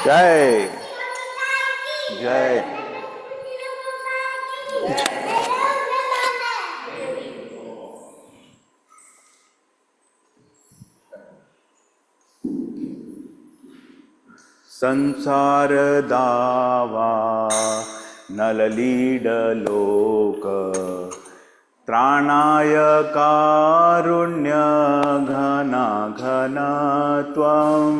जय जय संसार दावा नललीडलोक त्राणाय कारुण्य घना घना त्वं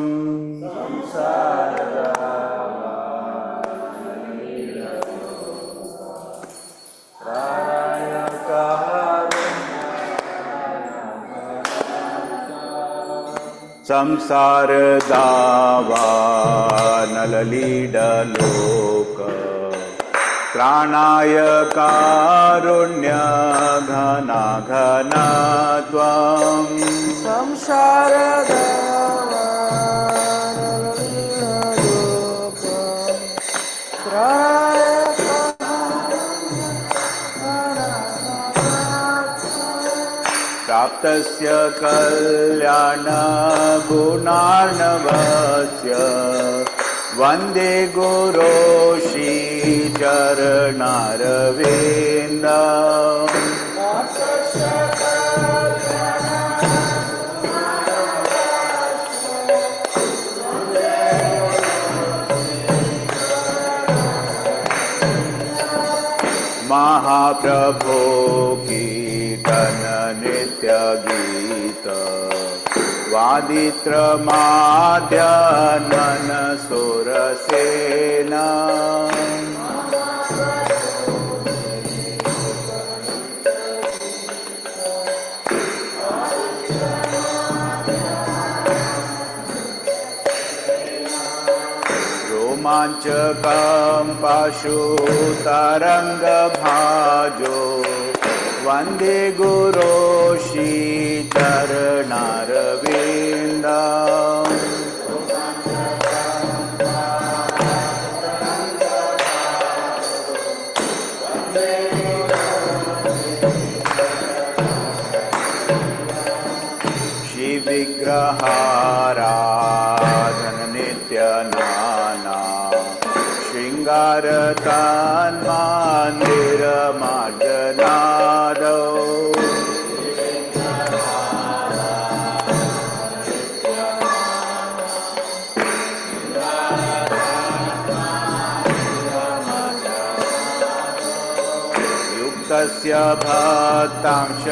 संसार दावा नललीडलोक त्राणाय कारुण्य घना घना त्वं संसार दावा नललीडलोक त्राणाय प्राप्तस्य कल्याण गुणार्णवस्य वन्दे गुरो श्रीचरणारविन्दम् महाप्रभो कीर्तन नित्य गीत वादित्र माद्यानन सुरसेना रोमांचकं पशुतरंग भाजो वन्दे गुरो श्रीचरणारविन्दम् श्रीविग्रहाराधन नित्य नाना शृङ्गारतन्मन्दिर मार्गनादौ युक्तस्य भक्तांश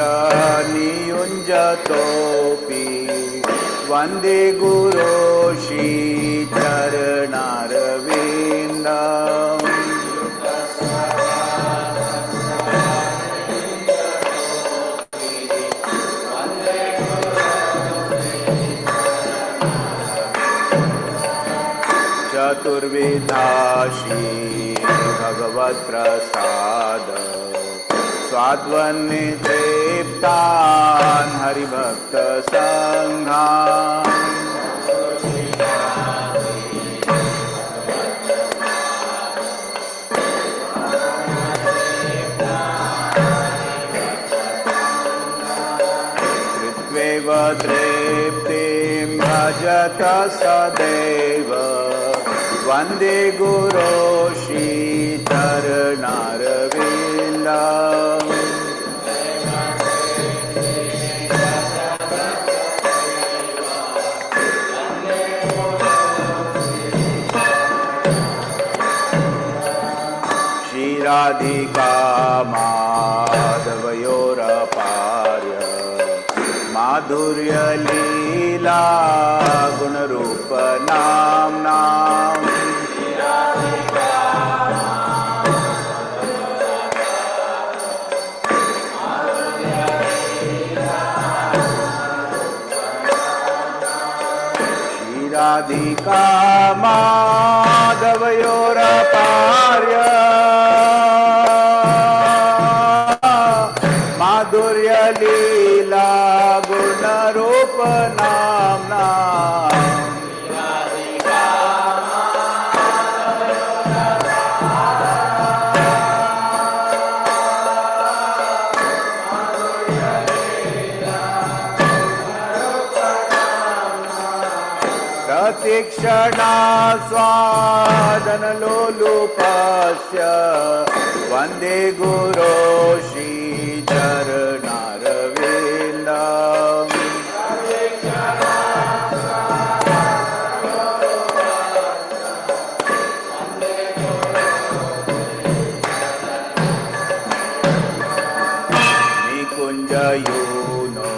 नियुञ्जतोऽपि वन्दे गुरो श्रीचरणारविन्दम् चतुर्विधा श्री भगवत्प्रसाद स्वाध्वनिदीप्तान् हरिभक्त संघान् कृत्वैव तृप्तिं भजत सदैव वन्दे गुरो श्रीचरणारविन्दम् राधिका माधवयोरपार्य माधुर्य लीला गुणरूप नाम्ना राधिका माधवयोरपार्य माधुर्य लीला गुणरूप नाम्ना प्रतीक्षणा स्वादनलोलुपस्य वन्दे गुरो श्रीचरणारविन्दम् निकुञ्जयूनो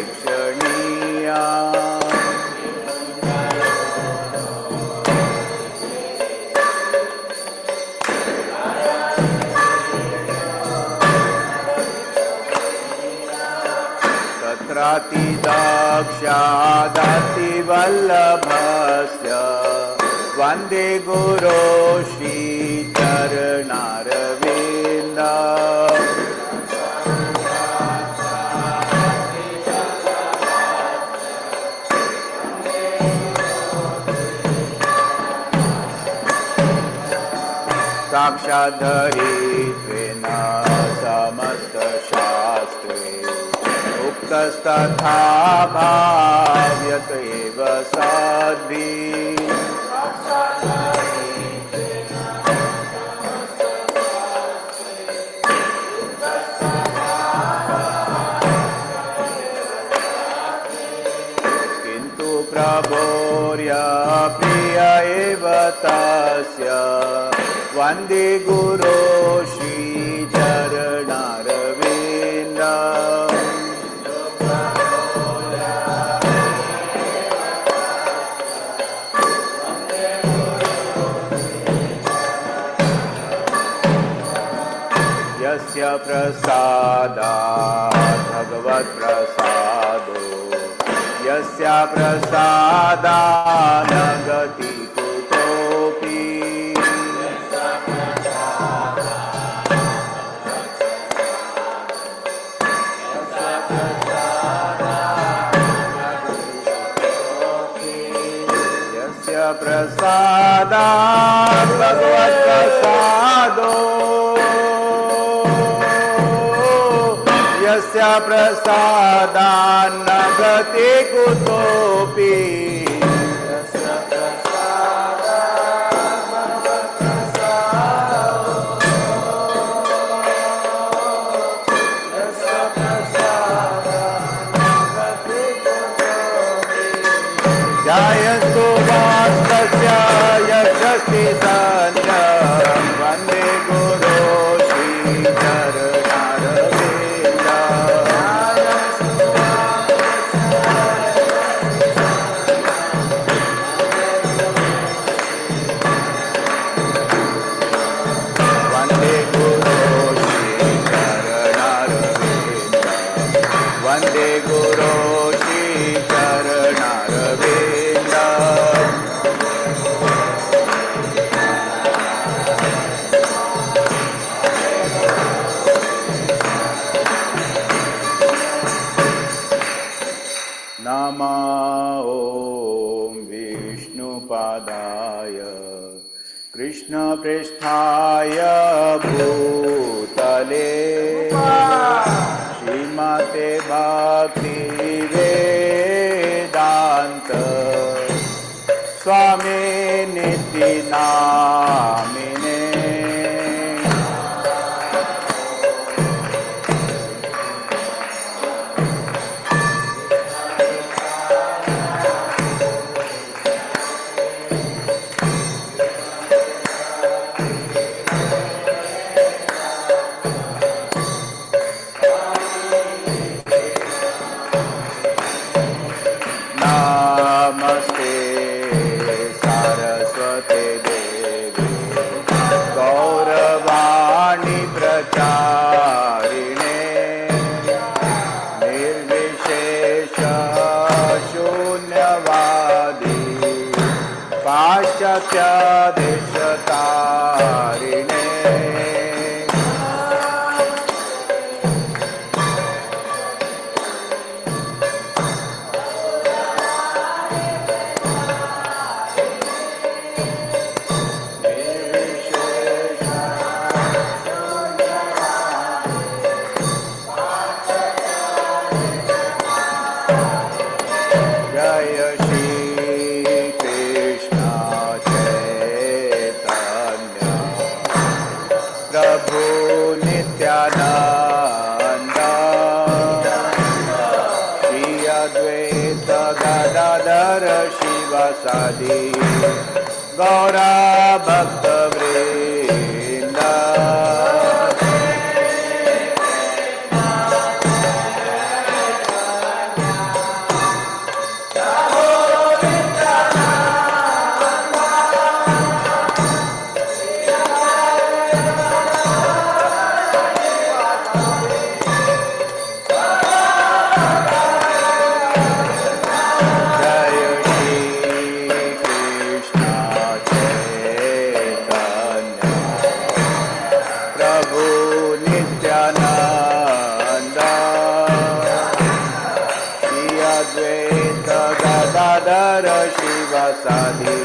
यायालिभेयोक्तिरपेक्षणीया तत्रातिदक्षादातिवल्लभस्य वन्दे गुरो श्रीचरणारविन्दम् साक्षाद्धरित्वेन समस्तशास्त्रे उक्तस्तथा भाव्यत एव सद्भिः किन्तु प्रभोर्य प्रिय एव तस्य वन्दे गुरो श्रीचरणारविन्दम् यस्य प्रसादात् भगवत्प्रसादो यस्य प्रसादात् न गति कुतोऽपि प्रसादात् भगवत्प्रसादो यस्य प्रसादात् न गति कुतोऽपि ध्यायन्तु वास्तस्य यशस्ति सन्ध्यं वन्दे गुरो श्रीचरणारविन्दम् वन्दे गुरो श्रीचरणारविन्दम् नमः ॐ विष्णुपादाय कृष्णपृष्ठाय भूतले श्रीमते भक्तिवेदान्त स्वामी निति नामिने नित्यादेश तारिणे जय श्री कृष्ण चैतन्य प्रभु नित्यानंद श्री अद्वैत गदाधर शिवासादि गौरा भक्त वृंद शिवासादि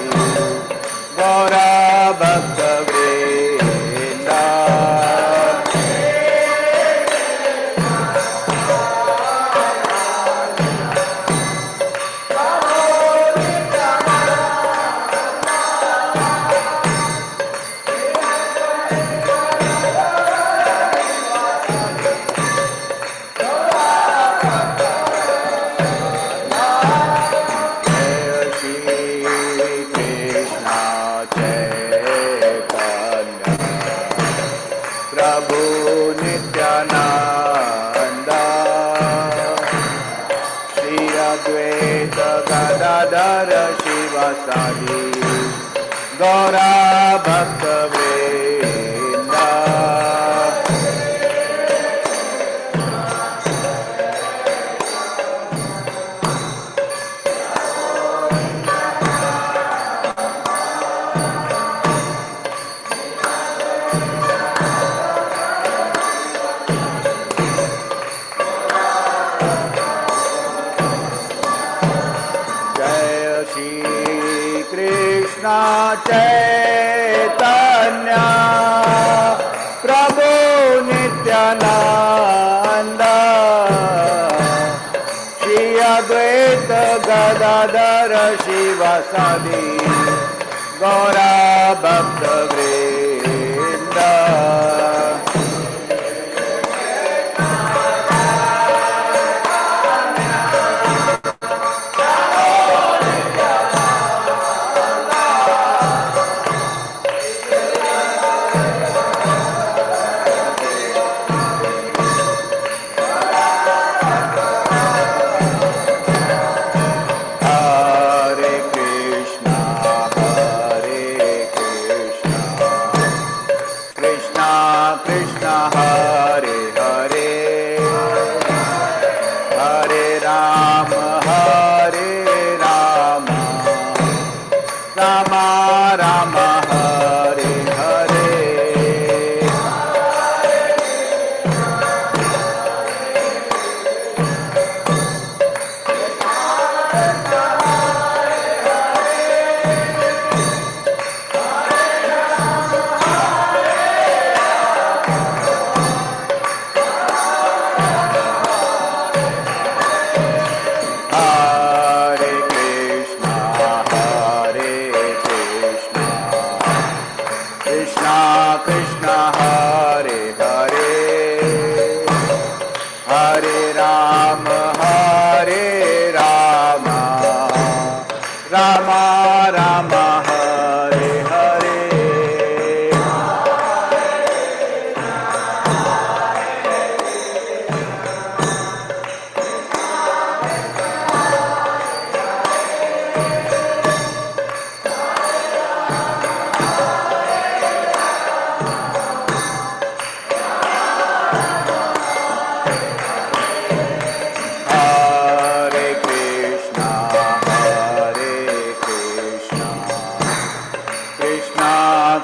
गौरा भक्त वृंद गदाधर शिवासादि गौरा भक्त वृंद कृष्ण चैतन्य प्रभु नित्यानंद श्री अद्वैत गदाधर शिवासादि गौरा भक्त वृंद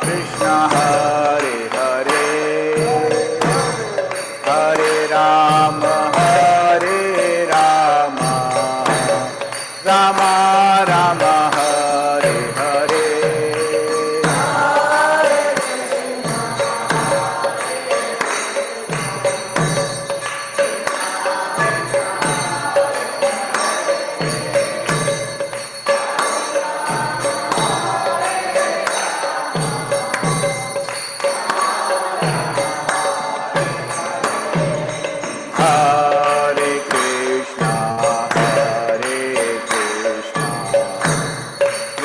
Krishna Hare Hare Hare Rama Rama Rama Hare Hare Hare Krishna,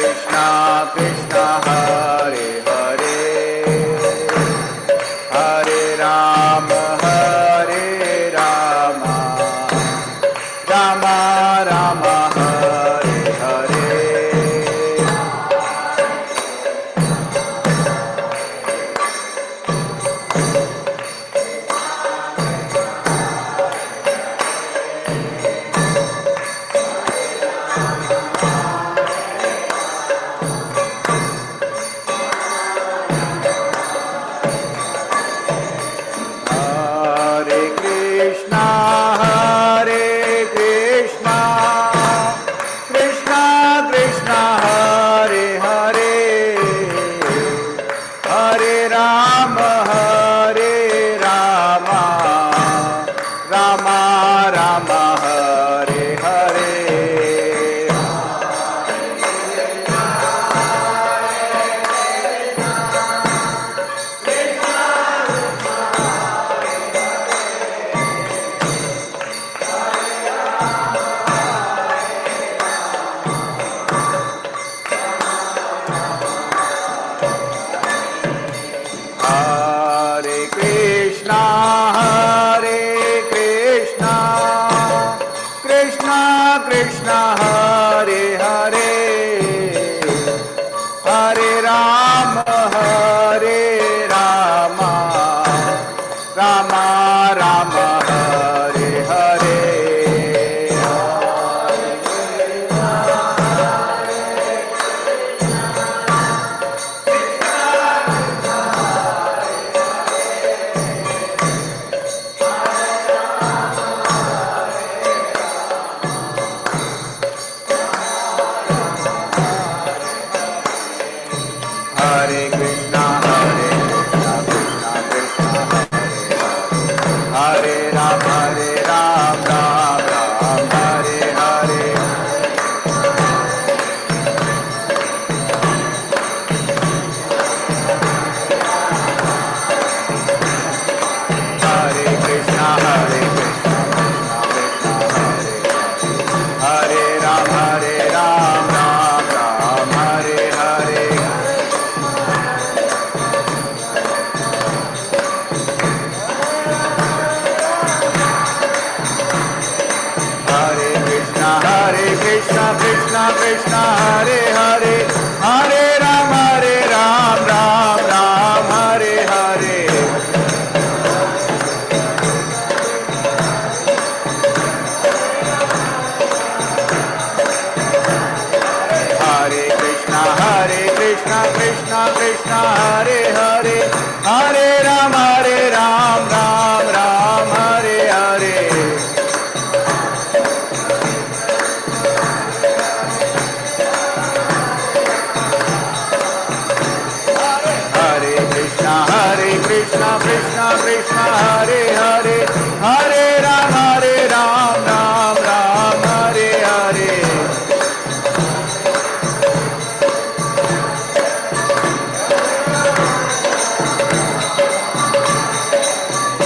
Krishna Krishna, Hare Hare, Hare Rama, Rama Rama, Hare Hare. Hare Krishna, Krishna Krishna, Hare Hare, Hare Rama, Rama Rama, Hare Hare. Hare Krishna, Krishna Krishna, Hare Hare, Hare Rama, Rama Rama, Hare Hare. Hare Krishna, Krishna Krishna, Hare Rama, Ram Ram, Hare Hare. Hare Krishna, Krishna Krishna, Hare Rama, Ram Ram, Hare Hare. Hare Krishna, Krishna Krishna, Hare Hare, Hare Rama, Ram Ram, Hare Hare. Hare Krishna, Krishna Krishna, Hare Hare, Hare Rama, Ram Ram, Hare Hare. Hare Krishna, Krishna Krishna, Hare Hare, Hare Rama, Ram Ram, Hare Hare.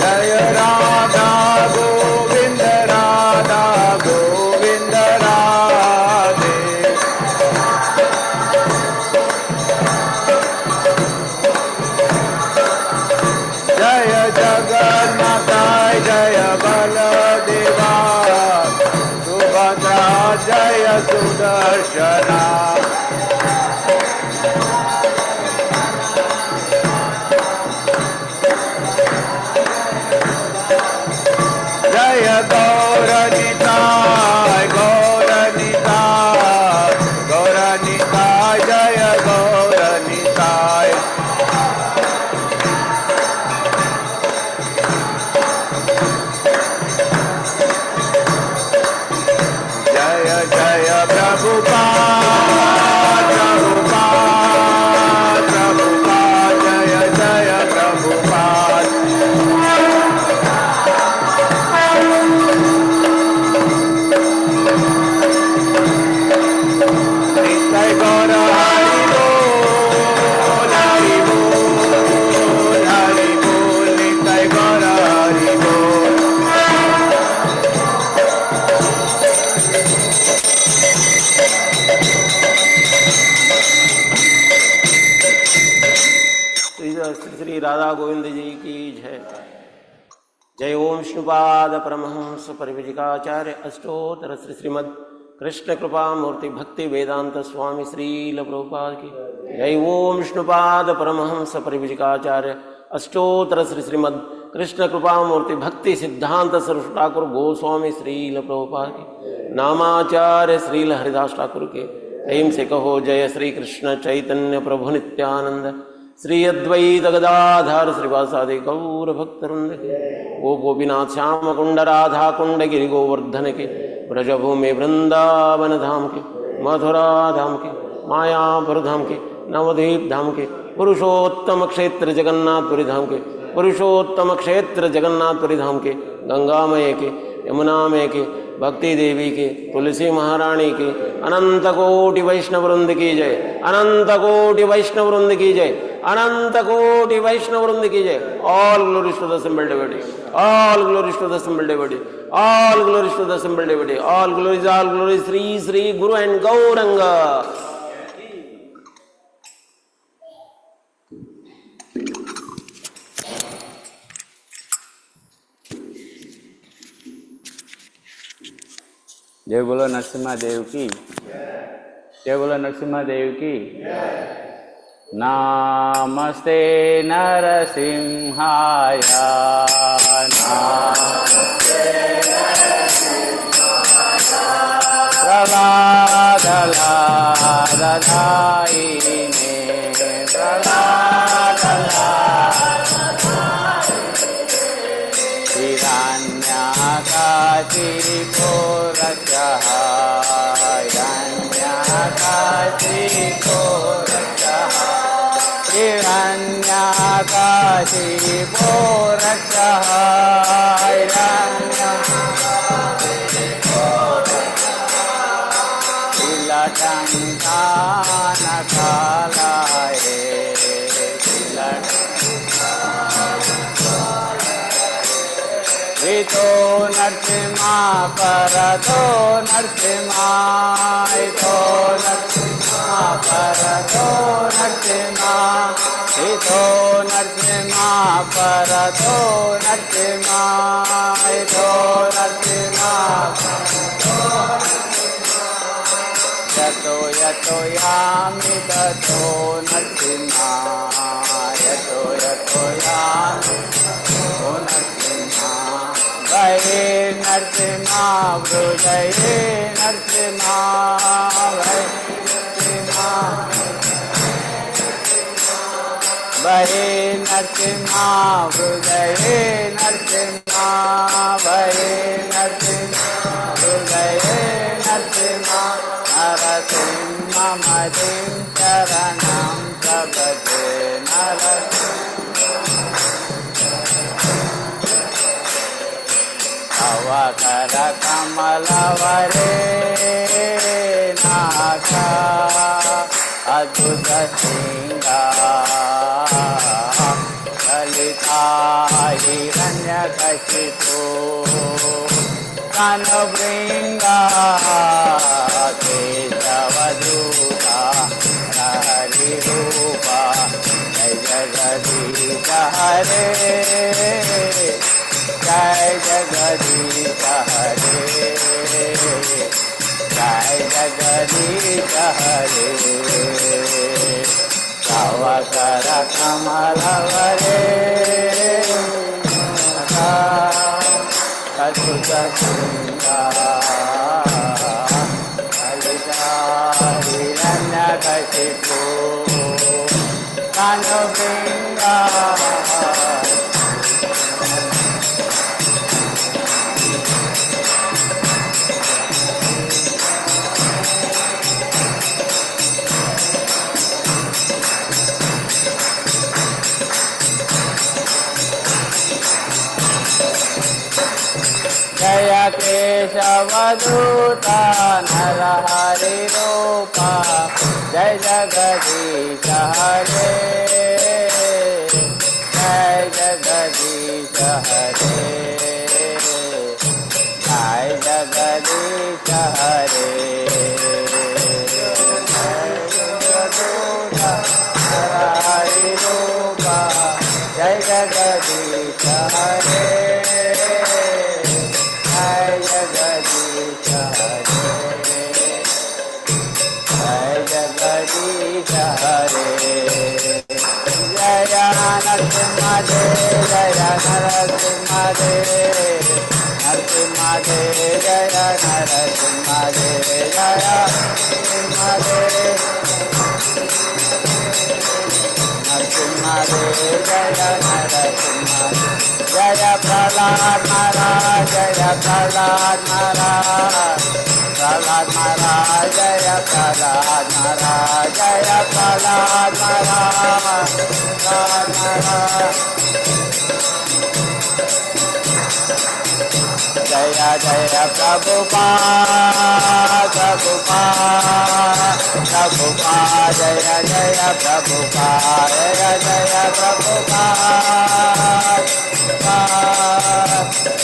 Jaya Radha Govinda, Radha Govinda, Radhe. Jaya Jagannatha, Jaya Baladeva, Subhadra, Jaya Sudarshana. Jaya Gauranitai, Gauranitai, Gauranitai, Jaya Gauranitai. Shri Shri Shri Radha Govind जी की जय। जय ओम विष्णुपाद परमहंस परिव्राजकाचार्य अष्टोत्तर श्री श्रीमद कृष्ण कृपा मूर्ति भक्ति वेदांत स्वामी श्रील प्रभुपाद की जय। ओम विष्णुपाद परमहंस परिव्राजकाचार्य अष्टोत्तर श्री श्रीमद कृष्ण कृपा मूर्ति भक्ति सिद्धांत सरस्वती ठाकुर गोस्वामी श्रील प्रभुपाद की नामाचार्य श्रील हरिदास ठाकुर के प्रेम से कहो जय श्री कृष्ण चैतन्य प्रभु नित्यानंद श्री अद्वैत गदाधर श्रीवासादि गौर भक्तवृंद के गो गोपीनाथ श्याम कुंड राधा कुंड गिरि गोवर्धन के ब्रजभूमि वृंदावन धाम के मथुरा धाम के मायापुर धाम के नवद्वीप धाम के पुरुषोत्तम क्षेत्र जगन्नाथपुरी धाम के पुरुषोत्तम क्षेत्र जगन्नाथपुरी धाम के गंगामय के यमुनामय के भक्ति देवी के तुलसी महारानी के अनंत कोटि वैष्णव वृंद की जय। अनंत कोटि वैष्णव वृंद की जय। अनंत कोटि वैष्णव वृंद की जय। All glories to the assembled devotee, all glories to the assembled devotee, all glories to the assembled devotee, all glories Shri Shri Guru and Gaurang. जय बोलो नरसिम्हा देव की जय। बोलो नरसिम्हा देव की। नमस्ते नरसिंहाय प्रहलादलादनायिने हिरण्यकाशिपोरक्षः हिरण्यकाशिपोरक्षः तिलटङ्कानकालाय तो नरसिम्हा परतो नरसिम्हा तो नरसिम्हा परतो नरसिम्हा तो नरसिम्हा परतो नरसिम्हा तो नरसिम्हा यतो यतो यामि ततो नरसिम्हा यतो यतो यामि ततो नरसिम्हा भये नरसिम्हा हृदये नरसिम्हा भये नरसिम्हा हृदये नरसिम्हा भये नरसिम्हा हृदये नरसिम्हा नरसिंहमतिं शरणं प्रपद्ये अवकर कमलवरे नाथ अद्भुत ललिता हिरण्यकशिपु कानभृङ्गा केशवदूता हरिरूपा जय जगदीश हरे जय जगदीश हरे जय जगदीश हरे अवकर कमलवरे अद्भुत ललिता हिरण्यकशिपु कानभृङ्गा जय केशवदूता नरहरि रूपा जय जगदीश हरे जय जगदीश हरे जय जगदीश हरे नरहरि रूपा हरे जय जगदीश हरे जय जगदीश हरे जय नरसिंहदेव जय नरसिंहदेव नरसिंहदेव जय नरसिंहदेव जय नरसिंहदेव नरसिंहदेव जय नरसिंहदेव जय प्रहलाद महाराज जय प्रहलाद महाराज प्रहलाद महाराज जय प्रहलाद महाराज जय प्रहलाद महाराज प्रहलाद महाराज जय जय प्रभुपाद प्रभुपाद प्रभुपाद जय जय प्रभुपाद जय जय प्रभुपाद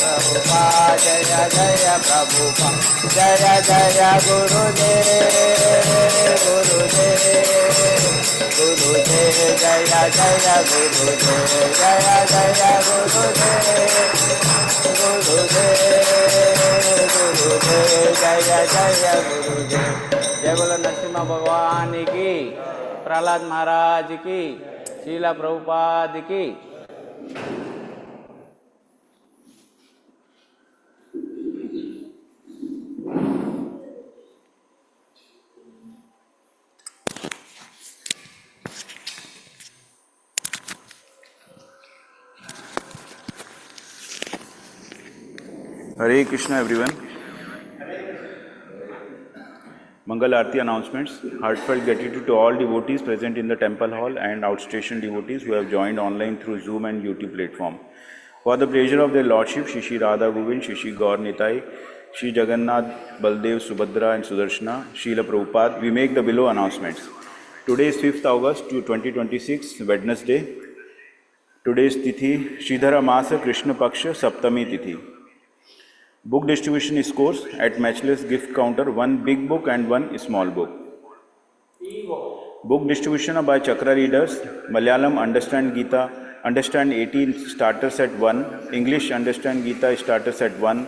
प्रभुपाद जय जय प्रभुपाद जय जय गुरुदेव गुरुदेव गुरुदेव जय जय गुरुदेव जय जय गुरुदेव गुरुदेव गुरुदेव जय जय गुरुदेव जय बोलो नरसिम्हा भगवान की प्रहलाद महाराज की शीला प्रभुपाद की Hare Krishna everyone. Mangal Aarti announcements. Heartfelt gratitude to all devotees present in the temple hall and outstation devotees who have joined online through Zoom and YouTube platform. For the pleasure of their Lordship, Shri Radha Govind, Shri Gaur Nitai, Shri Jagannath, Baldev, Subhadra and Sudarshana, Srila Prabhupada, we make the below announcements. Today is 5th August 2026, Wednesday. Today's Tithi, Shridhara Masa Krishna Paksha Saptami Tithi. Book distribution is course at Matchless Gift Counter, one big book and one small book. Book distribution by Chakra Readers, Malayalam Understand Gita, Understand 18 starters at 1, English Understand Gita starters at 1,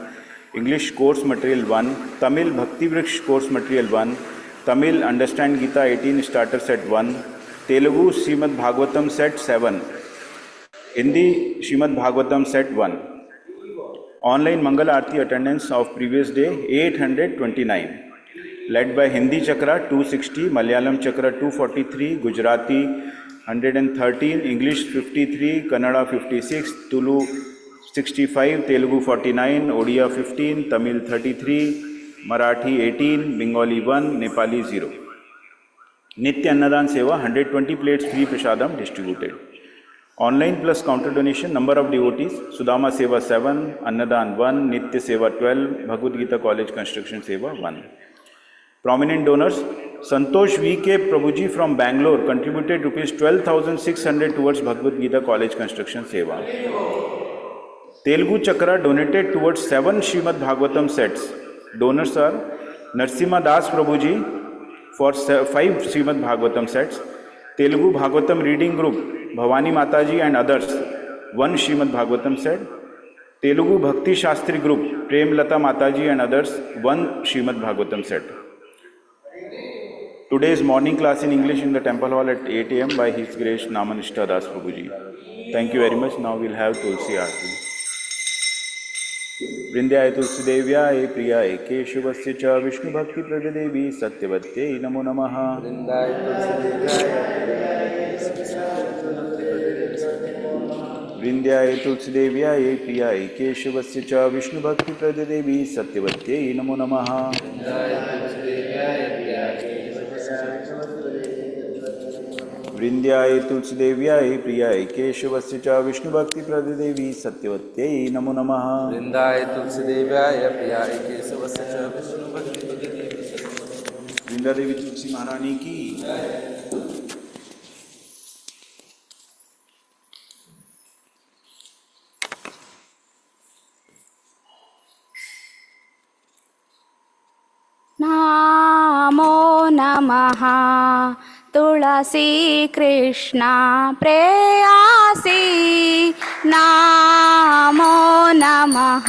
English course material 1, Tamil Bhakti Vriksh course material 1, Tamil Understand Gita 18 starters at 1, Telugu Srimad Bhagavatam set 7, Hindi Srimad Bhagavatam set 1. Online Mangal Aarti attendance of previous day 829, led by Hindi Chakra 260, Malayalam Chakra 243, Gujarati 113, English 53, Kannada 56, Tulu 65, Telugu 49, Odia 15, Tamil 33, Marathi 18, Bengali 1, Nepali 0. Nitya Annadan Seva 120 plates free prasadam distributed. Online plus counter donation, number of devotees, Sudama Seva 7, Annadan 1, Nitya Seva 12, Bhagavad Gita College Construction Seva 1. Prominent donors, Santosh V.K. Prabhuji from Bangalore contributed Rs 12,600 towards Bhagavad Gita College Construction Seva. Telugu Chakra donated towards 7 Srimad Bhagavatam sets. Donors are Narsimha Das Prabhuji for 5 Srimad Bhagavatam sets, Telugu Bhagavatam Reading Group, Bhavani Mataji and others, 1 Srimad Bhagavatam set, Telugu Bhakti Shastri Group, Prem Lata Mataji and others, 1 Srimad Bhagavatam set. Today's morning class in English in the temple hall at 8 a.m. by His Grace Namanishta Das Prabhuji. Thank you very much. Now we'll have Tulsi Aarti. Vrindhyaya Tulsi Devyaya Priyaye Keshuvasya Cha Vishnu Bhakti Prajadevi Satyavatye Namo Namaha. Vrindhyaya Tulsi Devyaya Priyaye Keshuvasya Cha Vishnu Bhakti Prajadevi Satyavatye Namo Namaha. Vrindhyaya Tulsi Devyaya Priyaye Keshuvasya Cha Vishnu Bhakti Prajadevi Satyavatye Namo Namaha. Vrindhyaya Tulsi Devyaya Priyaye Keshuvasya Cha Vishnu Bhakti Prajadevi. Vrinda Devi Tulsi Maharani ki. नमो नमः तुलसी कृष्णा प्रेयसी नमो नमः।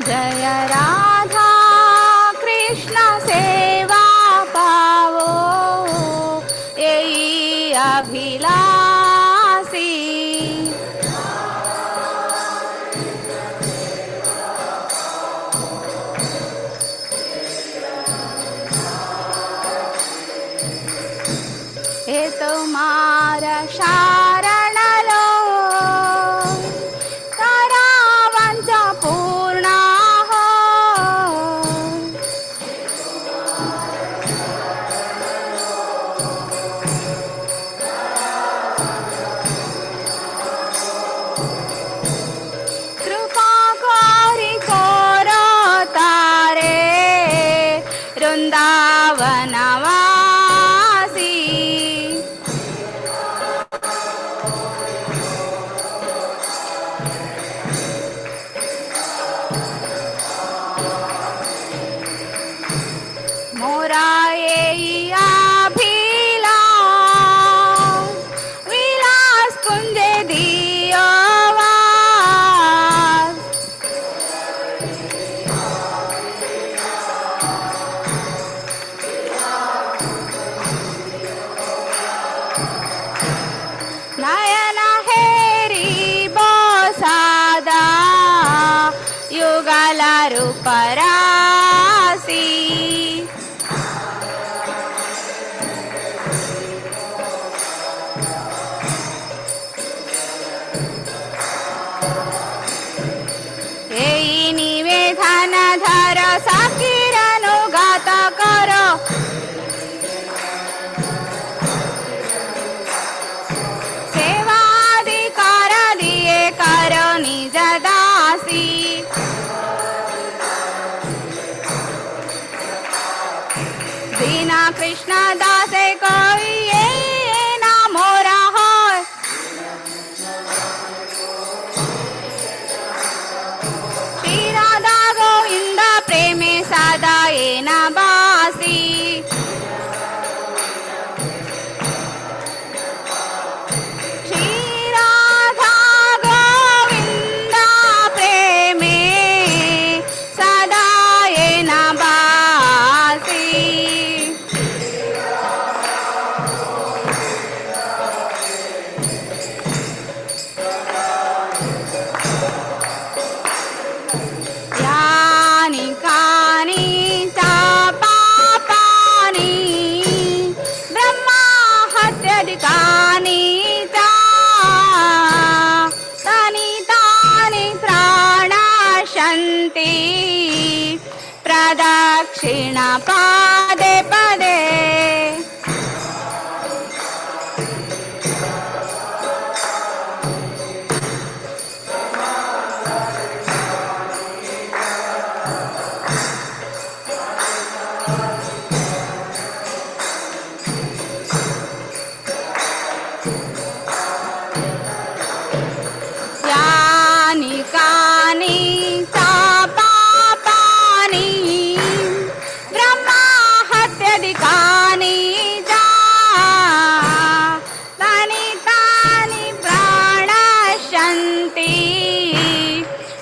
जय राधा कृष्ण सेवा पावो यही अभिलाषी। हे तुम्हारा शरण लो तारा वांछा पूर्ण हो। कृपा करी करो तारे वृंदावनवासी। मोरा येई अभिलाष विलास कुंजे दियो वास। नयन हेरी बोसादा युगल रूपरासी। येई निवेदन धर सकीरनुगात करो। सेवाधिकार दिए करो निज दासी। बिना कृष्ण दासे कोई ये ना मोरा हो। श्री राधा गोविंद प्रेमे सदा ये न बासी। श्री राधा गोविंद प्रेमे सदा ये न बासी। यानि कानि च पापानि ब्रह्मा हत्याधिकानि च तानि तानि प्राणाशन्ति प्रदक्षिणा पदे पदे। यानि कानि च पापानि ब्रह्मा हत्याधिकानि च तानि तानि प्राणाशन्ति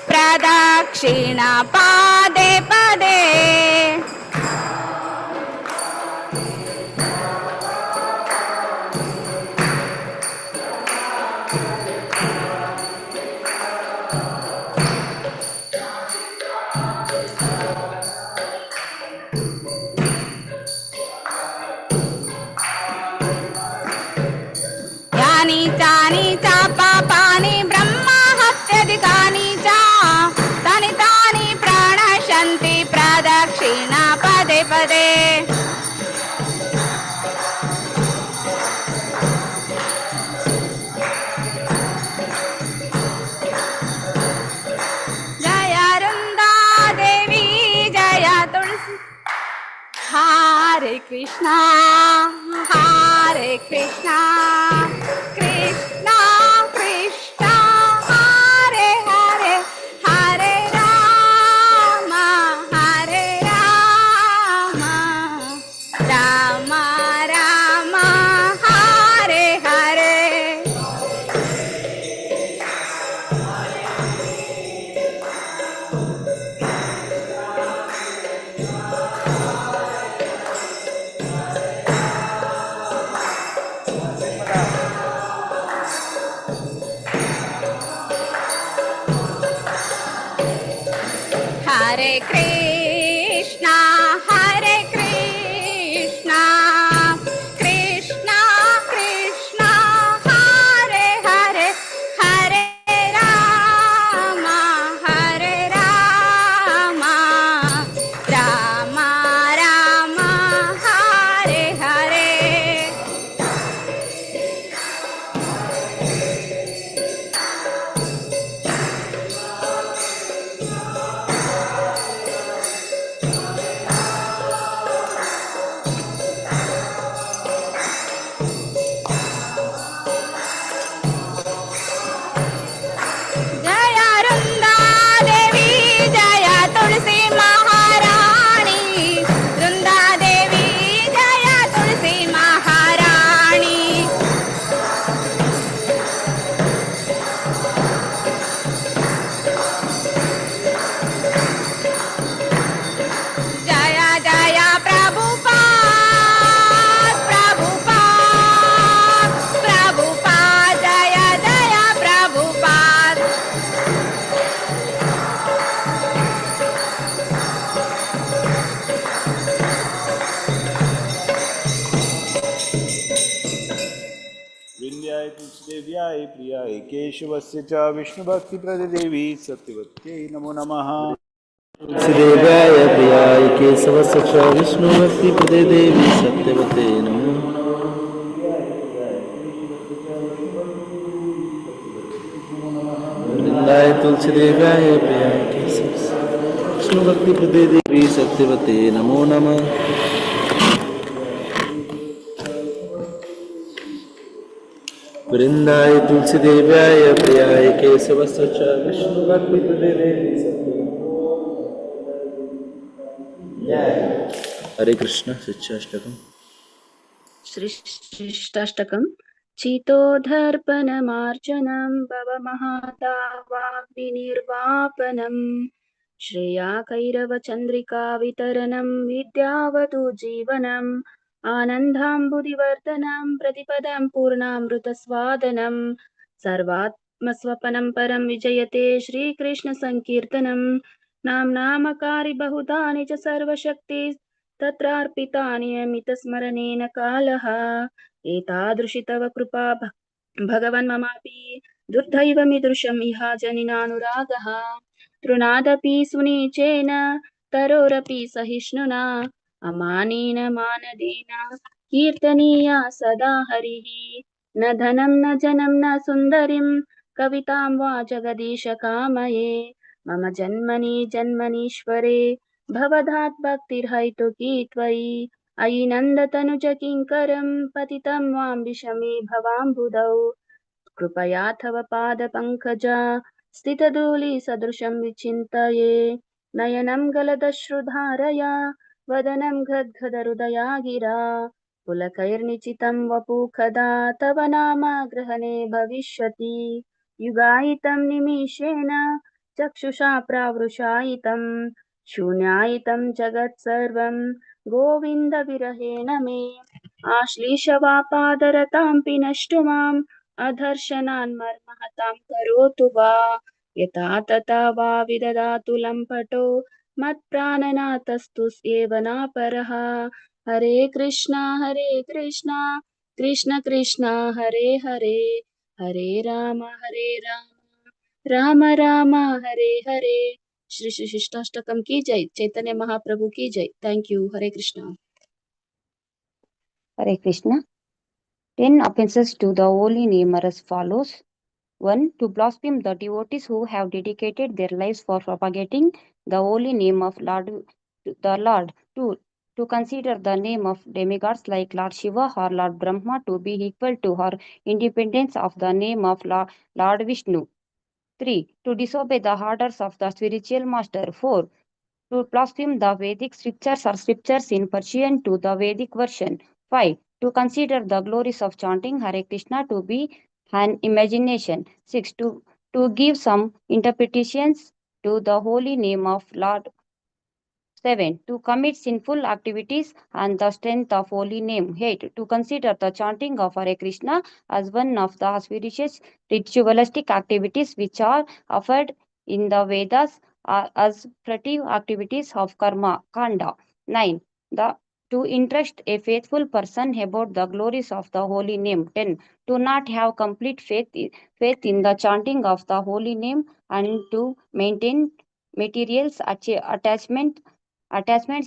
प्रदक्षिणा पदे पदे। यानि चानि च पापानि ब्रह्मा हत्याधिकानि च तानि तानि प्राणाशन्ति प्रदक्षिणा पदे पदे। जय वृंदा देवी जय तुलसी। हरे कृष्णा कृष्णा कृष्णा हरे हरे तुलसीदेव्याय प्रियाय केशवस्य च विष्णुभक्तिप्रददेवी सत्यवत्यै नमो नमः। तुलसीदेव्याय प्रियाय केशवस्य च विष्णुभक्तिप्रदे देवी सत्यवते नमो वृंदाय तुलसीदेव्याय प्रियाय केशवस्य विष्णुभक्तिप्रदे देवी सत्यवते नमो नमः। वृंदाय तुलसीदेव्याय प्रियाय केशवस्य च विष्णुभक्तिप्रदे देवी सत्यवते। हरे कृष्ण शिक्षाष्टकम्। श्रीष्टाष्टकम् चितोधर्पणमार्जनं भवमहादावाग्निर्वापनम् श्रेयाकैरवचन्द्रिका वितरणं विद्यावतु जीवनम् आनन्दाम्बुदिवर्धनं प्रतिपदं पूर्णामृतस्वादनं सर्वात्मस्वपनं परं विजयते श्रीकृष्णसङ्कीर्तनं नाम्नामकारि बहुधानि च सर्वशक्ति तत्रार्पितानि अमितस्मरणेन कालः एतादृशी तव कृपा भगवन् ममापि दुर्दैवमीदृशम् इह जनिनानुरागः तृणादपि सुनीचेन तरोरपि सहिष्णुना अमानेन मानदेन कीर्तनीया सदा हरिः न धनं न जनं न सुन्दरीं कवितां वा जगदीश कामये मम जन्मनि जन्मनीश्वरे भवधात् भक्तिर्हैतुकी त्वयि अयि नन्दतनुज किङ्करं पतितं वां विषमे भवाम्बुधौ कृपया तव पादपङ्कजा स्थितधूलिसदृशं विचिन्तये नयनं गलदश्रुधारया वदनं गद्गदहृदया गिरा पुलकैर्निचितं वपु कदा तव नाम ग्रहणे भविष्यति युगायितं निमिषेण चक्षुषा प्रावृषायितं शून्यायितं जगत् सर्वं गोविन्द विरहेण मे आश्लीषवापादरतां पिनष्टु माम् अधर्शनान् मर्महतां करोतु वा यथा तथा वा विददातु लम्पटो मत्प्राणनाथस्तु एव नापरः हरे कृष्णा कृष्ण कृष्ण हरे हरे हरे राम राम राम हरे हरे। श्री श्री शिष्टाष्टकम की जय। चैतन्य महाप्रभु की जय। Thank you. Hare Krishna. Hare Krishna. 10 offenses to the holy name are as follows. 1. To blaspheme the devotees who have dedicated their lives for propagating the holy name of the Lord. 2. To consider the name of demigods like Lord Shiva or Lord Brahma to be equal to or independence of the name of Lord Vishnu. 3. To disobey the orders of the spiritual master. 4. To blaspheme the Vedic scriptures or scriptures in pursuant to the Vedic version. 5. To consider the glories of chanting Hare Krishna to be an imagination. 6. To give some interpretations to the holy name of Lord. 7. To commit sinful activities and the strength of holy name. 8. To consider the chanting of Hare Krishna as one of the auspicious ritualistic activities which are offered in the Vedas as primitive activities of karma, kanda. 9. To interest a faithful person about the glories of the holy name. 10. To not have complete faith in the chanting of the holy name and to maintain materials attachments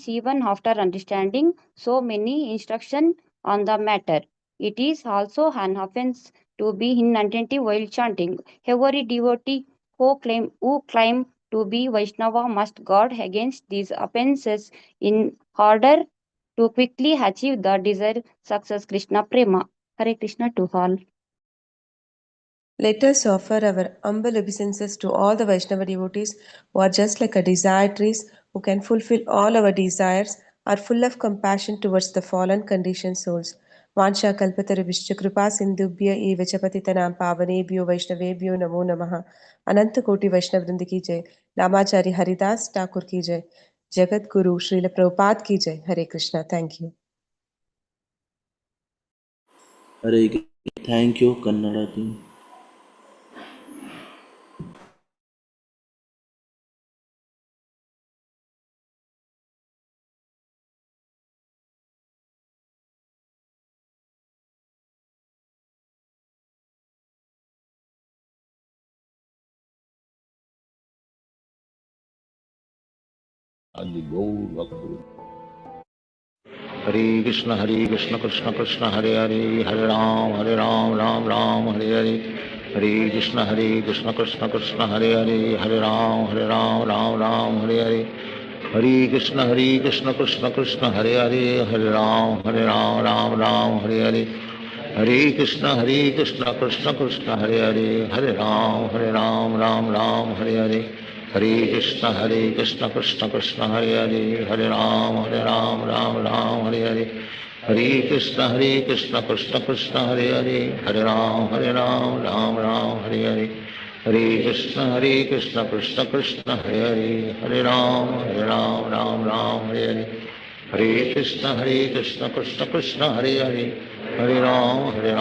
even after understanding so many instructions on the matter. It is also an offense to be inattentive while chanting. Every devotee who claim to be Vaishnava must guard against these offenses in order to quickly achieve the desired success. Krishna Prema. Hare Krishna to all. Let us offer our humble obeisances to all the Vaishnava devotees who are just like a desire trees, who can fulfill all our desires, are full of compassion towards the fallen conditioned souls. Vansha kalpatarubhishcha kripa sindhubhya eva cha patitanam pavanebhyo vaishnavebhyo namo namaha. Ananta Koti Vaishnav Vrinda ki jai. Namachari Haridas Thakur ki jai. Jagat Guru Srila Prabhupada ki jai. Hare Krishna. Thank you. Hare thank you Kannada team. आदि गौर भक्त। हरे कृष्ण कृष्ण कृष्ण हरे हरे, हरे राम राम राम हरे हरे, हरे कृष्ण कृष्ण कृष्ण हरे हरे, हरे राम राम राम हरे हरे, हरे कृष्ण कृष्ण कृष्ण हरे हरे, हरे राम राम राम हरे हरे, हरे कृष्ण कृष्ण कृष्ण हरे हरे, हरे राम राम हरे हरे, हरे कृष्ण कृष्ण कृष्ण हरे हरे, हरे राम राम हरे हरे, हरे कृष्ण कृष्ण कृष्ण हरे हरे, हरे राम राम हरे हरे, हरे कृष्ण कृष्ण कृष्ण हरे हरे, हरे राम राम हरे हरे, हरे कृष्ण कृष्ण कृष्ण हरे हरे, हरे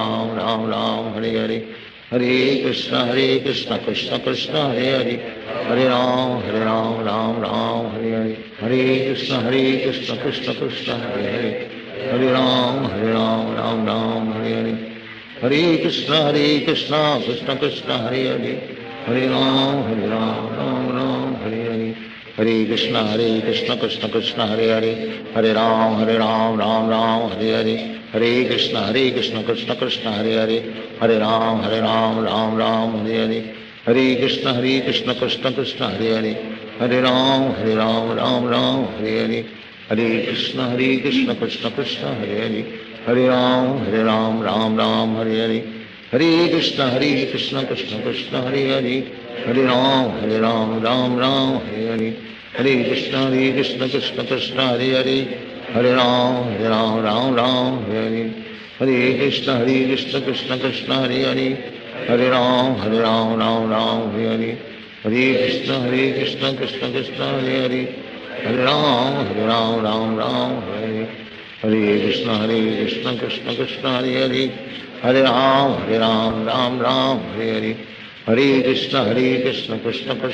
राम राम हरे हरे, हरे कृष्ण कृष्ण कृष्ण हरे हरे, हरे राम राम हरे हरे, हरे कृष्ण कृष्ण कृष्ण हरे हरे, हरे राम राम हरे हरे, हरे कृष्ण कृष्ण कृष्ण हरे हरे, हरे राम हरे हरे, हरे कृष्ण कृष्ण कृष्ण हरे हरे, हरे राम राम हरे हरे, हरे कृष्ण कृष्ण कृष्ण हरे हरे, हरे राम राम हरे हरे, हरे कृष्ण कृष्ण कृष्ण हरे हरे, हरे राम राम हरे हरे, हरे कृष्ण कृष्ण कृष्ण हरे हरे, हरे राम राम हरे हरे, हरे कृष्ण कृष्ण कृष्ण हरे हरे, हरे राम राम हरे हरे, हरे कृष्ण कृष्ण कृष्ण हरे हरे, हरे राम राम हरे हरे, हरे कृष्ण कृष्ण कृष्ण हरे हरे, हरे राम राम हरे हरे, हरे कृष्ण कृष्ण कृष्ण हरे हरे, हरे राम राम हरे हरे, हरे कृष्ण कृष्ण कृष्ण हरे हरे, हरे राम राम हरे हरे, हरे कृष्ण कृष्ण कृष्ण हरे हरे, हरे राम राम हरे हरे, हरे कृष्ण कृष्ण कृष्ण हरे हरे, हरे राम राम हरे हरे, हरे कृष्ण कृष्ण कृष्ण हरे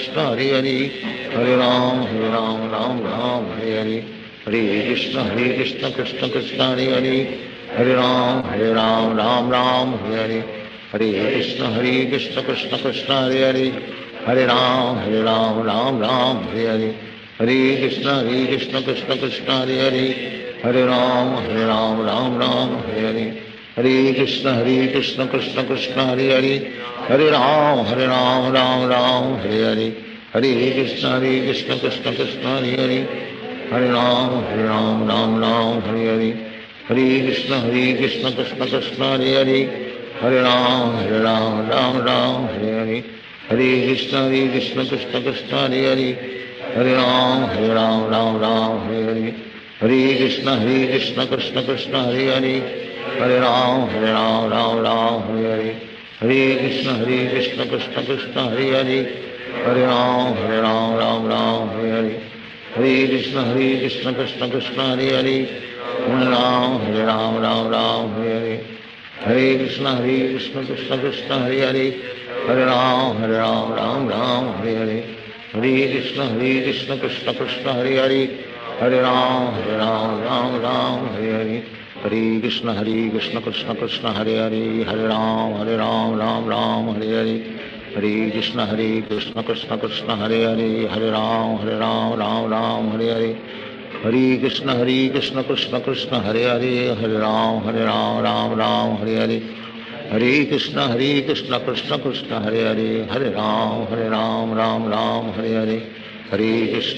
हरे, हरे राम राम हरे हरे, हरे कृष्ण कृष्ण कृष्ण हरे हरे, हरे राम राम हरे हरे, हरे कृष्ण कृष्ण कृष्ण हरे हरे, हरे राम राम हरे हरे, हरे कृष्ण कृष्ण कृष्ण हरे हरे, हरे राम राम हरे हरे, हरे कृष्ण कृष्ण कृष्ण हरे हरे, हरे राम राम हरे हरे, हरे कृष्ण कृष्ण कृष्ण हरे हरे, हरे राम राम हरे हरे, हरे कृष्ण कृष्ण कृष्ण हरे हरे, हरे राम राम हरे हरे, हरे कृष्ण कृष्ण कृष्ण हरे हरे, हरे राम राम हरे हरे, हरे कृष्ण कृष्ण कृष्ण हरे हरे, हरे राम राम हरे हरे, हरे कृष्ण कृष्ण कृष्ण हरे हरे, हरे राम राम हरे हरे, हरे कृष्ण कृष्ण कृष्ण हरे हरे, हरे राम राम हरे हरे, हरे कृष्ण कृष्ण कृष्ण हरे हरे, हरे राम राम हरे हरे, हरे कृष्ण कृष्ण कृष्ण हरे हरे, हरे राम राम हरे हरे, हरे कृष्ण कृष्ण कृष्ण हरे हरे, हरे राम राम हरे हरे, हरे कृष्ण कृष्ण कृष्ण हरे हरे, हरे राम राम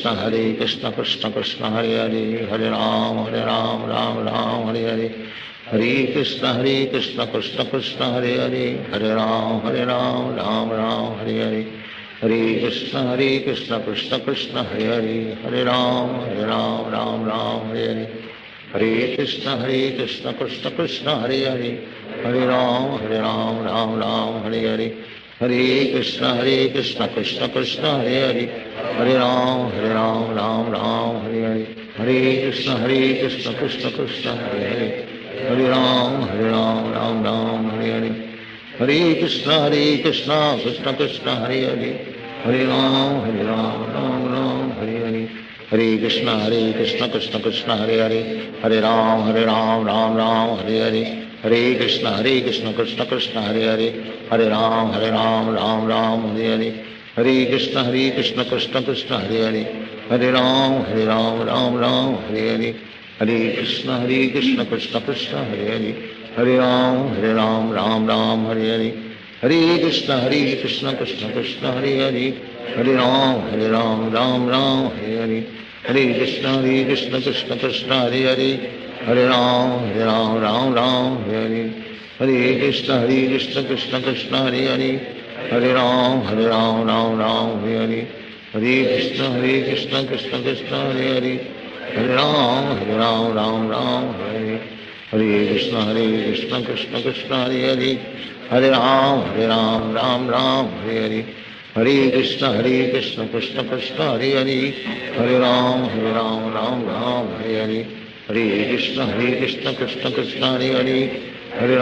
हरे हरे, हरे कृष्ण कृष्ण कृष्ण हरे हरे, हरे राम राम हरे हरे, हरे कृष्ण कृष्ण कृष्ण हरे हरे, हरे राम राम हरे हरे, हरे कृष्ण कृष्ण कृष्ण हरे हरे, हरे राम राम हरे हरे, हरे कृष्ण कृष्ण कृष्ण हरे हरे, हरे राम राम हरे हरे, हरे कृष्ण कृष्ण कृष्ण हरे हरे, हरे राम राम हरे हरे, हरे कृष्ण कृष्ण कृष्ण हरे हरे, हरे राम राम हरे हरे, हरे कृष्ण कृष्ण कृष्ण हरे हरे, हरे राम हरे हरे, हरे कृष्ण कृष्ण कृष्ण हरे हरे, हरे राम राम हरे हरे, हरे कृष्ण कृष्ण कृष्ण हरे हरे, हरे राम राम राम हरे हरे, हरे कृष्ण कृष्ण कृष्ण हरे हरे, हरे राम राम राम हरे हरे, हरे कृष्ण कृष्ण कृष्ण हरे हरे, हरे राम राम हरे हरे, हरे कृष्ण कृष्ण कृष्ण हरे हरे, हरे राम राम हरे हरे, हरे कृष्ण कृष्ण कृष्ण हरे हरे, हरे राम राम हरे हरे, हरे कृष्ण कृष्ण कृष्ण हरे हरे, हरे राम राम हरे हरे, हरे कृष्ण कृष्ण कृष्ण हरे हरे, हरे राम राम हरे हरे, हरे कृष्ण कृष्ण कृष्ण हरे हरे, हरे राम राम हरे हरे, हरे कृष्ण कृष्ण कृष्ण हरे हरे, हरे राम राम हरे हरे, हरे कृष्ण कृष्ण कृष्ण हरे हरे, हरे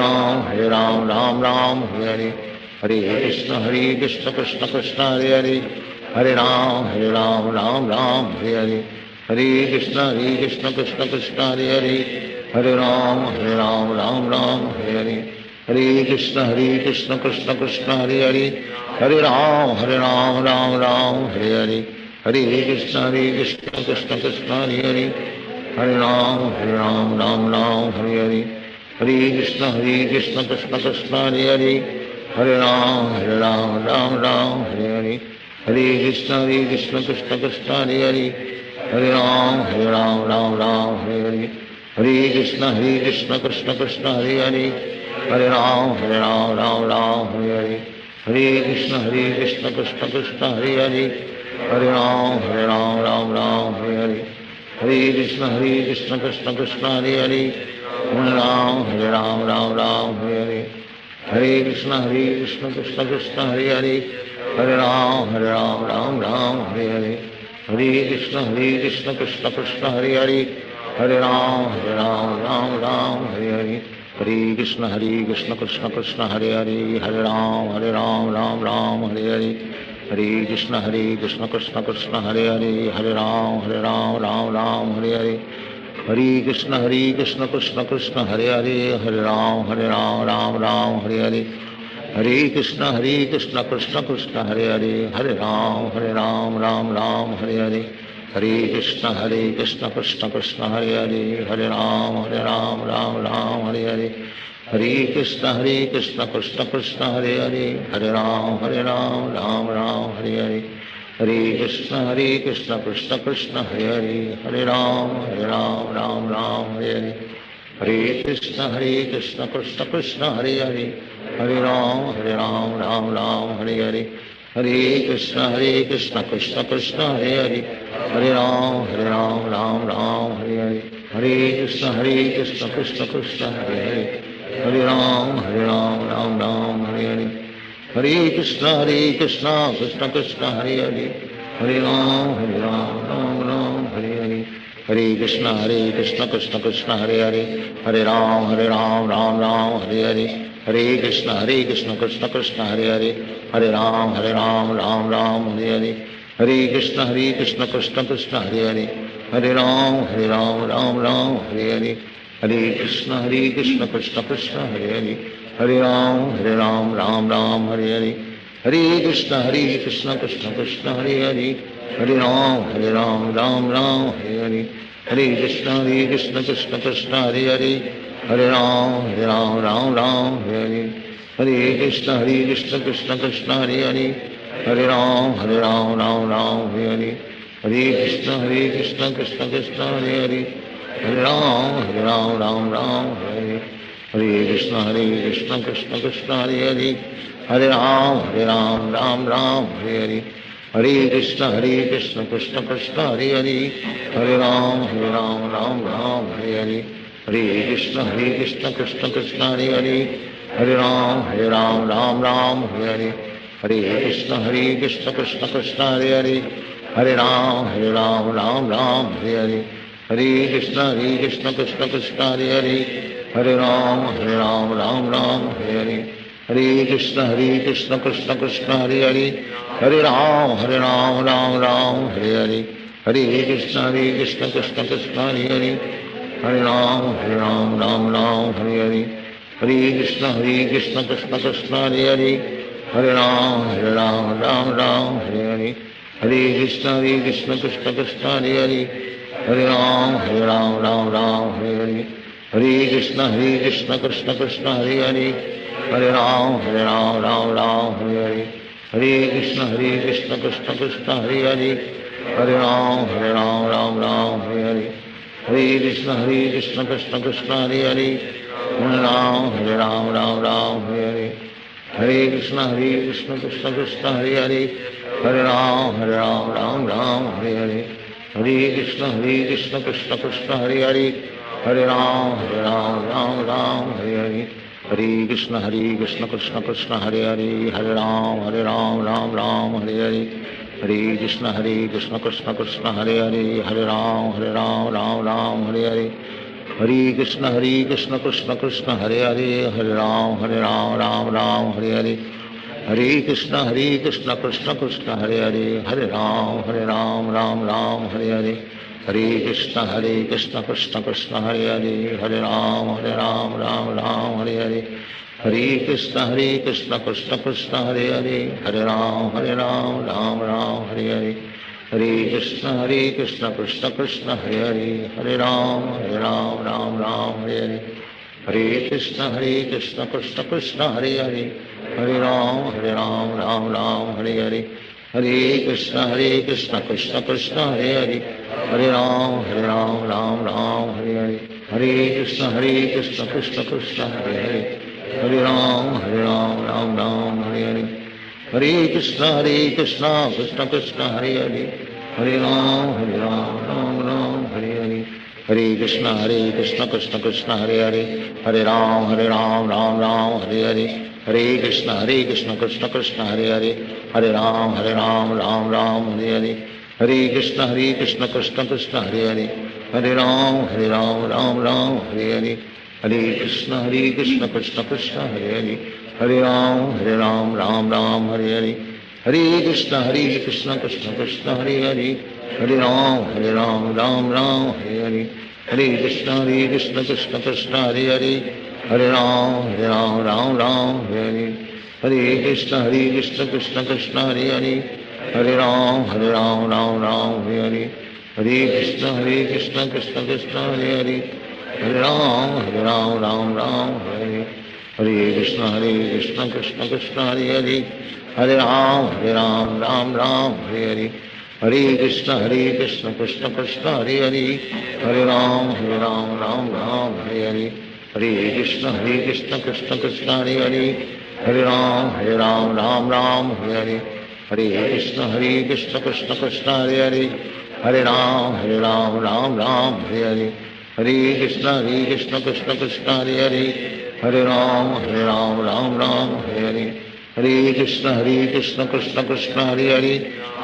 राम राम हरे हरे, हरे कृष्ण कृष्ण कृष्ण हरे हरे, हरे राम राम हरे हरे, हरे कृष्ण कृष्ण कृष्ण हरे हरे, हरे राम राम हरे हरे, हरे कृष्ण कृष्ण कृष्ण हरे हरे, हरे राम राम हरे हरे, हरे कृष्ण कृष्ण कृष्ण हरे हरे, हरे राम राम हरे हरे, हरे कृष्ण कृष्ण कृष्ण हरे हरे, हरे राम राम हरे हरे, हरे कृष्ण कृष्ण कृष्ण हरे हरे, हरे राम राम हरे हरे, हरे कृष्ण कृष्ण कृष्ण हरे हरे, हरे राम राम हरे हरे, हरे कृष्ण कृष्ण कृष्ण हरे हरे, हरे राम राम हरे हरे, हरे कृष्ण कृष्ण कृष्ण हरे हरे, हरे राम हरे हरे, हरे कृष्ण कृष्ण कृष्ण हरे हरे, हरे राम राम हरे हरे, हरे कृष्ण कृष्ण कृष्ण हरे हरे, हरे राम राम हरे हरे, हरे कृष्ण कृष्ण कृष्ण हरे हरे, हरे राम राम हरे हरे, हरे कृष्ण कृष्ण कृष्ण हरे हरे, हरे राम राम हरे हरे, हरे कृष्ण कृष्ण कृष्ण हरे हरे, हरे राम राम हरे हरे, हरे कृष्ण कृष्ण कृष्ण हरे हरे, हरे राम राम हरे हरे, हरे कृष्ण कृष्ण कृष्ण हरे हरे, हरे राम राम हरे हरे, हरे कृष्ण कृष्ण कृष्ण हरे हरे, हरे राम राम हरे हरे, हरे कृष्ण कृष्ण कृष्ण हरे हरे, हरे राम राम हरे हरे, हरे कृष्ण कृष्ण कृष्ण हरे हरे, हरे राम राम हरे हरे, हरे कृष्ण कृष्ण कृष्ण हरे हरे, हरे राम राम हरे हरे, हरे कृष्ण कृष्ण कृष्ण हरे हरे, हरे राम राम हरे हरे, हरे कृष्ण कृष्ण कृष्ण हरे हरे, हरे राम राम हरे हरे, हरे कृष्ण कृष्ण कृष्ण हरे हरे, हरे राम राम हरे हरे, हरे कृष्ण कृष्ण कृष्ण हरे हरे, हरे राम राम हरे हरे, हरे कृष्ण कृष्ण कृष्ण हरे हरे, हरे राम राम हरे हरे, हरे कृष्ण कृष्ण कृष्ण हरे हरे, हरे राम राम हरे हरे, हरे कृष्ण कृष्ण कृष्ण हरे हरे, हरे राम राम हरे हरे, हरे कृष्ण कृष्ण कृष्ण हरे हरे, हरे राम राम हरे हरे, हरे कृष्ण कृष्ण कृष्ण हरे हरे, हरे राम राम हरे हरे, हरे कृष्ण कृष्ण कृष्ण हरे हरे, हरे राम राम हरे हरे, हरे कृष्ण कृष्ण कृष्ण हरे हरे, हरे राम राम हरे हरे, हरे कृष्ण कृष्ण कृष्ण हरे हरे, हरे राम राम हरे हरे, हरे कृष्ण कृष्ण कृष्ण हरे हरे, हरे राम राम हरे हरे, हरे कृष्ण कृष्ण कृष्ण हरे हरे, हरे राम राम हरे हरे, हरे कृष्ण कृष्ण कृष्ण हरे हरे, हरे राम राम हरे हरे, हरे कृष्ण कृष्ण कृष्ण हरे हरे, हरे राम राम हरे हरे, हरे कृष्ण कृष्ण कृष्ण हरे हरे, हरे राम राम हरे हरे, हरे कृष्ण कृष्ण कृष्ण हरे हरे, हरे राम राम हरे हरे, हरे कृष्ण कृष्ण कृष्ण हरे हरे हरे राम राम राम हरे हरे हरे कृष्ण कृष्ण कृष्ण हरे हरे हरे राम राम राम हरे हरे हरे कृष्ण कृष्ण कृष्ण हरे हरे हरे राम राम हरे हरे हरे कृष्ण कृष्ण कृष्ण हरे हरे हरे राम राम हरे हरे हरे कृष्ण कृष्ण कृष्ण हरे हरे हरे राम राम हरे हरे हरे कृष्ण कृष्ण कृष्ण हरे हरे हरे राम राम हरे हरे हरे कृष्ण कृष्ण कृष्ण हरे हरे हरे राम राम हरे हरे हरे कृष्ण कृष्ण कृष्ण हरे हरे हरे राम राम हरे हरे हरे कृष्ण कृष्ण कृष्ण हरे हरे हरे राम राम हरे हरे हरे कृष्ण कृष्ण कृष्ण हरे हरे हरे राम राम हरे हरे हरे कृष्ण कृष्ण कृष्ण हरे हरे हरे राम राम हरे हरे हरे कृष्ण कृष्ण कृष्ण हरे हरे हरे राम राम हरे हरे हरे कृष्ण कृष्ण कृष्ण हरे हरे हरे राम राम हरे हरे हरे कृष्ण कृष्ण कृष्ण हरे हरे हरे राम राम हरे हरे हरे कृष्ण कृष्ण कृष्ण हरे हरे हरे राम राम हरे हरे हरे कृष्ण कृष्ण कृष्ण हरे हरे हरे राम राम हरे हरे हरे कृष्ण कृष्ण कृष्ण हरे हरे हरे राम हरे हरे हरे कृष्ण कृष्ण कृष्ण हरे हरे हरे राम राम हरे हरे हरे कृष्ण कृष्ण कृष्ण हरे हरे हरे राम राम हरे हरे हरे कृष्ण कृष्ण कृष्ण हरे हरे हरे राम राम हरे हरे हरे कृष्ण कृष्ण कृष्ण हरे हरे हरे राम राम हरे हरे हरे कृष्ण कृष्ण कृष्ण हरे हरे हरे राम राम हरे हरे हरे कृष्ण कृष्ण कृष्ण हरे हरे हरे राम राम हरे हरे हरे कृष्ण कृष्ण कृष्ण हरे हरे हरे राम राम हरे हरे हरे कृष्ण कृष्ण कृष्ण हरे हरे हरे राम राम हरे हरे हरे कृष्ण कृष्ण कृष्ण हरे हरे हरे राम राम हरे हरे हरे कृष्ण कृष्ण कृष्ण हरे हरे हरे राम राम हरे हरे हरे कृष्ण कृष्ण कृष्ण हरे हरे हरे राम राम हरे हरे हरे कृष्ण कृष्ण कृष्ण हरे हरे हरे राम राम हरे हरे हरे कृष्ण कृष्ण कृष्ण हरे हरे हरे राम राम हरे हरे हरे कृष्ण कृष्ण कृष्ण हरे हरे हरे राम राम हरे हरे हरे कृष्ण कृष्ण कृष्ण हरे हरे हरे राम राम हरे हरे हरे कृष्ण कृष्ण कृष्ण हरे हरे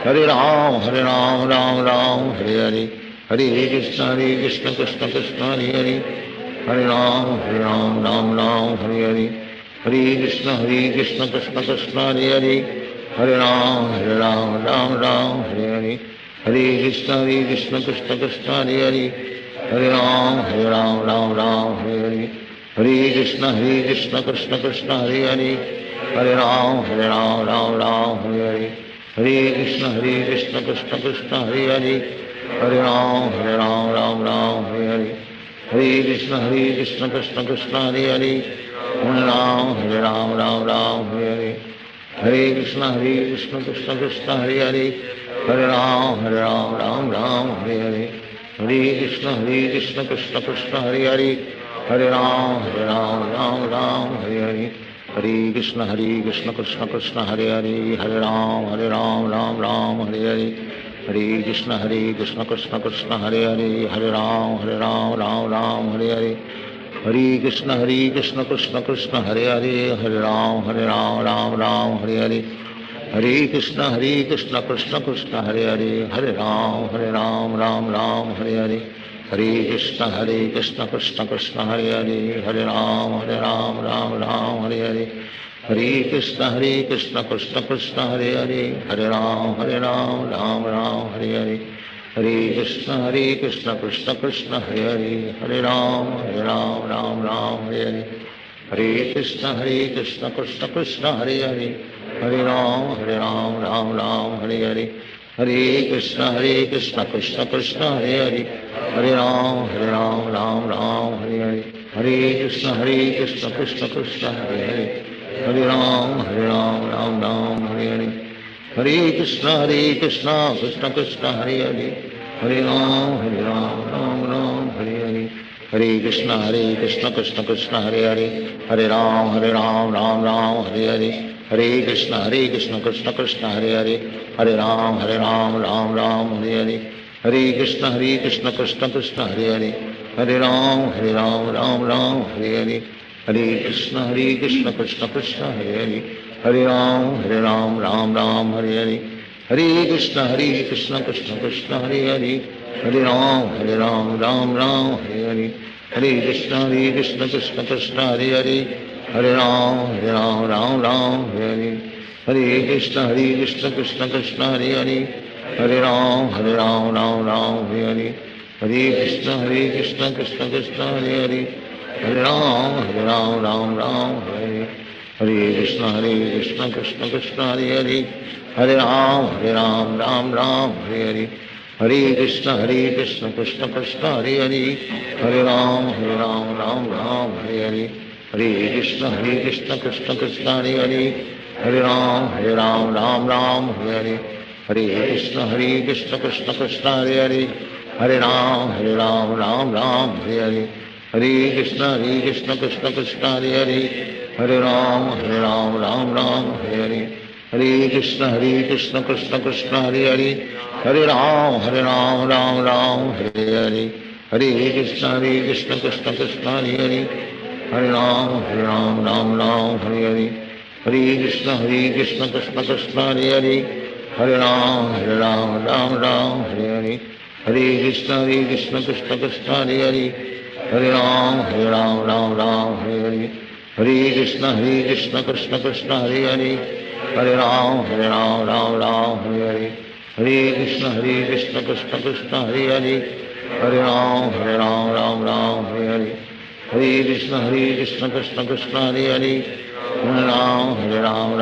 हरे राम राम हरे हरे हरे कृष्ण कृष्ण कृष्ण हरे हरे हरे राम राम हरे हरे हरे कृष्ण कृष्ण कृष्ण हरे हरे हरे राम राम हरे हरे हरे कृष्ण कृष्ण कृष्ण हरे हरे हरे राम राम हरे हरे हरे कृष्ण कृष्ण कृष्ण हरे हरे हरे राम हरे हरे हरे कृष्ण कृष्ण कृष्ण हरे हरे हरे राम हरे हरे हरे कृष्ण कृष्ण कृष्ण हरे हरे हरे राम हरे हरे हरे कृष्ण कृष्ण कृष्ण हरे हरे हरे राम हरे हरे हरे कृष्ण कृष्ण कृष्ण हरे हरे हरे राम हरे हरे हरे कृष्ण कृष्ण कृष्ण हरे हरे हरे राम राम हरे हरे हरे कृष्ण कृष्ण कृष्ण हरे हरे हरे राम राम हरे हरे हरे कृष्ण कृष्ण कृष्ण हरे हरे हरे राम राम हरे हरे हरे कृष्ण कृष्ण कृष्ण हरे हरे हरे राम राम हरे हरे हरे कृष्ण कृष्ण कृष्ण हरे हरे हरे राम राम हरे हरे हरे कृष्ण कृष्ण कृष्ण कृष्ण हरे हरे हरे राम राम हरे हरे हरे कृष्ण कृष्ण कृष्ण हरे हरे हरे राम राम राम हरे हरे हरे कृष्ण कृष्ण कृष्ण हरे हरे हरे राम राम राम हरे हरे हरे कृष्ण कृष्ण कृष्ण हरे हरे हरे राम राम राम हरे हरे हरे कृष्ण कृष्ण कृष्ण हरे हरे हरे राम राम राम हरे हरे हरे कृष्ण कृष्ण कृष्ण हरे हरे हरे राम राम राम हरे हरे हरे कृष्ण कृष्ण कृष्ण हरे हरे हरे राम राम राम हरे हरे हरे कृष्ण कृष्ण कृष्ण हरे हरे हरे राम राम हरे हरे हरे कृष्ण कृष्ण कृष्ण हरे हरे हरे राम राम हरे हरे हरे कृष्ण कृष्ण कृष्ण हरे हरे हरे राम राम हरे हरे हरे कृष्ण कृष्ण कृष्ण हरे हरे हरे राम राम हरे हरे हरे कृष्ण कृष्ण कृष्ण हरे हरे हरे राम राम हरे हरे हरे कृष्ण कृष्ण कृष्ण हरे हरे हरे राम राम हरे हरे हरे कृष्ण कृष्ण कृष्ण हरे हरे हरे राम राम राम हरे हरे हरे कृष्ण कृष्ण कृष्ण हरे हरे हरे राम राम हरे हरे हरे कृष्ण कृष्ण कृष्ण हरे हरे हरे राम राम हरे हरे हरे कृष्ण कृष्ण कृष्ण हरे हरे हरे राम राम हरे हरे हरे कृष्ण कृष्ण कृष्ण हरे हरे हरे राम राम हरे हरे हरे कृष्ण कृष्ण कृष्ण हरे हरे हरे राम राम हरे हरे हरे कृष्ण कृष्ण कृष्ण हरे हरे हरे राम राम हरे हरे हरे कृष्ण कृष्ण कृष्ण हरे हरे हरे राम राम हरे हरे हरे कृष्ण कृष्ण कृष्ण हरे हरे हरे राम राम हरे हरे हरे कृष्ण कृष्ण कृष्ण हरे हरे हरे राम राम हरे हरे हरे कृष्ण कृष्ण कृष्ण हरे हरे हरे राम राम हरे हरे हरे कृष्ण कृष्ण कृष्ण हरे हरे हरे राम राम हरे हरे हरे कृष्ण कृष्ण कृष्ण हरे हरे हरे राम राम हरे हरे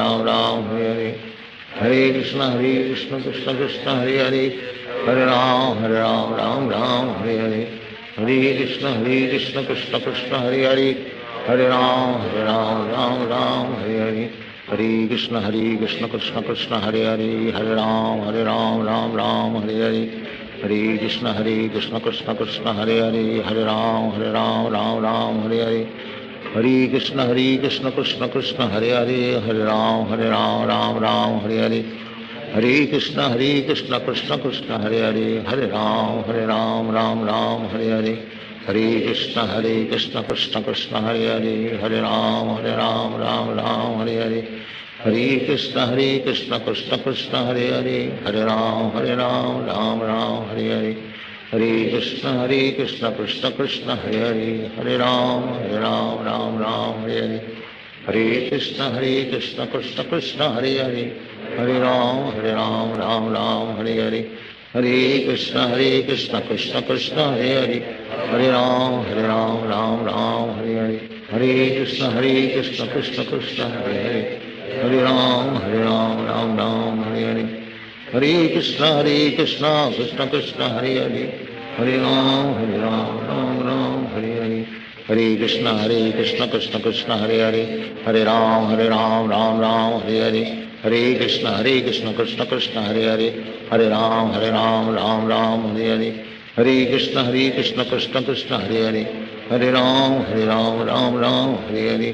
हरे कृष्ण कृष्ण कृष्ण हरे हरे हरे राम राम हरे हरे हरे कृष्ण कृष्ण कृष्ण हरे हरे हरे राम राम हरे हरे हरे कृष्ण कृष्ण कृष्ण हरे हरे हरे राम राम हरे हरे हरे कृष्ण कृष्ण कृष्ण हरे हरे हरे राम राम हरे हरे हरे कृष्ण कृष्ण कृष्ण हरे हरे हरे राम राम हरे हरे हरे कृष्ण कृष्ण कृष्ण हरे हरे हरे राम राम हरे हरे हरे कृष्ण कृष्ण कृष्ण हरे हरे हरे राम राम हरे हरे हरे कृष्ण कृष्ण कृष्ण हरे हरे हरे राम राम हरे हरे हरे कृष्ण कृष्ण कृष्ण हरे हरे हरे राम राम हरे हरे हरे कृष्ण कृष्ण कृष्ण हरे हरे हरे राम राम हरे हरे हरे कृष्ण कृष्ण कृष्ण हरे हरे हरे राम राम हरे हरे हरे कृष्ण कृष्ण कृष्ण हरे हरे हरे राम राम हरे हरे हरे कृष्ण कृष्ण कृष्ण हरे हरे हरे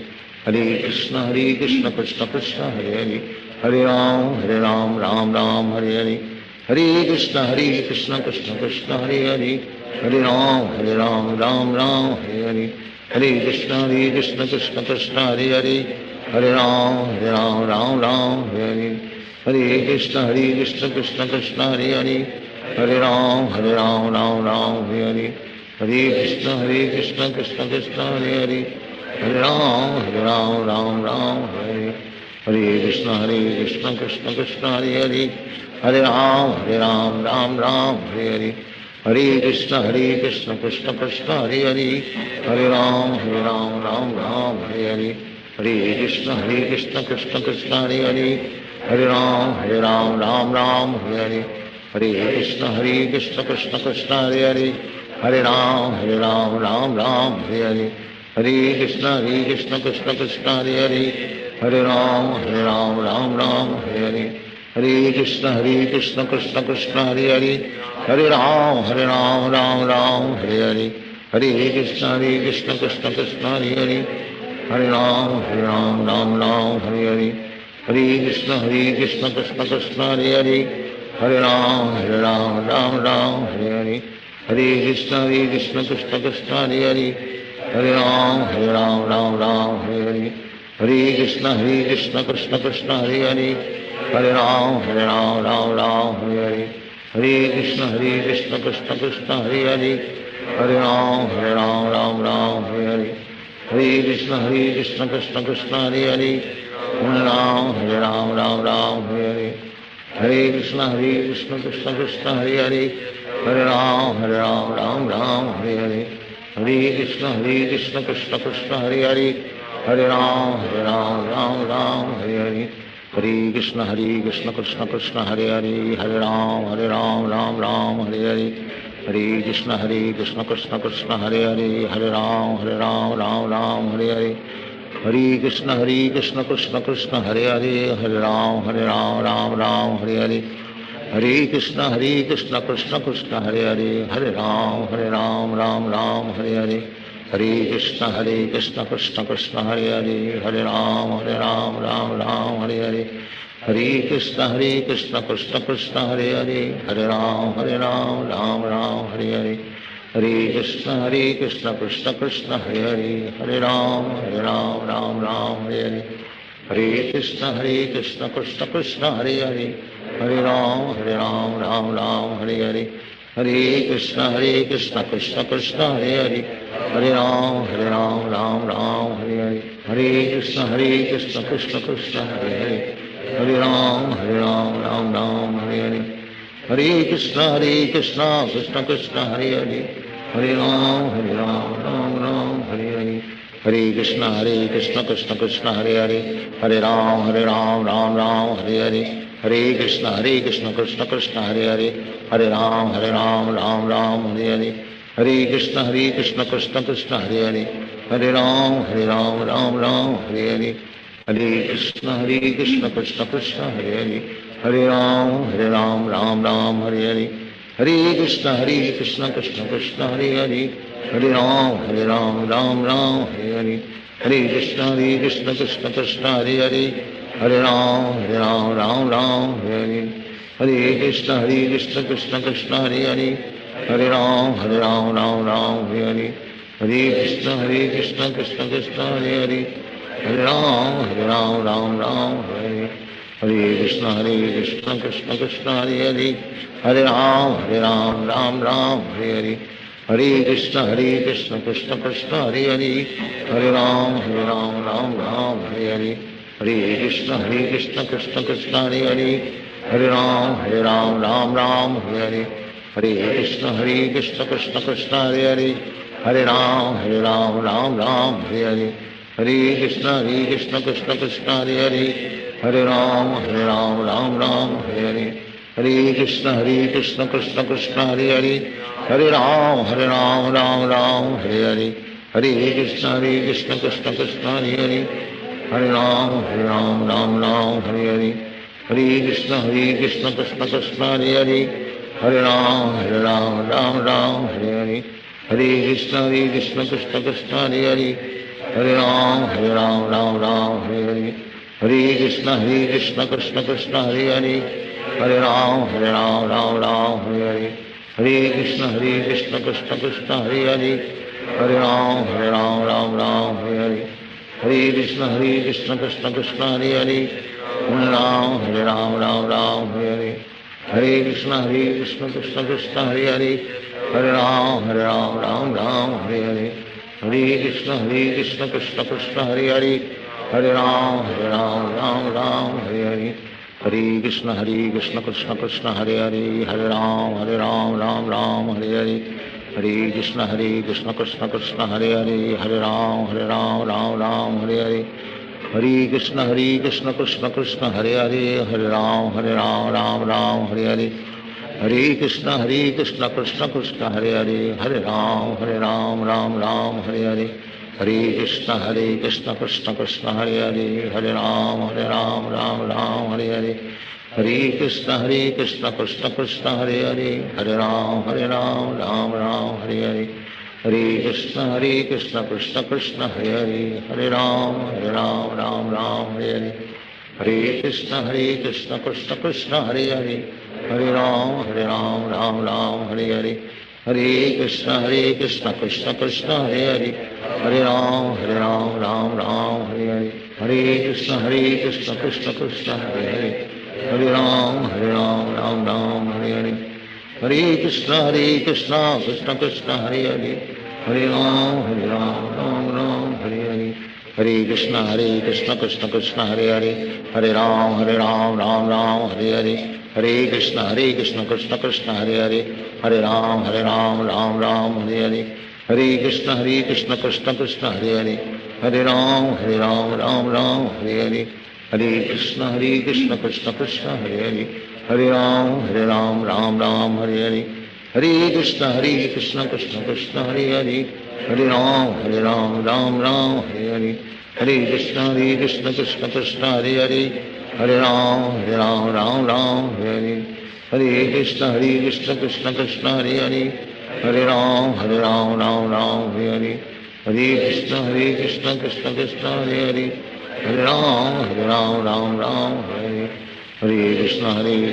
राम राम हरे हरे हरे कृष्ण कृष्ण कृष्ण हरे हरे हरे राम राम हरे हरे हरे कृष्ण कृष्ण कृष्ण हरे हरे हरे राम राम हरे हरे हरे कृष्ण कृष्ण कृष्ण हरे हरे हरे राम राम हरे हरे हरे कृष्ण कृष्ण कृष्ण हरे हरे हरे राम राम हरे हरे हरे कृष्ण कृष्ण कृष्ण हरे हरे हरे राम राम हरे हरे हरे कृष्ण कृष्ण कृष्ण हरे हरे हरे राम राम हरे हरे हरे कृष्ण कृष्ण कृष्ण हरे हरे हरे राम राम हरे हरे हरे कृष्ण कृष्ण कृष्ण हरे हरे हरे राम राम हरे हरे हरे कृष्ण कृष्ण कृष्ण हरे हरे हरे राम राम राम हरे हरे हरे कृष्ण कृष्ण कृष्ण हरे हरे हरे राम राम राम हरे हरे हरे कृष्ण कृष्ण कृष्ण हरे हरे हरे राम राम राम हरे हरे हरे कृष्ण कृष्ण कृष्ण हरे हरे हरे राम राम राम हरे हरे हरे कृष्ण कृष्ण कृष्ण हरे हरे हरे राम राम राम हरे हरे हरे कृष्ण कृष्ण कृष्ण हरे हरे हरे राम राम राम हरे हरे हरे कृष्ण कृष्ण कृष्ण हरे हरे हरे राम राम राम हरे हरे हरे कृष्ण कृष्ण कृष्ण हरे हरे हरे राम राम राम हरे हरे हरे कृष्ण कृष्ण कृष्ण हरे हरे हरे राम राम राम हरे हरे हरे कृष्ण कृष्ण कृष्ण हरे हरे हरे राम राम हरे हरे हरे कृष्ण कृष्ण कृष्ण हरे हरे हरे राम राम हरे हरे हरे कृष्ण कृष्ण कृष्ण हरे हरे हरे राम राम हरे हरे हरे कृष्ण कृष्ण कृष्ण हरे हरे हरे राम राम हरे हरे हरे कृष्ण कृष्ण कृष्ण हरे हरे हरे राम राम हरे हरे हरे कृष्ण कृष्ण कृष्ण हरे हरे हरे राम राम हरे हरे हरे कृष्ण कृष्ण कृष्ण हरे हरे हरे राम राम हरे हरे हरे कृष्ण कृष्ण कृष्ण हरे हरे हरे राम राम हरे हरे हरे कृष्ण कृष्ण कृष्ण हरे हरे हरे राम राम हरे हरे हरे कृष्ण कृष्ण कृष्ण हरे हरे हरे राम राम हरे हरे हरे कृष्ण कृष्ण कृष्ण हरे हरे हरे राम राम हरे हरे हरे कृष्ण कृष्ण कृष्ण हरे हरे हरे राम राम हरे हरे हरे कृष्ण कृष्ण कृष्ण हरे हरे हरे राम राम हरे हरे हरे कृष्ण कृष्ण कृष्ण हरे हरे हरे राम राम हरे हरे हरे कृष्ण कृष्ण कृष्ण हरे हरे हरे राम राम हरे हरे हरे कृष्ण कृष्ण कृष्ण हरे हरे हरे राम राम हरे हरे हरे कृष्ण कृष्ण कृष्ण हरे हरे हरे राम राम हरे हरे हरे कृष्ण कृष्ण कृष्ण हरे हरे हरे राम राम हरे हरे हरे कृष्ण कृष्ण कृष्ण हरे हरे हरे राम राम हरे हरे हरे कृष्ण कृष्ण कृष्ण हरे हरे हरे राम राम हरे हरे हरे कृष्ण कृष्ण कृष्ण हरे हरे हरे राम राम हरे हरे हरे कृष्ण कृष्ण कृष्ण हरे हरे हरे राम राम हरे हरे हरे कृष्ण कृष्ण कृष्ण हरे हरे हरे राम राम हरे हरे हरे कृष्ण कृष्ण कृष्ण हरे हरे हरे राम राम हरे हरे हरे कृष्ण कृष्ण कृष्ण हरे हरे हरे राम राम हरे हरे हरे कृष्ण कृष्ण कृष्ण हरे हरे हरे राम राम हरे हरे हरे कृष्ण कृष्ण कृष्ण हरे हरे हरे राम राम हरे हरे हरे कृष्ण कृष्ण कृष्ण हरे हरे हरे राम राम हरे हरे हरे कृष्ण कृष्ण कृष्ण हरे हरे हरे राम राम हरे हरे हरे कृष्ण कृष्ण कृष्ण हरे हरे हरे राम राम हरे हरे हरे कृष्ण कृष्ण कृष्ण हरे हरे हरे राम राम हरे हरे हरे कृष्ण कृष्ण कृष्ण हरे हरे हरे राम राम हरे हरे हरे कृष्ण कृष्ण कृष्ण हरे हरे हरे राम राम हरे हरे हरे कृष्ण कृष्ण कृष्ण हरे हरे हरे राम राम हरे हरे हरे कृष्ण कृष्ण कृष्ण हरे हरे हरे राम राम हरे हरे हरे कृष्ण कृष्ण कृष्ण हरे हरे हरे राम राम हरे हरे हरे कृष्ण कृष्ण कृष्ण हरे हरे हरे राम राम हरे हरे हरे कृष्ण कृष्ण कृष्ण हरे हरे हरे राम राम हरे हरे हरे कृष्ण कृष्ण कृष्ण हरे हरे हरे राम राम हरे हरे हरे कृष्ण कृष्ण कृष्ण हरे हरे, हरे राम राम राम हरे हरे, हरे कृष्ण कृष्ण कृष्ण हरे हरे, हरे राम राम राम हरे हरे, हरे कृष्ण कृष्ण कृष्ण हरे हरे, हरे राम राम राम हरे हरे, हरे कृष्ण कृष्ण कृष्ण हरे हरे, हरे राम राम राम हरे हरे, हरे कृष्ण कृष्ण कृष्ण हरे हरे, हरे राम राम राम हरे हरे, हरे कृष्ण कृष्ण कृष्ण हरे हरे, हरे राम राम हरे हरे, हरे कृष्ण कृष्ण कृष्ण हरे हरे, हरे राम राम राम हरे हरे, हरे कृष्ण कृष्ण कृष्ण हरे हरे, हरे राम राम हरे हरे, हरे कृष्ण कृष्ण कृष्ण हरे हरे, हरे राम राम राम हरे हरे, हरे कृष्ण कृष्ण कृष्ण हरे हरे, हरे राम राम राम हरे हरे, हरे कृष्ण कृष्ण कृष्ण हरे हरे, हरे राम राम राम हरे हरे, हरे कृष्ण कृष्ण कृष्ण हरे हरे, हरे राम राम हरे हरे, हरे कृष्ण कृष्ण कृष्ण हरे हरे, हरे राम राम हरे हरे, हरे कृष्ण कृष्ण कृष्ण हरे हरे, हरे राम राम हरे हरे, हरे कृष्ण कृष्ण कृष्ण हरे हरे, हरे राम राम हरे हरे, हरे कृष्ण कृष्ण कृष्ण हरे हरे, हरे राम राम हरे हरे, हरे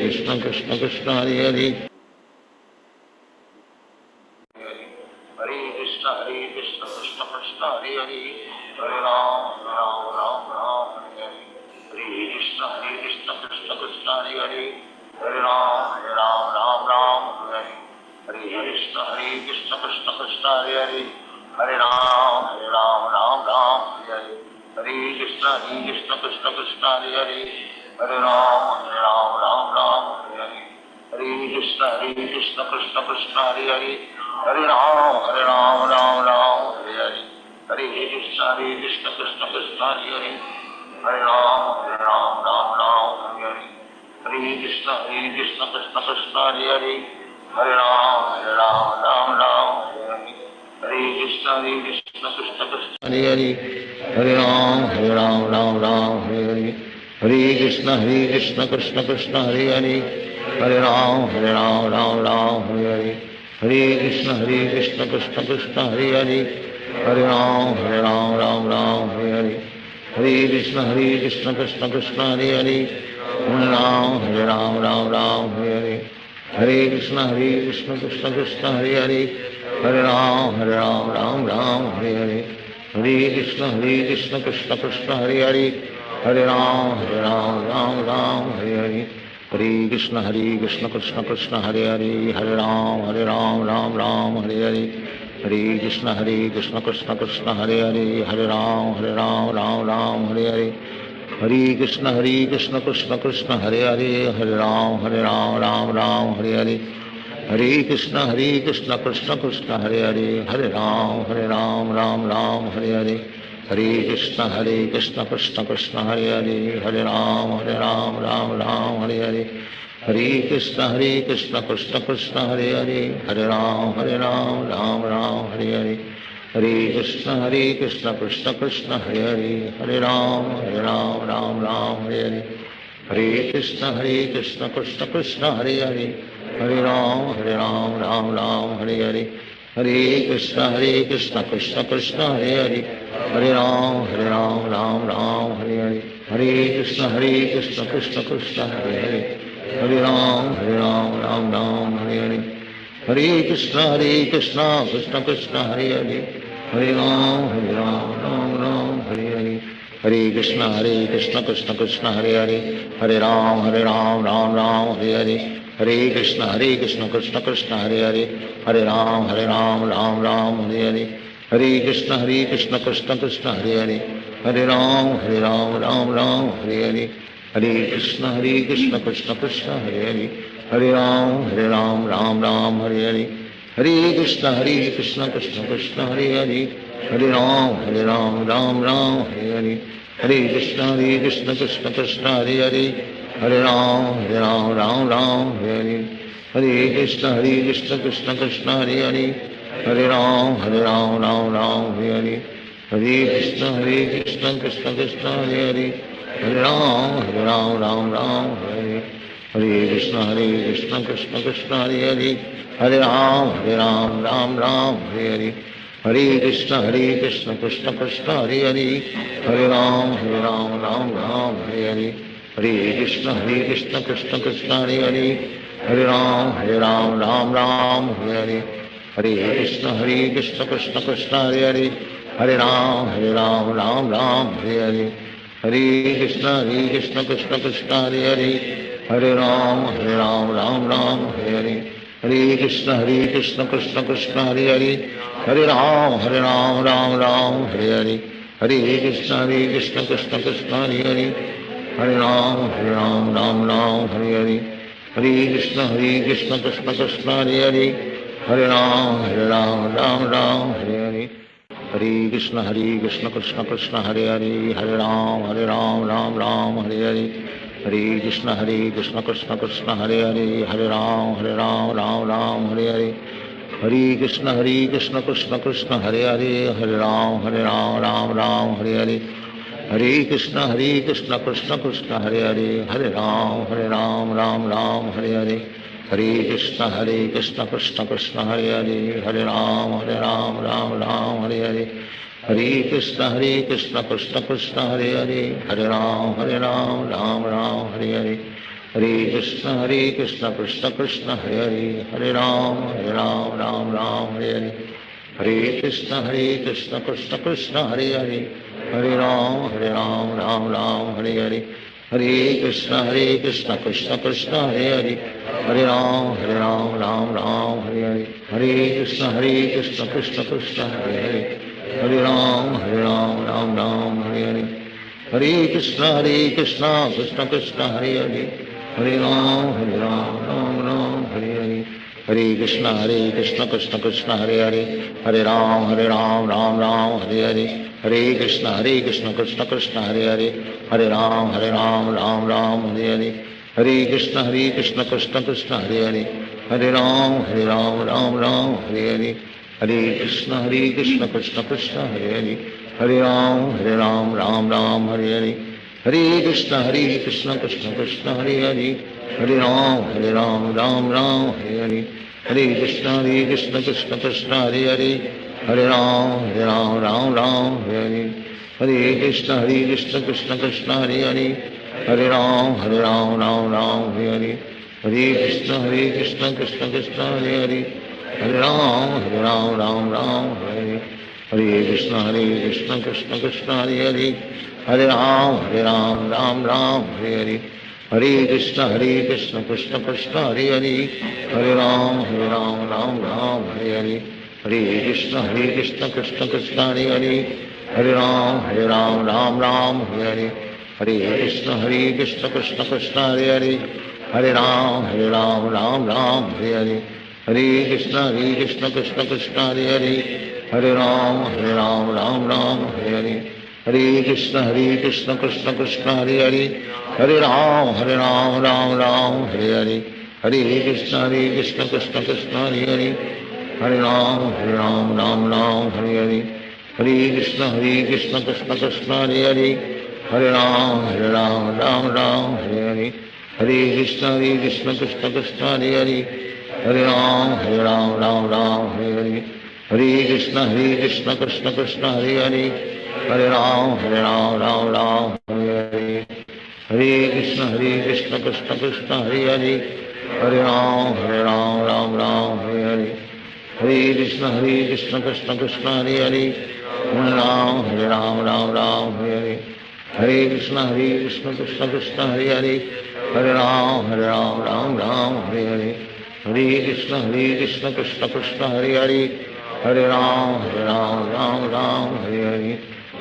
कृष्ण कृष्ण कृष्ण हरे हरे, हरे कृष्ण कृष्ण कृष्ण हरे हरे, हरे राम राम हरे हरे, हरे कृष्ण कृष्ण कृष्ण हरे हरे, हरे राम राम हरे हरे, हरे कृष्ण कृष्ण कृष्ण हरे हरे, हरे राम राम हरे हरे, हरे कृष्ण कृष्ण कृष्ण हरे हरे, हरे राम राम हरे हरे, हरे कृष्ण कृष्ण कृष्ण हरे हरे, हरे राम राम हरे हरे, हरे कृष्ण कृष्ण कृष्ण हरे हरे, हरे राम राम हरे हरे, हरे कृष्ण कृष्ण कृष्ण हरे हरे, हरे राम राम हरे हरे, हरे कृष्ण कृष्ण कृष्ण हरे हरे, हरे राम राम हरे हरे, हरे कृष्ण कृष्ण कृष्ण हरे हरे, हरे राम राम हरे हरे, हरे कृष्ण कृष्ण कृष्ण हरे हरे, हरे राम राम हरे हरे, हरे कृष्ण कृष्ण कृष्ण हरे हरे, हरे राम हरे हरे, हरे कृष्ण कृष्ण कृष्ण हरे हरे, हरे राम राम हरे हरे, हरे कृष्ण कृष्ण कृष्ण हरे हरे, हरे राम राम हरे हरे, हरे कृष्ण कृष्ण कृष्ण हरे हरे, हरे राम राम हरे हरे, हरे कृष्ण कृष्ण कृष्ण हरे हरे, हरे राम राम हरे हरे, हरे कृष्ण कृष्ण कृष्ण हरे हरे, हरे राम राम हरे हरे, हरे कृष्ण कृष्ण कृष्ण हरे हरे, हरे राम राम हरे हरे, हरे कृष्ण कृष्ण कृष्ण हरे हरे, हरे राम राम हरे हरे, हरे कृष्ण कृष्ण कृष्ण हरे हरे, हरे राम राम हरे हरे, हरे कृष्ण कृष्ण कृष्ण हरे हरे, हरे राम राम हरे हरे, हरे कृष्ण कृष्ण कृष्ण हरे हरे, हरे राम राम हरे हरे, हरे कृष्ण कृष्ण कृष्ण हरे हरे, हरे राम राम हरे हरे, हरे कृष्ण कृष्ण कृष्ण हरे हरे, हरे राम राम हरे हरे, हरे कृष्ण कृष्ण कृष्ण हरे हरे, हरे राम हरे हरे, हरे कृष्ण कृष्ण कृष्ण हरे हरे, हरे राम राम हरे हरे, हरे कृष्ण कृष्ण कृष्ण हरे हरे, हरे राम राम हरे हरे, हरे कृष्ण कृष्ण कृष्ण हरे हरे, हरे राम राम हरे हरे, हरे कृष्ण कृष्ण कृष्ण हरे हरे, हरे राम राम हरे हरे, हरे कृष्ण कृष्ण कृष्ण हरे हरे, हरे राम राम हरे हरे, हरे कृष्ण कृष्ण कृष्ण हरे हरे, हरे राम राम हरे हरे, हरे कृष्ण कृष्ण कृष्ण हरे हरे हरे राम राम राम हरे हरे हरे कृष्ण कृष्ण कृष्ण हरे हरे हरे राम राम हरे हरे कृष्ण कृष्ण कृष्ण हरे हरे हरे राम राम हरे हरे हरे कृष्ण कृष्ण कृष्ण हरे हरे हरे राम राम हरे हरे हरे कृष्ण कृष्ण कृष्ण हरे हरे हरे राम राम हरे हरे हरे कृष्ण कृष्ण कृष्ण हरे हरे हरे राम राम हरे हरे हरे कृष्ण कृष्ण कृष्ण हरे हरे हरे राम राम हरे हरे हरे कृष्ण कृष्ण कृष्ण हरे हरे हरे राम राम हरे हरे हरे कृष्ण कृष्ण कृष्ण हरे हरे हरे राम राम हरे हरे हरे कृष्ण कृष्ण कृष्ण हरे हरे हरे राम राम हरे हरे हरे कृष्ण कृष्ण कृष्ण हरे हरे हरे राम राम हरे हरे हरे कृष्ण कृष्ण कृष्ण हरे हरे हरे राम राम हरे हरे हरे कृष्ण कृष्ण कृष्ण हरे हरे हरे राम राम हरे हरे हरे कृष्ण कृष्ण कृष्ण हरे हरे हरे राम राम हरे हरे हरे कृष्ण कृष्ण कृष्ण हरे हरे हरे राम राम हरे हरे हरे कृष्ण कृष्ण कृष्ण हरे हरे हरे राम राम हरे हरे हरे कृष्ण कृष्ण कृष्ण हरे हरे हरे राम राम हरे हरे हरे कृष्ण कृष्ण कृष्ण हरे हरे हरे राम राम हरे हरे हरे कृष्ण कृष्ण कृष्ण हरे हरे हरे राम राम हरे हरे हरे कृष्ण कृष्ण कृष्ण हरे हरे हरे राम राम हरे हरे हरे कृष्ण कृष्ण कृष्ण हरे हरे हरे राम हरे हरे हरे कृष्ण कृष्ण कृष्ण हरे हरे हरे राम राम हरे हरे हरे कृष्ण कृष्ण कृष्ण हरे हरे हरे राम राम हरे हरे हरे कृष्ण कृष्ण कृष्ण हरे हरे हरे राम राम हरे हरे हरे कृष्ण कृष्ण कृष्ण हरे हरे हरे राम राम हरे हरे हरे कृष्ण कृष्ण कृष्ण हरे हरे हरे राम राम हरे हरे हरे कृष्ण कृष्ण कृष्ण हरे हरे हरे राम राम हरे हरे हरे कृष्ण कृष्ण कृष्ण हरे हरे हरे राम राम हरे हरे हरे कृष्ण कृष्ण कृष्ण हरे हरे हरे राम राम हरे हरे हरे कृष्ण कृष्ण कृष्ण हरे हरे हरे राम राम हरे हरे हरे कृष्ण कृष्ण कृष्ण हरे हरे हरे राम राम हरे हरे हरे कृष्ण कृष्ण कृष्ण हरे हरे हरे राम राम हरे हरे हरे कृष्ण कृष्ण कृष्ण हरे हरे हरे राम राम हरे हरे हरे कृष्ण कृष्ण कृष्ण हरे हरे हरे राम राम हरे हरे हरे कृष्ण कृष्ण कृष्ण हरे हरे हरे राम राम हरे हरे हरे कृष्ण कृष्ण कृष्ण हरे हरे हरे राम राम हरे हरे हरे कृष्ण कृष्ण कृष्ण हरे हरे हरे राम राम हरे हरे हरे कृष्ण कृष्ण कृष्ण हरे हरे हरे राम राम हरे हरे हरे कृष्ण कृष्ण कृष्ण हरे हरे हरे राम राम हरे हरे हरे कृष्ण कृष्ण कृष्ण हरे हरे हरे राम राम हरे हरे हरे कृष्ण कृष्ण कृष्ण हरे हरे हरे राम हरे हरे हरे कृष्ण कृष्ण कृष्ण हरे हरे हरे राम हरे हरे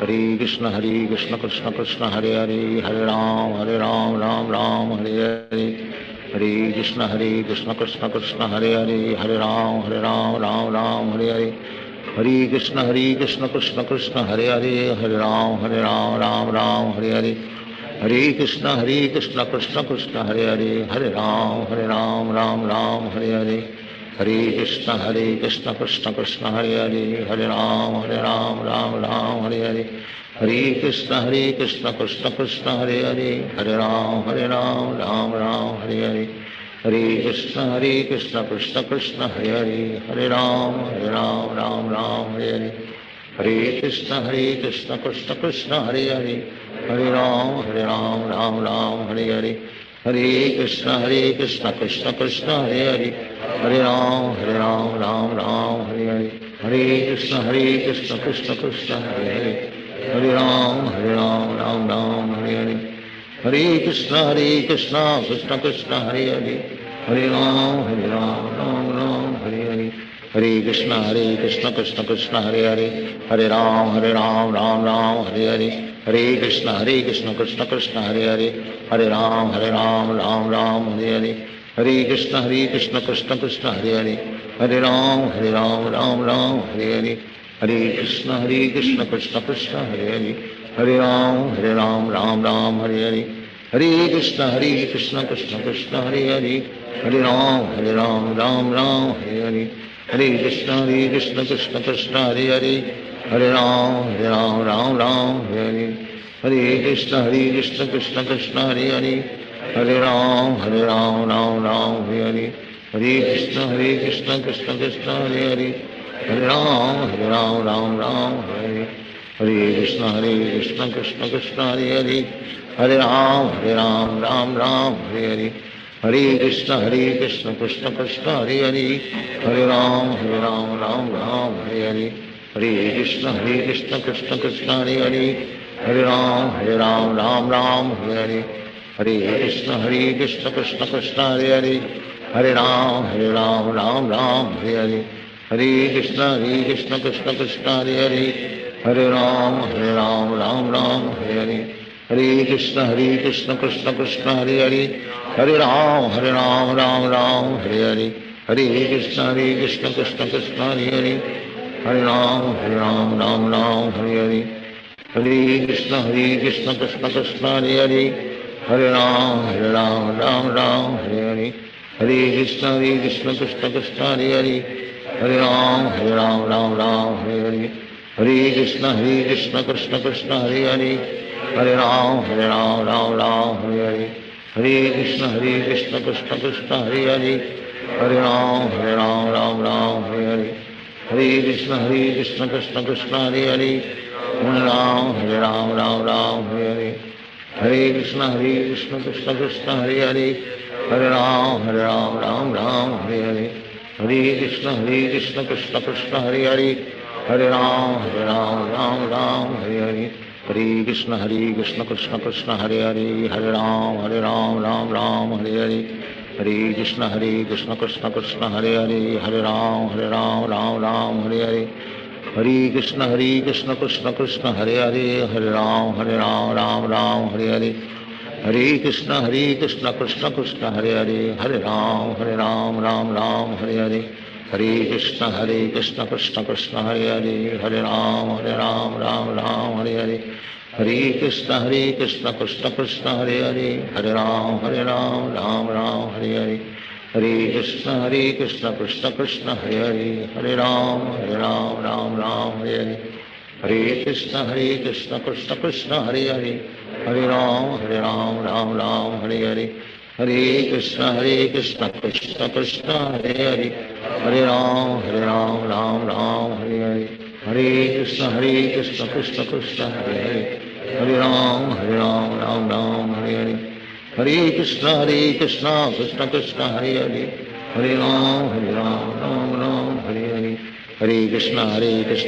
हरे कृष्ण कृष्ण कृष्ण हरे हरे हरे राम हरे हरे हरे कृष्ण कृष्ण कृष्ण हरे हरे हरे राम हरे हरे हरे कृष्ण कृष्ण कृष्ण हरे हरे हरे राम हरे हरे हरे कृष्ण कृष्ण कृष्ण हरे हरे हरे राम राम हरे हरे हरे कृष्ण कृष्ण कृष्ण हरे हरे, हरे राम राम राम हरे हरे, हरे कृष्ण कृष्ण कृष्ण हरे हरे, हरे राम राम राम हरे हरे, हरे कृष्ण कृष्ण कृष्ण हरे हरे, हरे राम राम राम हरे हरे, हरे कृष्ण कृष्ण कृष्ण हरे हरे, हरे राम राम राम हरे हरे, हरे कृष्ण कृष्ण कृष्ण हरे हरे, हरे राम राम राम हरे हरे, हरे कृष्ण कृष्ण कृष्ण हरे हरे, हरे राम राम राम हरे हरे, हरे कृष्ण कृष्ण कृष्ण हरे हरे, हरे राम राम राम हरे हरे, हरे कृष्ण कृष्ण कृष्ण हरे हरे, हरे राम राम राम हरे हरे, हरे कृष्ण कृष्ण कृष्ण हरे हरे, हरे राम राम राम हरे हरे, हरे कृष्ण कृष्ण कृष्ण हरे हरे, हरे राम राम राम हरे हरे, हरे कृष्ण कृष्ण कृष्ण हरे हरे, हरे राम राम राम हरे हरे, हरे कृष्ण कृष्ण कृष्ण हरे हरे, हरे राम राम हरे हरे, हरे कृष्ण कृष्ण कृष्ण हरे हरे, हरे राम राम हरे हरे, हरे कृष्ण कृष्ण कृष्ण हरे हरे, हरे राम राम हरे हरे, हरे कृष्ण कृष्ण कृष्ण हरे हरे, हरे राम राम राम हरे हरे, हरे कृष्ण कृष्ण कृष्ण हरे हरे, हरे राम राम हरे, हरे कृष्ण कृष्ण कृष्ण हरे हरे, हरे राम राम हरे हरे, हरे कृष्ण कृष्ण कृष्ण हरे हरे, हरे राम राम राम हरे हरे, हरे कृष्ण कृष्ण कृष्ण हरे हरे, हरे राम राम हरे हरे, हरे कृष्ण कृष्ण कृष्ण हरे हरे, हरे राम राम हरे हरे, हरे कृष्ण कृष्ण कृष्ण हरे हरे, हरे राम राम हरे हरे, हरे कृष्ण कृष्ण कृष्ण हरे हरे, हरे राम राम हरे हरे, हरे कृष्ण कृष्ण कृष्ण हरे हरे, हरे राम राम हरे हरे, हरे कृष्ण कृष्ण कृष्ण हरे हरे, हरे राम राम हरे हरे, हरे कृष्ण कृष्ण कृष्ण हरे हरे, हरे राम राम हरे हरे, हरे कृष्ण कृष्ण कृष्ण हरे हरे, हरे राम राम हरे हरे, हरे कृष्ण कृष्ण कृष्ण हरे हरे, हरे राम राम हरे हरे, हरे कृष्ण कृष्ण कृष्ण हरे हरे, हरे राम राम हरे हरे, हरे कृष्ण कृष्ण कृष्ण हरे हरे, हरे राम राम हरे हरे, हरे कृष्ण कृष्ण कृष्ण हरे हरे, हरे राम राम हरे हरे, हरे कृष्ण कृष्ण कृष्ण हरे हरे, हरे राम राम हरे हरे, हरे कृष्ण कृष्ण कृष्ण हरे हरे, हरे राम राम हरे हरे, हरे कृष्ण कृष्ण कृष्ण हरे हरे, हरे राम राम हरे हरे, हरे कृष्ण कृष्ण कृष्ण हरे हरे, हरे राम राम हरे हरे, हरे कृष्ण कृष्ण कृष्ण हरे हरे, हरे राम राम हरे हरे, हरे कृष्ण कृष्ण कृष्ण हरे हरे, हरे राम राम हरे हरे, हरे कृष्ण कृष्ण कृष्ण हरे हरे, हरे राम राम हरे हरे, हरे कृष्ण कृष्ण कृष्ण हरे हरे, हरे राम राम हरे हरे, हरे कृष्ण कृष्ण कृष्ण हरे हरे, हरे राम राम हरे हरे, हरे कृष्ण कृष्ण कृष्ण हरे हरे, हरे राम राम हरे हरे, हरे कृष्ण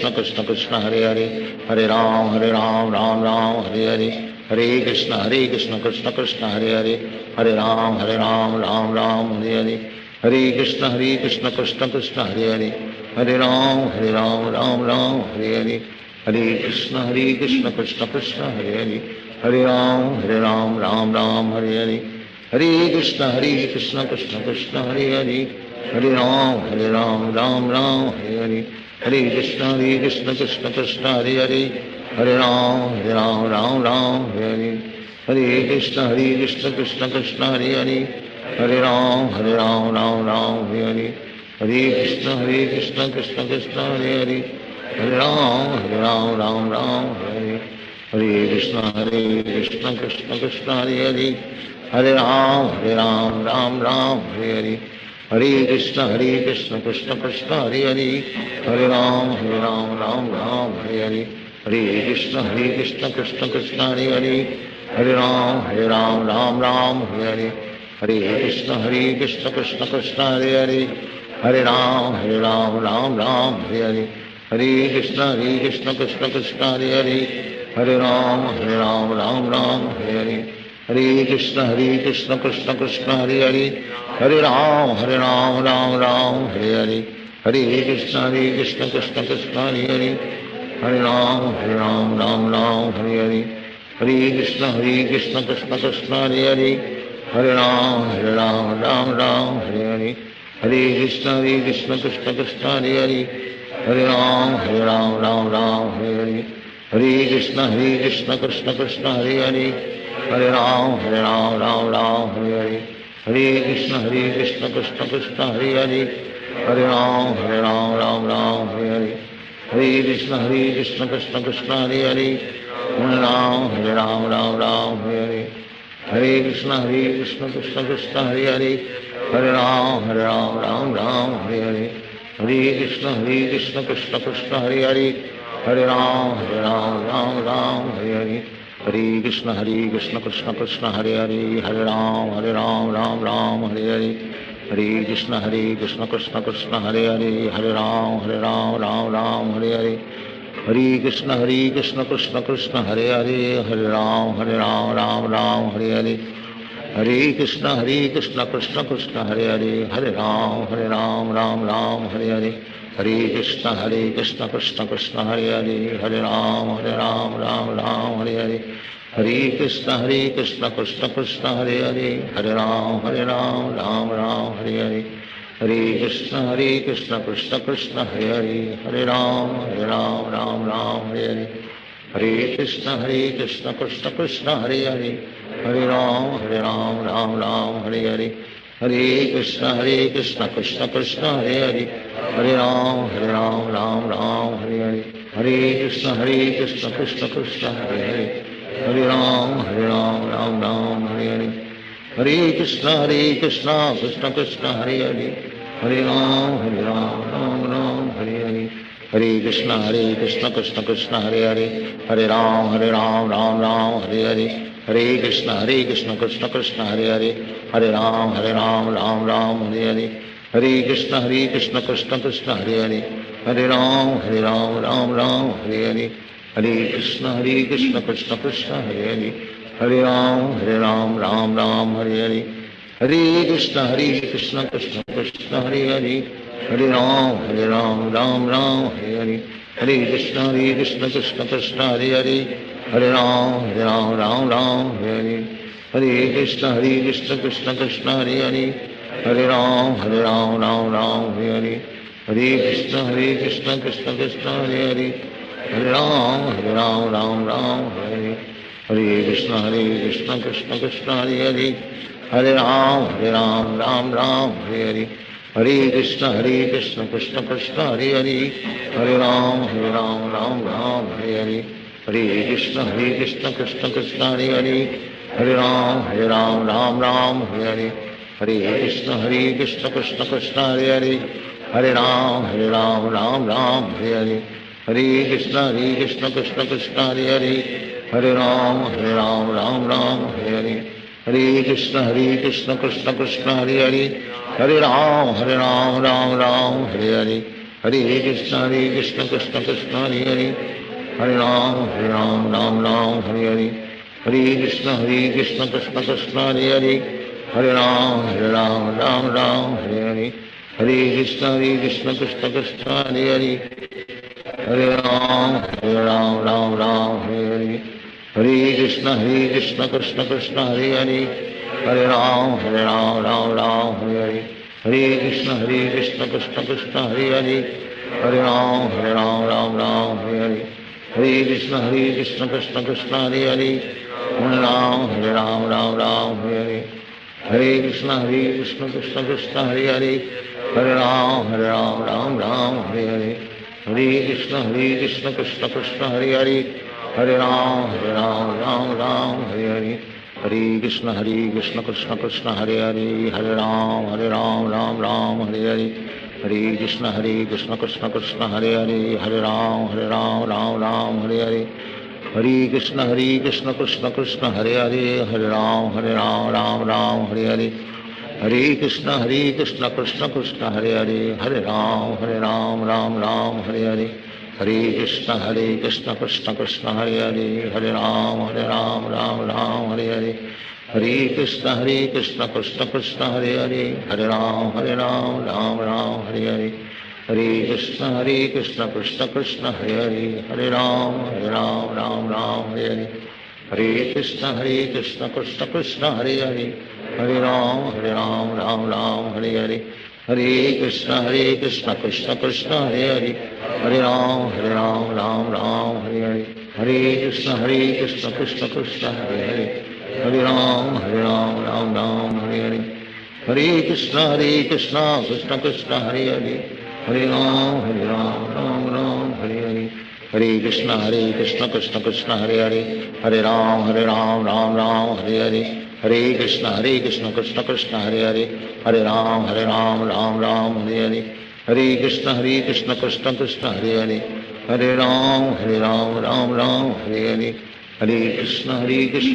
कृष्ण कृष्ण हरे हरे, हरे राम राम हरे हरे, हरे कृष्ण कृष्ण कृष्ण हरे हरे, हरे राम राम हरे हरे, हरे कृष्ण कृष्ण कृष्ण हरे हरे, हरे राम राम हरे हरे, हरे कृष्ण कृष्ण कृष्ण हरे हरे, हरे राम राम हरे हरे, हरे कृष्ण कृष्ण कृष्ण हरे हरे, हरे राम राम हरे हरे, हरे कृष्ण कृष्ण कृष्ण हरे हरे, हरे राम राम हरे हरे, हरे कृष्ण कृष्ण कृष्ण हरे हरे, हरे राम राम हरे हरे, हरे कृष्ण कृष्ण कृष्ण हरे हरे, हरे राम राम राम हरे हरे, हरे कृष्ण कृष्ण कृष्ण हरे हरे, हरे राम राम हरे हरे, हरे कृष्ण कृष्ण कृष्ण हरे हरे, हरे राम राम हरे हरे, हरे कृष्ण कृष्ण कृष्ण हरे हरे, हरे राम राम हरे हरे, हरे कृष्ण कृष्ण कृष्ण हरे हरे, हरे राम राम हरे हरे, हरे कृष्ण कृष्ण कृष्ण हरे हरे, हरे राम राम हरे हरे, हरे कृष्ण कृष्ण कृष्ण हरे हरे, हरे राम राम हरे हरे, हरे कृष्ण कृष्ण कृष्ण हरे हरे, हरे राम राम हरे हरे, हरे कृष्ण कृष्ण कृष्ण हरे हरे, हरे राम राम हरे हरे, हरे कृष्ण कृष्ण कृष्ण हरे हरे, हरे राम राम हरे हरे, हरे कृष्ण कृष्ण कृष्ण हरे हरे, हरे राम राम हरे हरे, हरे कृष्ण कृष्ण कृष्ण हरे हरे, हरे राम राम हरे हरे, हरे कृष्ण कृष्ण कृष्ण हरे हरे, हरे राम राम हरे हरे, हरे कृष्ण कृष्ण कृष्ण हरे हरे, हरे राम राम हरे हरे, हरे कृष्ण कृष्ण कृष्ण हरे हरे, हरे राम राम हरे हरे, हरे कृष्ण कृष्ण कृष्ण हरे हरे, हरे राम राम हरे हरे, हरे कृष्ण कृष्ण कृष्ण हरे हरे, हरे राम राम हरे हरे, हरे कृष्ण कृष्ण कृष्ण हरे हरे, हरे राम राम हरे हरे, हरे कृष्ण कृष्ण कृष्ण हरे हरे, हरे राम राम हरे हरे, हरे कृष्ण कृष्ण कृष्ण हरे हरे, हरे राम राम हरे हरे, हरे कृष्ण कृष्ण कृष्ण हरे हरे, हरे राम राम हरे हरे, हरे कृष्ण कृष्ण कृष्ण हरे हरे, हरे राम राम हरे हरे, हरे कृष्ण कृष्ण कृष्ण हरे हरे, हरे राम राम हरे हरे, हरे कृष्ण कृष्ण कृष्ण हरे हरे, हरे राम राम हरे हरे, हरे कृष्ण कृष्ण कृष्ण हरे हरे, हरे राम राम हरे हरे, हरे कृष्ण कृष्ण कृष्ण हरे हरे, हरे राम राम हरे हरे, हरे कृष्ण कृष्ण कृष्ण हरे हरे, हरे राम राम हरे हरे, हरे कृष्ण कृष्ण कृष्ण हरे हरे, हरे राम राम हरे हरे, हरे कृष्ण कृष्ण कृष्ण हरे हरे, हरे राम राम हरे हरे, हरे कृष्ण कृष्ण कृष्ण हरे हरे, हरे राम राम हरे हरे, हरे कृष्ण कृष्ण कृष्ण हरे हरे, हरे राम राम हरे हरे, हरे कृष्ण कृष्ण कृष्ण हरे हरे, हरे राम राम हरे हरे, हरे कृष्ण कृष्ण कृष्ण हरे हरे, हरे राम राम हरे हरे, हरे कृष्ण कृष्ण कृष्ण हरे हरे, हरे राम राम हरे हरे, हरे कृष्ण कृष्ण कृष्ण हरे हरे, हरे राम राम हरे हरे, हरे कृष्ण कृष्ण कृष्ण हरे हरे, हरे राम राम हरे हरे, हरे कृष्ण कृष्ण कृष्ण हरे हरे, हरे राम राम हरे हरे, हरे कृष्ण कृष्ण कृष्ण हरे हरे, हरे राम राम हरे हरे, हरे कृष्ण कृष्ण कृष्ण हरे हरे, हरे राम राम हरे हरे, हरे कृष्ण कृष्ण कृष्ण हरे हरे, हरे राम राम हरे हरे, हरे कृष्ण कृष्ण कृष्ण हरे हरे, हरे राम हरे हरे, हरे कृष्ण कृष्ण कृष्ण हरे हरे, हरे राम हरे हरे, हरे कृष्ण कृष्ण कृष्ण हरे हरे, हरे राम हरे हरे, हरे कृष्ण कृष्ण कृष्ण हरे हरे, हरे राम हरे हरे, हरे कृष्ण कृष्ण कृष्ण हरे हरे, हरे राम हरे हरे, हरे कृष्ण कृष्ण कृष्ण हरे हरे, हरे राम हरे हरे, हरे कृष्ण कृष्ण कृष्ण हरे हरे, हरे राम राम राम हरे हरे हरे कृष्ण कृष्ण कृष्ण हरे हरे हरे राम राम राम हरे हरे हरे कृष्ण कृष्ण कृष्ण हरे हरे हरे राम राम हरे हरे हरे कृष्ण कृष्ण कृष्ण हरे हरे हरे राम राम हरे हरे हरे कृष्ण कृष्ण कृष्ण हरे हरे हरे राम राम हरे हरे हरे कृष्ण कृष्ण कृष्ण हरे हरे हरे राम राम हरे हरे हरे कृष्ण कृष्ण कृष्ण हरे हरे हरे राम राम हरे हरे हरे कृष्ण कृष्ण कृष्ण हरे हरे हरे राम राम हरे हरे हरे कृष्ण कृष्ण कृष्ण हरे हरे हरे राम राम हरे हरे हरे कृष्ण कृष्ण कृष्ण हरे हरे हरे राम राम हरे हरे हरे कृष्ण कृष्ण कृष्ण हरे हरे हरे राम राम हरे हरे हरे कृष्ण कृष्ण कृष्ण हरे हरे हरे राम राम हरे हरे हरे कृष्ण कृष्ण कृष्ण हरे हरे हरे राम राम हरे हरे हरे कृष्ण कृष्ण कृष्ण हरे हरे हरे राम राम हरे हरे हरे कृष्ण कृष्ण कृष्ण हरे हरे हरे राम राम हरे हरे हरे कृष्ण कृष्ण कृष्ण हरे हरे हरे राम राम हरे हरे हरे कृष्ण कृष्ण कृष्ण हरे हरे हरे राम राम हरे हरे हरे कृष्ण कृष्ण कृष्ण हरे हरे हरे राम राम हरे हरे हरे कृष्ण कृष्ण कृष्ण हरे हरे हरे राम राम हरे हरे हरे कृष्ण कृष्ण कृष्ण हरे हरे हरे राम राम हरे हरे हरे कृष्ण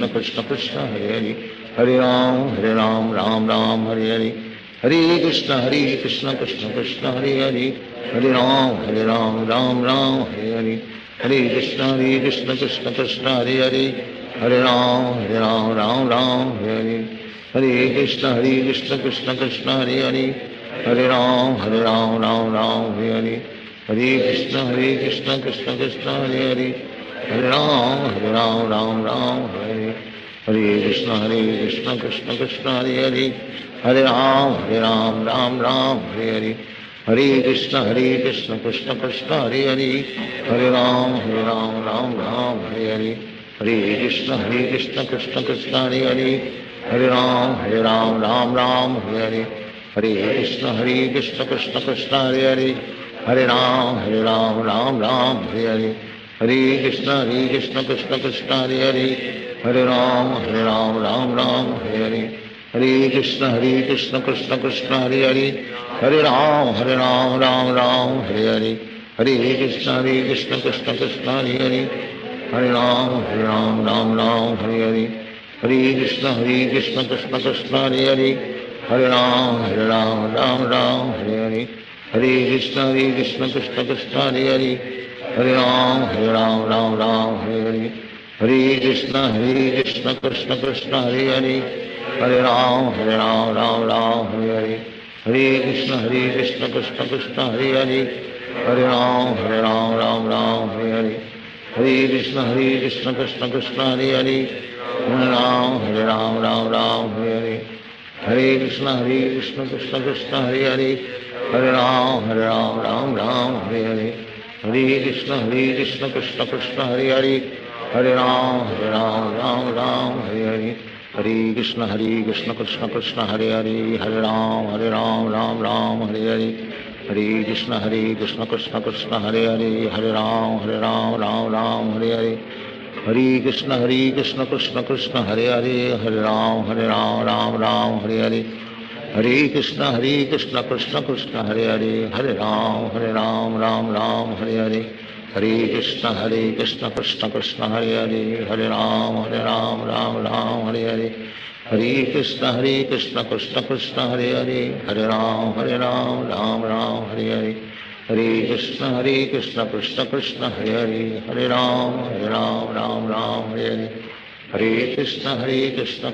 कृष्ण कृष्ण हरे हरे हरे राम राम हरे हरे हरे कृष्ण कृष्ण कृष्ण हरे हरे हरे राम राम हरे हरे हरे कृष्ण कृष्ण कृष्ण हरे हरे हरे राम राम हरे हरे हरे कृष्ण कृष्ण कृष्ण हरे हरे हरे राम राम हरे हरे हरे कृष्ण कृष्ण कृष्ण हरे हरे हरे राम राम हरे हरे हरे कृष्ण कृष्ण कृष्ण हरे हरे हरे राम राम हरे हरे हरे कृष्ण कृष्ण कृष्ण हरे हरे हरे राम राम हरे हरे हरे कृष्ण कृष्ण कृष्ण हरे हरे हरे राम राम हरे हरे हरे कृष्ण कृष्ण कृष्ण हरे हरे हरे राम राम हरे हरे हरे कृष्ण कृष्ण कृष्ण हरे हरे हरे राम राम हरे हरे हरे कृष्ण कृष्ण कृष्ण हरे हरे हरे राम हरे हरे हरे कृष्ण कृष्ण कृष्ण हरे हरे हरे राम हरे हरे हरे कृष्ण कृष्ण कृष्ण हरे हरे हरे राम हरे हरे हरे कृष्ण कृष्ण कृष्ण हरे हरे हरे राम हरे हरे हरे कृष्ण कृष्ण कृष्ण हरे हरे हरे राम हरे हरे हरे कृष्ण कृष्ण कृष्ण हरे हरे हरे राम हरे हरे हरे कृष्ण कृष्ण कृष्ण हरे हरे हरे राम राम हरे हरे हरे कृष्ण कृष्ण कृष्ण हरे हरे हरे राम हरे हरे हरे कृष्ण कृष्ण कृष्ण हरे हरे हरे राम हरे हरे हरे कृष्ण कृष्ण कृष्ण हरे हरे हरे राम राम हरे हरे हरे कृष्ण कृष्ण कृष्ण हरे हरे हरे राम हरे हरे हरे कृष्ण कृष्ण कृष्ण हरे हरे हरे राम हरे हरे हरे कृष्ण कृष्ण कृष्ण हरे हरे हरे राम हरे हरे हरे कृष्ण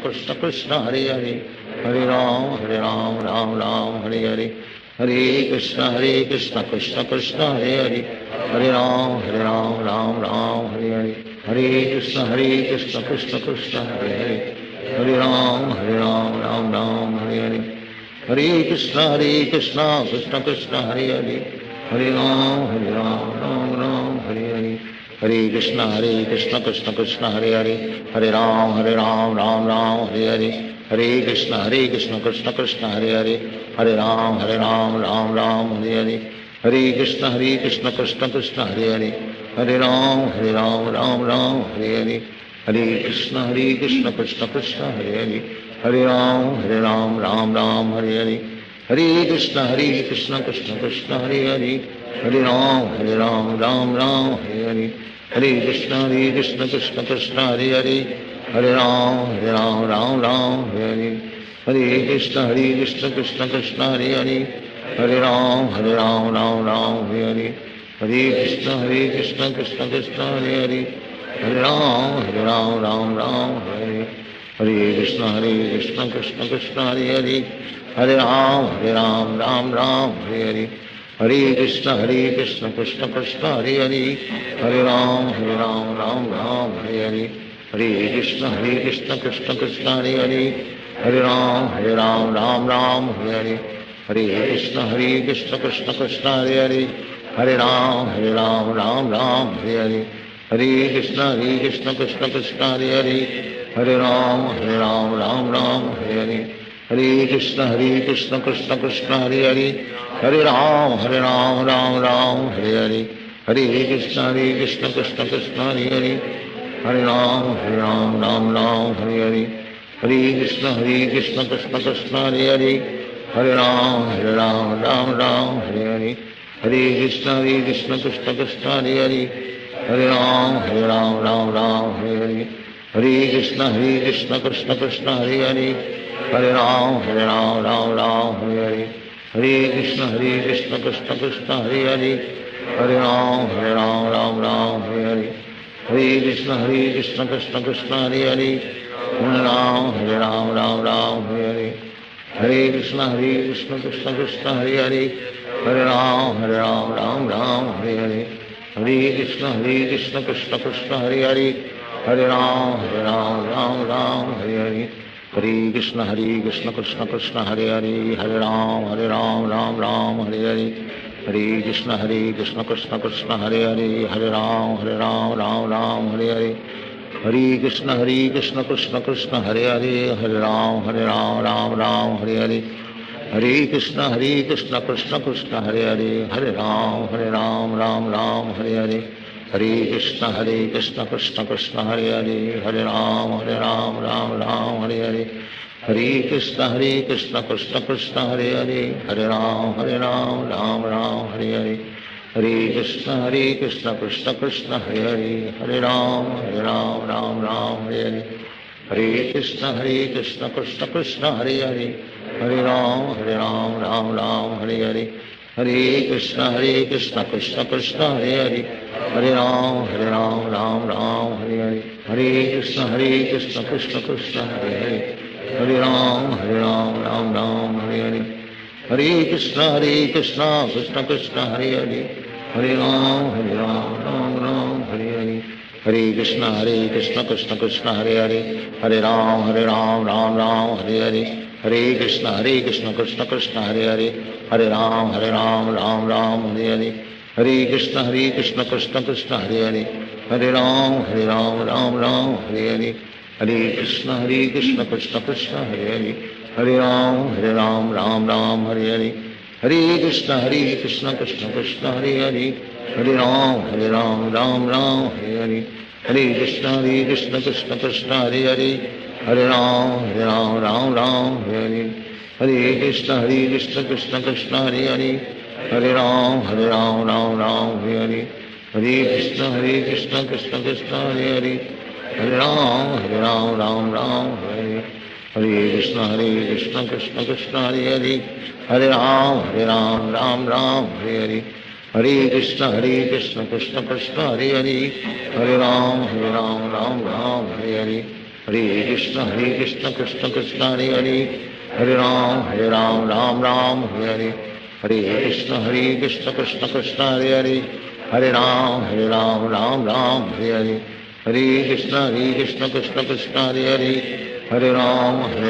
कृष्ण कृष्ण हरे हरे हरे राम हरे हरे हरे कृष्ण कृष्ण कृष्ण हरे हरे हरे राम हरे हरे हरे कृष्ण कृष्ण कृष्ण हरे हरे हरे राम हरे हरे हरे कृष्ण कृष्ण कृष्ण हरे हरे हरे राम हरे हरे हरे कृष्ण कृष्ण कृष्ण हरे हरे, हरे राम राम राम हरे हरे, हरे कृष्ण कृष्ण कृष्ण हरे हरे, हरे राम राम राम हरे हरे, हरे कृष्ण कृष्ण कृष्ण हरे हरे, हरे राम राम राम हरे हरे, हरे कृष्ण कृष्ण कृष्ण हरे हरे, हरे राम राम हरे हरे, हरे कृष्ण कृष्ण कृष्ण हरे हरे, हरे राम राम हरे हरे, हरे कृष्ण कृष्ण कृष्ण हरे हरे, हरे राम राम हरे हरे, हरे कृष्ण कृष्ण कृष्ण हरे हरे, हरे राम राम हरे हरे, हरे कृष्ण कृष्ण कृष्ण हरे हरे, हरे राम राम हरे, हरे कृष्ण कृष्ण कृष्ण हरे हरे, हरे राम राम हरे हरे, हरे कृष्ण कृष्ण कृष्ण हरे हरे, हरे राम राम हरे हरे, हरे कृष्ण कृष्ण कृष्ण हरे हरे, हरे राम राम हरे हरे, हरे कृष्ण कृष्ण कृष्ण हरे हरे, हरे राम राम हरे हरे, हरे कृष्ण कृष्ण कृष्ण हरे हरे, हरे राम राम हरे हरे, हरे कृष्ण कृष्ण कृष्ण हरे हरे, हरे राम राम हरे हरे, हरे कृष्ण कृष्ण कृष्ण हरे हरे, हरे राम राम हरे हरे, हरे कृष्ण कृष्ण कृष्ण हरे हरे, हरे राम राम हरे हरे, हरे कृष्ण कृष्ण कृष्ण हरे हरे, हरे राम राम हरे हरे, हरे कृष्ण कृष्ण कृष्ण हरे हरे, हरे राम राम हरे हरे, हरे कृष्ण कृष्ण कृष्ण हरे हरे, हरे राम राम हरे हरे, हरे कृष्ण कृष्ण कृष्ण हरे हरे, हरे राम हरे हरे, हरे कृष्ण कृष्ण कृष्ण हरे हरे, हरे राम राम हरे हरे, हरे कृष्ण कृष्ण कृष्ण हरे हरे, हरे राम राम हरे हरे, हरे कृष्ण कृष्ण कृष्ण हरे हरे, हरे राम राम हरे हरे, हरे कृष्ण कृष्ण कृष्ण हरे हरे, हरे राम राम हरे हरे, हरे कृष्ण कृष्ण कृष्ण हरे हरे, हरे राम राम हरे हरे, हरे कृष्ण कृष्ण कृष्ण हरे हरे, हरे राम राम हरे हरे, हरे कृष्ण कृष्ण कृष्ण हरे हरे, हरे राम राम हरे हरे, हरे कृष्ण कृष्ण कृष्ण हरे हरे, हरे राम राम हरे हरे, हरे कृष्ण कृष्ण कृष्ण हरे हरे, हरे राम राम हरे हरे, हरे कृष्ण कृष्ण कृष्ण हरे हरे, हरे राम राम हरे हरे, हरे कृष्ण कृष्ण कृष्ण हरे हरे, हरे राम राम हरे हरे, हरे कृष्ण कृष्ण कृष्ण हरे हरे, हरे राम राम हरे हरे, हरे कृष्ण कृष्ण कृष्ण हरे हरे, हरे राम राम हरे हरे, हरे कृष्ण कृष्ण कृष्ण हरे हरे, हरे राम राम हरे हरे, हरे कृष्ण कृष्ण कृष्ण हरे हरे, हरे राम राम हरे हरे, हरे कृष्ण कृष्ण कृष्ण हरे हरे, हरे राम राम हरे हरे, हरे कृष्ण कृष्ण कृष्ण हरे हरे, हरे राम राम हरे हरे, हरे कृष्ण कृष्ण कृष्ण हरे हरे, हरे राम राम हरे हरे, हरे कृष्ण कृष्ण कृष्ण हरे हरे, हरे राम राम हरे हरे, हरे कृष्ण कृष्ण कृष्ण हरे हरे, हरे राम राम हरे हरे, हरे कृष्ण कृष्ण कृष्ण हरे हरे, हरे राम राम हरे हरे, हरे कृष्ण कृष्ण कृष्ण हरे हरे, हरे राम राम हरे हरे, हरे कृष्ण कृष्ण कृष्ण हरे हरे, हरे राम राम हरे हरे, हरे कृष्ण कृष्ण कृष्ण हरे हरे, हरे राम राम हरे हरे, हरे कृष्ण कृष्ण कृष्ण हरे हरे, हरे राम राम हरे हरे, हरे कृष्ण कृष्ण कृष्ण हरे हरे, हरे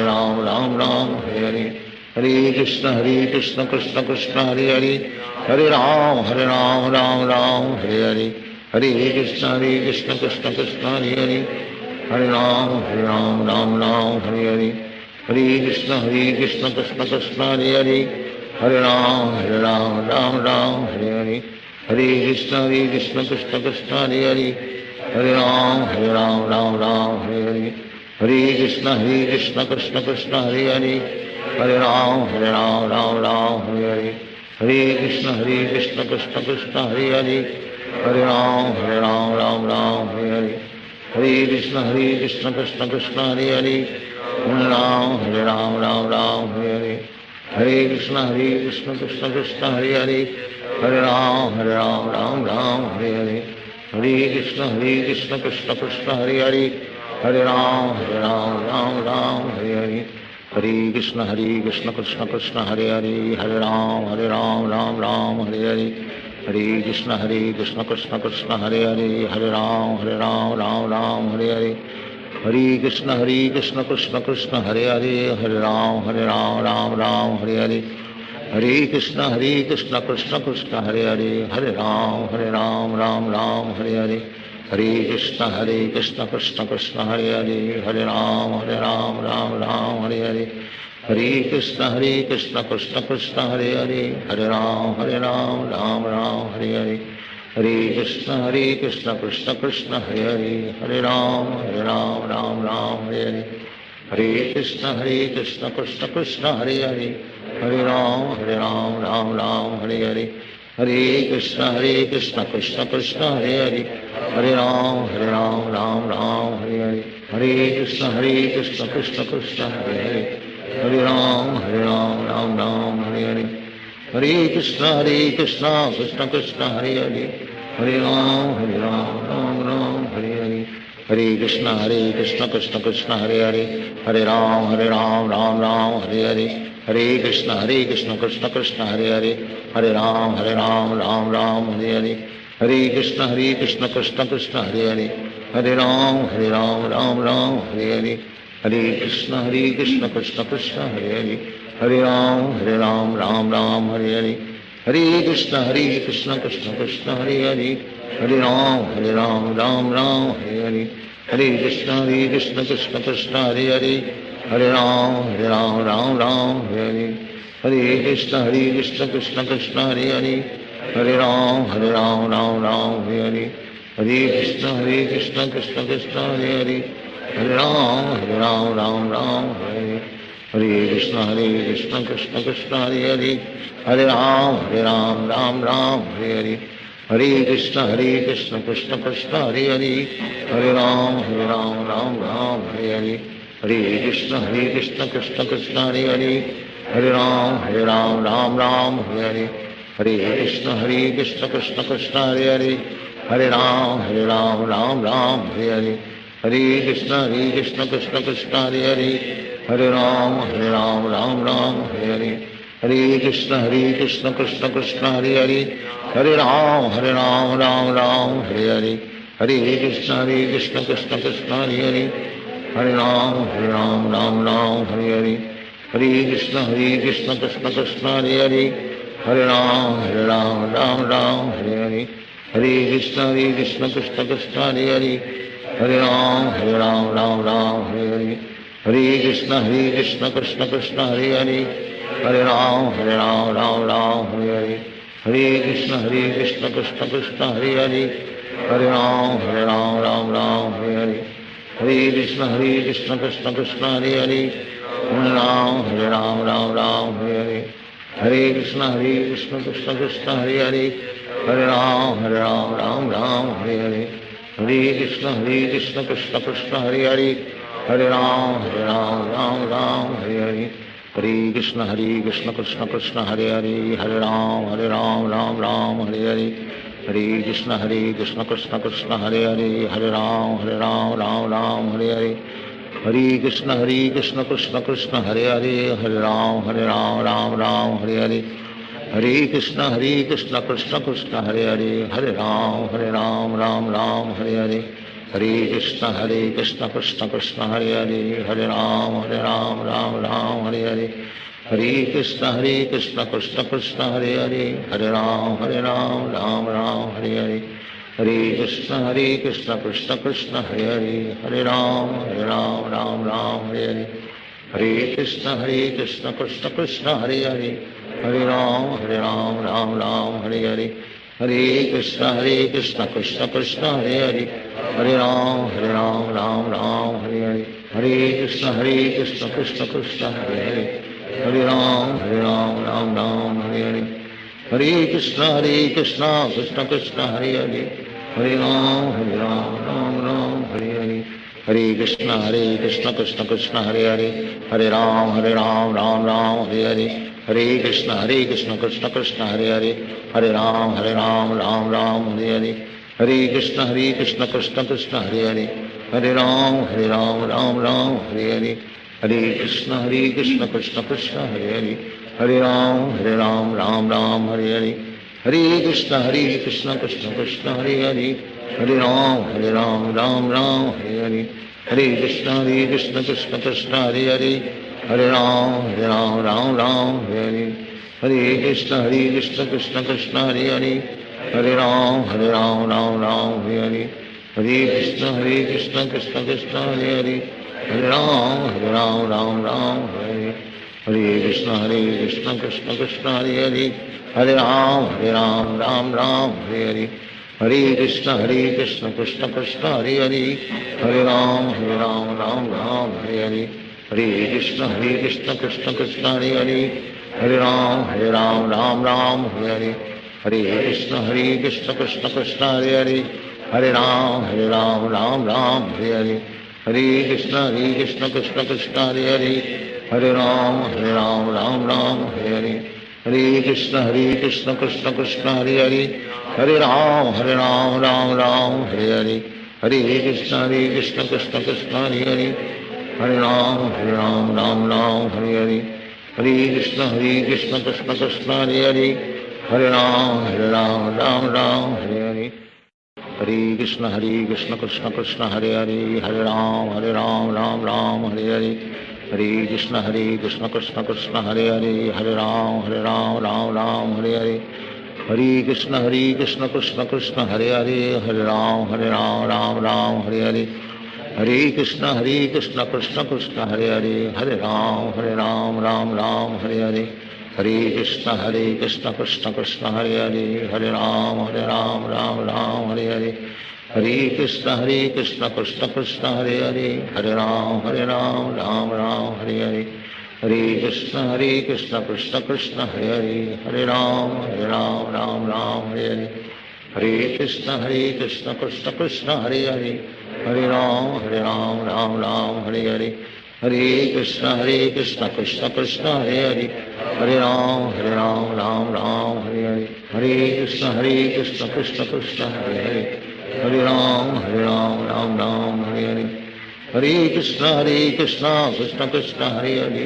राम राम हरे हरे, हरे कृष्ण कृष्ण कृष्ण हरे हरे, हरे राम राम हरे हरे, हरे कृष्ण कृष्ण कृष्ण हरे हरे हरे राम राम राम हरे हरे हरे कृष्ण कृष्ण कृष्ण हरे हरे हरे राम राम हरे हरे हरे कृष्ण कृष्ण कृष्ण हरे हरे हरे राम राम हरे हरे हरे कृष्ण कृष्ण कृष्ण हरे हरे हरे राम राम हरे हरे हरे कृष्ण कृष्ण कृष्ण हरे हरे हरे राम राम हरे हरे हरे कृष्ण कृष्ण कृष्ण हरे हरे हरे राम राम हरे हरे हरे कृष्ण कृष्ण कृष्ण हरे हरे हरे राम राम हरे हरे हरे कृष्ण कृष्ण कृष्ण हरे हरे हरे राम राम हरे हरे हरे कृष्ण कृष्ण कृष्ण हरे हरे हरे राम राम हरे हरे हरे कृष्ण कृष्ण कृष्ण हरे हरे हरे राम राम हरे हरे हरे कृष्ण कृष्ण कृष्ण हरे हरे हरे राम राम हरे हरे हरे कृष्ण कृष्ण कृष्ण हरे हरे हरे राम राम हरे हरे हरे कृष्ण कृष्ण कृष्ण हरे हरे हरे राम राम हरे हरे हरे कृष्ण कृष्ण कृष्ण हरे हरे हरे राम राम हरे हरे हरे कृष्ण कृष्ण कृष्ण हरे हरे हरे राम राम हरे हरे हरे कृष्ण कृष्ण कृष्ण हरे हरे हरे राम राम हरे हरे हरे कृष्ण कृष्ण कृष्ण हरे हरे हरे राम राम हरे हरे हरे कृष्ण कृष्ण कृष्ण हरे हरे हरे राम राम हरे हरे हरे कृष्ण कृष्ण कृष्ण हरे हरे हरे राम राम हरे हरे हरे कृष्ण कृष्ण कृष्ण हरे हरे हरे राम राम हरे हरे हरे कृष्ण कृष्ण कृष्ण हरे हरे हरे राम राम हरे हरे हरे कृष्ण कृष्ण कृष्ण हरे हरे हरे राम राम हरे हरे हरे कृष्ण कृष्ण कृष्ण हरे हरे हरे राम राम हरे हरे हरे कृष्ण कृष्ण कृष्ण हरे हरे हरे राम राम हरे हरे हरे कृष्ण कृष्ण कृष्ण हरे हरे हरे राम राम हरे हरे हरे कृष्ण कृष्ण कृष्ण हरे हरे हरे राम राम हरे हरे हरे कृष्ण कृष्ण कृष्ण हरे हरे हरे राम राम हरे हरे हरे कृष्ण कृष्ण कृष्ण हरे हरे हरे राम राम हरे हरे हरे कृष्ण कृष्ण कृष्ण हरे हरे हरे राम राम हरे हरे हरे कृष्ण कृष्ण कृष्ण हरे हरे हरे राम राम हरे हरे हरे कृष्ण कृष्ण कृष्ण हरे हरे हरे राम राम हरे हरे हरे कृष्ण कृष्ण कृष्ण हरे हरे हरे राम राम हरे हरे हरे कृष्ण कृष्ण कृष्ण हरे हरे हरे राम राम हरे हरे हरे कृष्ण कृष्ण कृष्ण हरे हरे हरे राम राम हरे हरे हरे कृष्ण कृष्ण कृष्ण हरे हरे हरे राम राम हरे हरे हरे कृष्ण कृष्ण कृष्ण हरे हरे हरे राम राम हरे हरे हरे कृष्ण कृष्ण कृष्ण हरे हरे हरे राम राम हरे हरे हरे कृष्ण कृष्ण कृष्ण हरे हरे हरे राम राम हरे हरे हरे कृष्ण कृष्ण कृष्ण हरे हरे हरे राम राम हरे हरे हरे कृष्ण कृष्ण कृष्ण हरे हरे हरे राम राम हरे हरे हरे कृष्ण कृष्ण कृष्ण हरे हरे हरे राम राम हरे हरे हरे कृष्ण कृष्ण कृष्ण हरे हरे हरे राम राम हरे हरे हरे कृष्ण कृष्ण कृष्ण हरे हरे हरे राम राम हरे हरे हरे कृष्ण कृष्ण कृष्ण हरे हरे हरे राम राम हरे हरे हरे कृष्ण कृष्ण कृष्ण हरे हरे हरे राम राम हरे हरे हरे कृष्ण कृष्ण कृष्ण हरे हरे हरे राम राम हरे हरे हरे कृष्ण कृष्ण कृष्ण कृष्ण हरे हरे हरे राम राम हरे हरे हरे कृष्ण कृष्ण कृष्ण हरे हरे हरे राम राम राम हरे हरे हरे कृष्ण कृष्ण कृष्ण हरे हरे हरे राम राम राम हरे हरे हरे कृष्ण कृष्ण कृष्ण हरे हरे हरे राम राम राम हरे हरे हरे कृष्ण कृष्ण कृष्ण हरे हरे हरे राम राम राम हरे हरे हरे कृष्ण कृष्ण कृष्ण हरे हरे हरे राम राम राम हरे हरे हरे कृष्ण कृष्ण कृष्ण हरे हरे हरे राम राम राम हरे हरे हरे कृष्ण कृष्ण कृष्ण हरे हरे हरे राम राम राम हरे हरे हरे कृष्ण कृष्ण कृष्ण हरे हरे हरे राम राम राम हरे हरे हरे कृष्ण कृष्ण कृष्ण हरे हरे हरे राम राम राम हरे हरे हरे कृष्ण कृष्ण कृष्ण हरे हरे हरे राम राम राम हरे हरे हरे कृष्ण कृष्ण कृष्ण हरे हरे हरे राम राम राम हरे हरे हरे कृष्ण कृष्ण कृष्ण हरे हरे हरे राम राम राम हरे हरे हरे कृष्ण कृष्ण कृष्ण हरे हरे हरे राम राम राम हरे हरे हरे कृष्ण कृष्ण कृष्ण हरे हरे हरे राम राम राम हरे हरे हरे कृष्ण कृष्ण कृष्ण हरे हरे हरे राम राम राम हरे हरे हरे कृष्ण कृष्ण कृष्ण हरे हरे हरे राम राम राम हरे हरे हरे कृष्ण कृष्ण कृष्ण हरे हरे हरे राम राम राम हरे हरे हरे कृष्ण कृष्ण कृष्ण हरे हरे हरे राम राम राम हरे हरे हरे कृष्ण कृष्ण कृष्ण हरे हरे हरे राम राम राम हरे हरे हरे कृष्ण कृष्ण कृष्ण हरे हरे हरे राम राम राम हरे हरे हरे कृष्ण कृष्ण कृष्ण हरे हरे हरे राम राम राम हरे हरे हरे कृष्ण कृष्ण कृष्ण हरे हरे हरे राम राम राम हरे हरे हरे कृष्ण कृष्ण कृष्ण हरे हरे हरे राम राम राम हरे हरे हरे कृष्ण कृष्ण कृष्ण हरे हरे हरे राम राम राम हरे हरे हरे कृष्ण कृष्ण कृष्ण हरे हरे हरे राम राम राम हरे हरे हरे कृष्ण कृष्ण कृष्ण हरे हरे हरे राम राम राम हरे हरे हरे कृष्ण कृष्ण कृष्ण हरे हरे हरे राम राम राम हरे हरे हरे कृष्ण कृष्ण कृष्ण हरे हरे हरे राम राम राम हरे हरे हरे कृष्ण कृष्ण कृष्ण हरे हरे हरे राम राम राम हरे हरे हरे कृष्ण कृष्ण कृष्ण हरे हरे हरे राम राम राम हरे हरे हरे कृष्ण कृष्ण कृष्ण हरे हरे हरे राम राम राम हरे हरे हरे कृष्ण कृष्ण कृष्ण हरे हरे हरे राम राम राम हरे हरे हरे कृष्ण कृष्ण कृष्ण हरे हरे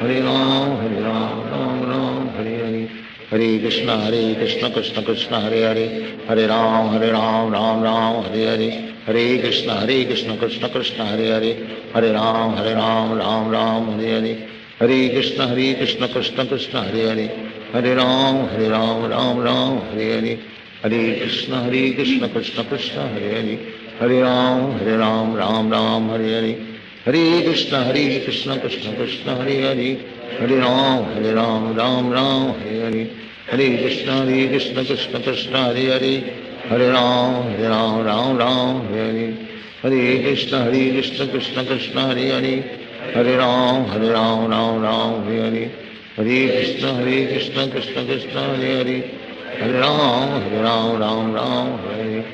हरे राम राम राम हरे हरे हरे कृष्ण कृष्ण कृष्ण हरे हरे हरे राम राम राम हरे हरे हरे कृष्ण कृष्ण कृष्ण हरे हरे हरे राम राम राम हरे हरे हरे कृष्ण कृष्ण कृष्ण हरे हरे हरे राम राम राम हरे हरे हरे कृष्ण कृष्ण कृष्ण हरे हरे हरे राम राम राम हरे हरे हरे कृष्ण कृष्ण कृष्ण हरे हरे हरे राम राम राम हरे हरे हरे कृष्ण कृष्ण कृष्ण हरे हरे हरे राम राम राम हरे हरे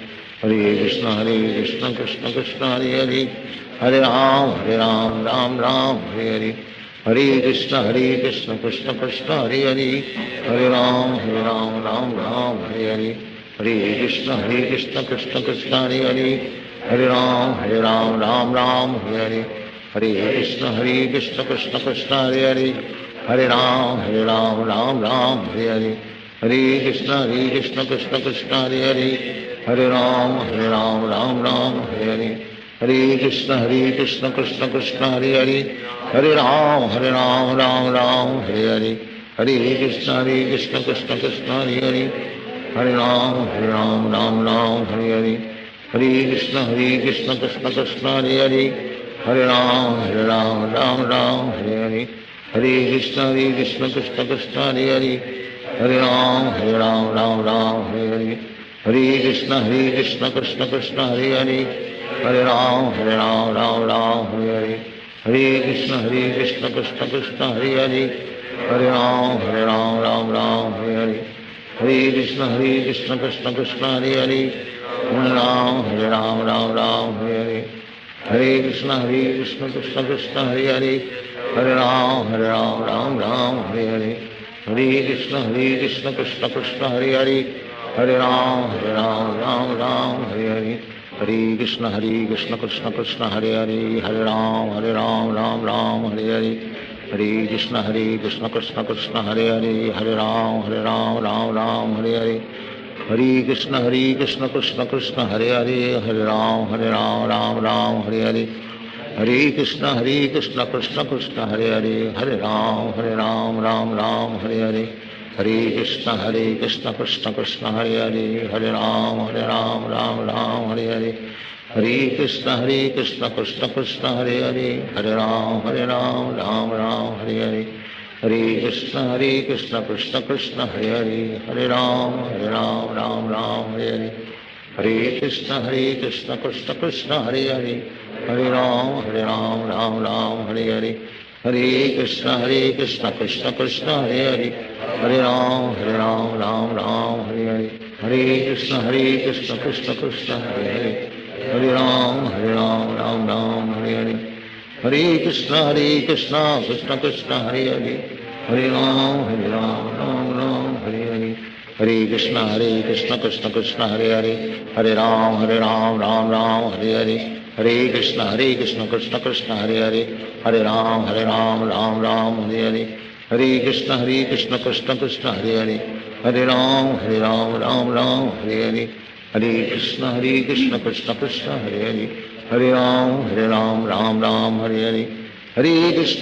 हरे कृष्ण कृष्ण कृष्ण हरे हरे हरे राम राम राम हरे हरे हरे कृष्ण कृष्ण कृष्ण हरे हरे हरे राम राम राम हरे हरे हरे कृष्ण कृष्ण कृष्ण हरे हरे हरे राम राम राम हरे हरे हरे कृष्ण कृष्ण कृष्ण हरे हरे हरे राम राम राम हरे हरे हरे कृष्ण कृष्ण कृष्ण हरे हरे हरे राम राम राम हरे हरे हरे कृष्ण कृष्ण कृष्ण हरे हरे हरे राम राम राम हरे हरे हरे कृष्ण कृष्ण कृष्ण हरे हरे हरे राम राम राम हरे हरे हरे कृष्ण कृष्ण कृष्ण हरे हरे हरे राम राम राम हरे हरे हरे कृष्ण कृष्ण कृष्ण हरे हरे हरे राम राम राम हरे हरे हरे कृष्ण कृष्ण कृष्ण हरे हरे हरे राम राम राम हरे हरे हरे कृष्ण कृष्ण कृष्ण हरे हरे हरे राम राम राम हरे हरे हरे कृष्ण कृष्ण कृष्ण हरे हरे हरे राम राम हरे हरे हरे कृष्ण कृष्ण कृष्ण हरे हरे हरे राम राम हरे हरे हरे कृष्ण कृष्ण कृष्ण हरे हरे हरे राम राम हरे हरे हरे कृष्ण कृष्ण कृष्ण हरे हरे हरे राम राम हरे हरे हरे कृष्ण कृष्ण कृष्ण हरे हरे हरे राम राम हरे हरे हरे कृष्ण कृष्ण कृष्ण हरे हरे हरे राम राम हरे हरे हरे कृष्ण कृष्ण कृष्ण हरे हरे हरे राम राम हरे हरे हरे कृष्ण कृष्ण कृष्ण हरे हरे हरे राम राम हरे हरे हरे कृष्ण कृष्ण कृष्ण हरे हरे हरे राम राम हरे हरे हरे कृष्ण कृष्ण कृष्ण हरे हरे हरे राम राम हरे हरे हरे कृष्ण कृष्ण कृष्ण हरे हरे हरे राम राम हरे हरे हरे कृष्ण कृष्ण कृष्ण हरे हरे हरे राम राम हरे हरे हरे कृष्ण कृष्ण कृष्ण हरे हरे हरे राम राम हरे हरे हरे कृष्ण कृष्ण कृष्ण हरे हरे हरे राम राम हरे हरे हरे कृष्ण कृष्ण कृष्ण हरे हरे हरे राम हरे हरे हरे कृष्ण कृष्ण कृष्ण हरे हरे हरे राम राम हरे हरे हरे कृष्ण कृष्ण कृष्ण हरे हरे हरे राम राम हरे हरे हरे कृष्ण कृष्ण कृष्ण हरे हरे हरे राम राम हरे हरे हरे कृष्ण कृष्ण कृष्ण हरे हरे हरे राम राम हरे हरे हरे कृष्ण कृष्ण कृष्ण हरे हरे हरे राम राम हरे हरे हरे कृष्ण कृष्ण कृष्ण हरे हरे हरे राम राम हरे हरे हरे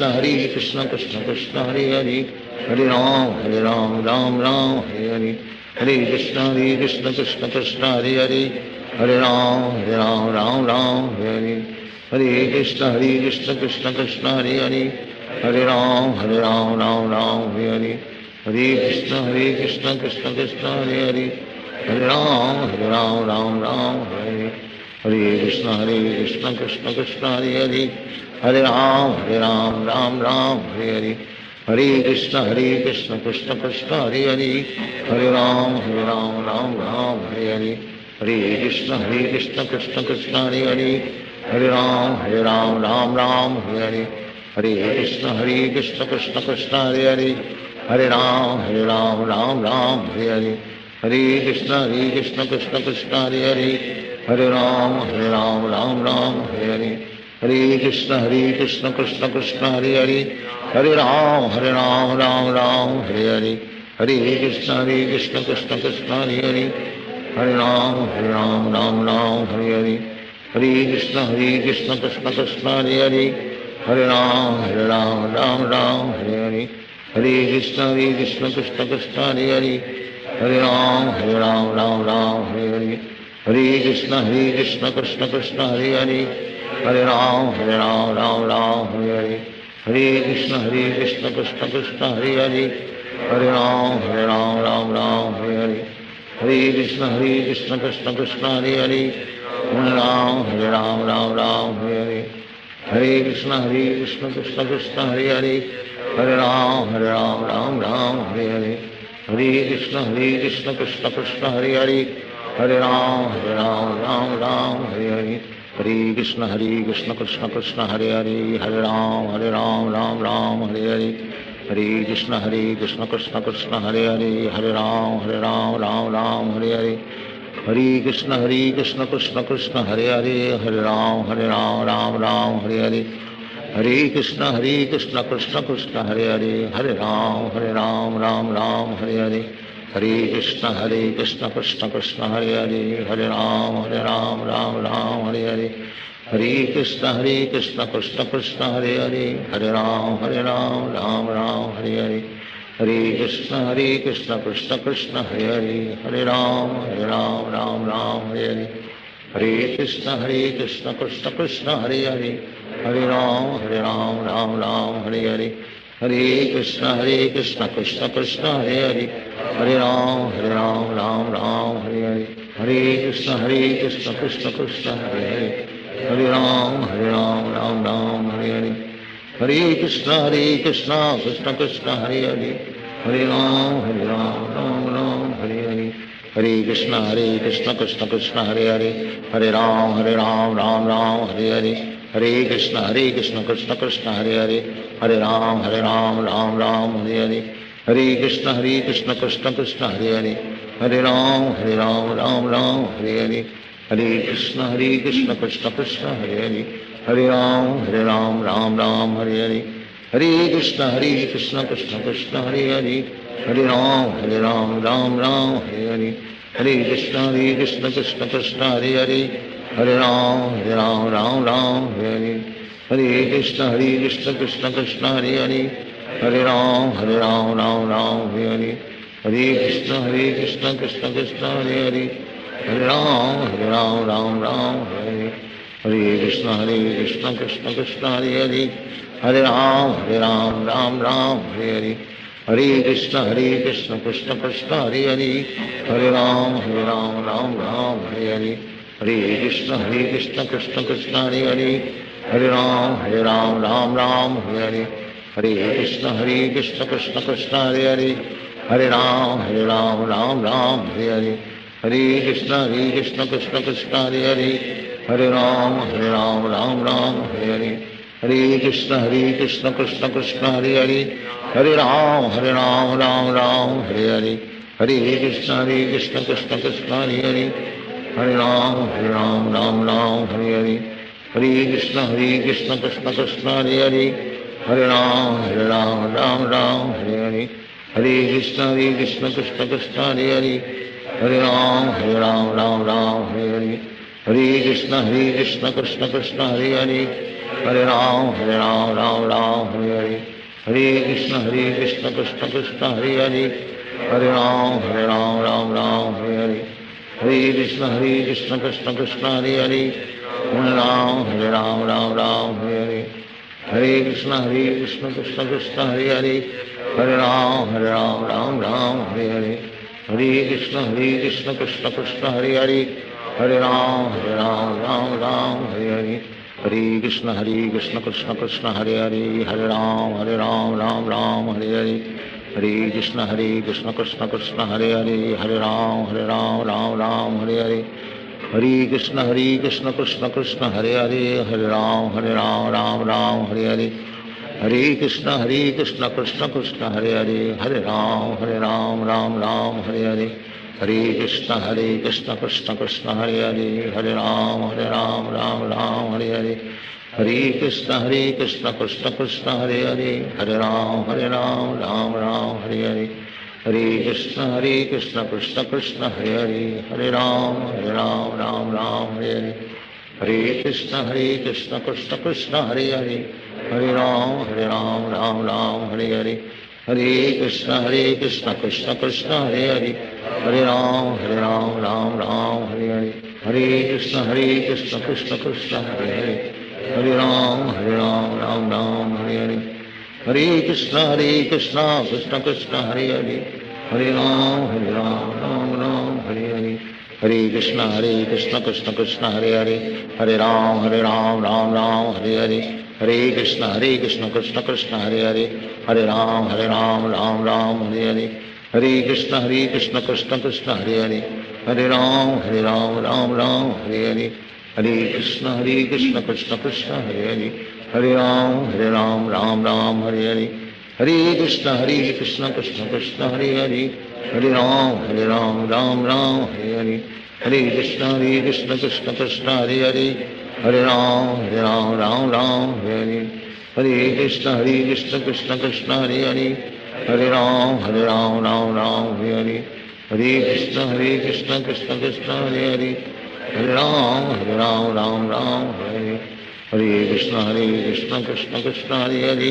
कृष्ण कृष्ण कृष्ण हरे हरे हरे राम राम हरे हरे हरे कृष्ण कृष्ण कृष्ण हरे हरे हरे राम राम हरे हरे हरे कृष्ण कृष्ण कृष्ण हरे हरे हरे राम राम हरे हरे हरे कृष्ण कृष्ण कृष्ण हरे हरे हरे राम राम हरे हरे हरे कृष्ण कृष्ण कृष्ण हरे हरे हरे राम राम हरे हरे हरे कृष्ण कृष्ण कृष्ण हरे हरे हरे राम राम हरे हरे हरे कृष्ण कृष्ण कृष्ण हरे हरे हरे राम राम हरे हरे हरे कृष्ण कृष्ण कृष्ण हरे हरे हरे राम राम हरे हरे हरे कृष्ण कृष्ण कृष्ण हरे हरे हरे राम राम हरे हरे हरे कृष्ण कृष्ण कृष्ण हरे हरे हरे राम राम हरे हरे हरे कृष्ण कृष्ण कृष्ण हरे हरे हरे राम राम हरे हरे हरे कृष्ण कृष्ण कृष्ण हरे हरे हरे राम राम हरे हरे हरे कृष्ण कृष्ण कृष्ण हरे हरे हरे राम राम हरे हरे हरे कृष्ण कृष्ण कृष्ण हरे हरे हरे राम हरे हरे हरे कृष्ण कृष्ण कृष्ण हरे हरे हरे राम हरे हरे हरे कृष्ण कृष्ण कृष्ण हरे हरे हरे राम हरे हरे हरे कृष्ण कृष्ण कृष्ण हरे हरे हरे राम हरे हरे हरे कृष्ण कृष्ण कृष्ण हरे हरे हरे राम हरे हरे हरे कृष्ण कृष्ण कृष्ण हरे हरे हरे राम हरे हरे हरे कृष्ण कृष्ण कृष्ण हरे हरे हरे राम हरे हरे हरे कृष्ण कृष्ण कृष्ण हरे हरे हरे राम हरे हरे हरे कृष्ण कृष्ण कृष्ण हरे हरे हरे राम राम हरे हरे हरे कृष्ण कृष्ण कृष्ण हरे हरे, हरे राम राम राम हरे हरे, हरे कृष्ण कृष्ण कृष्ण हरे हरे, हरे राम राम राम हरे हरे, हरे कृष्ण कृष्ण कृष्ण हरे हरे, हरे राम राम हरे हरे, हरे कृष्ण कृष्ण कृष्ण हरे हरे, हरे राम राम राम हरे हरे, हरे कृष्ण कृष्ण कृष्ण हरे हरे, हरे राम राम हरे हरे, हरे कृष्ण कृष्ण कृष्ण हरे हरे, हरे राम राम राम हरे हरे, हरे कृष्ण कृष्ण कृष्ण हरे हरे, हरे राम राम राम हरे हरे, हरे कृष्ण कृष्ण कृष्ण हरे हरे, हरे राम राम राम हरे हरे, हरे कृष्ण कृष्ण कृष्ण हरे हरे, हरे राम राम हरे हरे, हरे कृष्ण कृष्ण कृष्ण हरे हरे, हरे राम राम हरे हरे, हरे कृष्ण कृष्ण कृष्ण हरे हरे, हरे राम राम हरे हरे, हरे कृष्ण कृष्ण कृष्ण हरे हरे, हरे राम राम हरे हरे, हरे कृष्ण कृष्ण कृष्ण हरे हरे, हरे राम राम हरे हरे, हरे कृष्ण कृष्ण कृष्ण हरे हरे, हरे राम राम हरे हरे, हरे कृष्ण कृष्ण कृष्ण हरे हरे, हरे राम राम हरे हरे, हरे कृष्ण कृष्ण कृष्ण हरे हरे, हरे राम राम हरे हरे, हरे कृष्ण कृष्ण कृष्ण हरे हरे, हरे राम राम हरे हरे, हरे कृष्ण कृष्ण कृष्ण हरे हरे, हरे राम राम हरे हरे, हरे कृष्ण कृष्ण कृष्ण हरे हरे, हरे राम राम हरे हरे, हरे कृष्ण कृष्ण कृष्ण हरे हरे, हरे राम राम हरे हरे, हरे कृष्ण कृष्ण कृष्ण हरे हरे, हरे राम राम हरे हरे, हरे कृष्ण कृष्ण कृष्ण हरे हरे, हरे राम राम हरे हरे, हरे कृष्ण कृष्ण कृष्ण हरे हरे, हरे राम राम हरे हरे, हरे कृष्ण कृष्ण कृष्ण हरे हरे, हरे राम राम हरे हरे, हरे कृष्ण कृष्ण कृष्ण हरे हरे, हरे राम राम हरे हरे, हरे कृष्ण कृष्ण कृष्ण हरे हरे, हरे राम राम हरे हरे, हरे कृष्ण कृष्ण कृष्ण हरे हरे, हरे राम राम हरे हरे, हरे कृष्ण कृष्ण कृष्ण हरे हरे, हरे राम राम हरे हरे, हरे कृष्ण कृष्ण कृष्ण हरे हरे, हरे राम राम हरे हरे, हरे कृष्ण कृष्ण कृष्ण हरे हरे, हरे राम राम हरे हरे, हरे कृष्ण कृष्ण कृष्ण हरे हरे, हरे राम राम हरे हरे, हरे कृष्ण कृष्ण कृष्ण हरे हरे, हरे राम राम हरे हरे, हरे कृष्ण कृष्ण कृष्ण हरे हरे, हरे राम राम हरे हरे, हरे कृष्ण कृष्ण कृष्ण हरे हरे, हरे राम राम हरे हरे, हरे कृष्ण कृष्ण कृष्ण हरे हरे, हरे राम राम हरे हरे, हरे कृष्ण कृष्ण कृष्ण हरे हरे, हरे राम राम हरे हरे, हरे कृष्ण कृष्ण कृष्ण हरे हरे, हरे राम राम हरे हरे, हरे कृष्ण कृष्ण कृष्ण हरे हरे, हरे राम राम हरे हरे, हरे कृष्ण कृष्ण कृष्ण हरे हरे, हरे राम राम हरे हरे, हरे कृष्ण कृष्ण कृष्ण हरे हरे, हरे राम राम हरे हरे, हरे कृष्ण कृष्ण कृष्ण हरे हरे, हरे राम राम हरे हरे, हरे कृष्ण कृष्ण कृष्ण हरे हरे, हरे राम राम हरे हरे, हरे कृष्ण कृष्ण कृष्ण हरे हरे, हरे राम राम हरे हरे, हरे कृष्ण कृष्ण कृष्ण हरे हरे, हरे राम राम हरे हरे, हरे कृष्ण कृष्ण कृष्ण हरे हरे, हरे राम राम हरे हरे, हरे कृष्ण कृष्ण कृष्ण हरे हरे, हरे राम राम हरे हरे, हरे कृष्ण कृष्ण कृष्ण हरे हरे,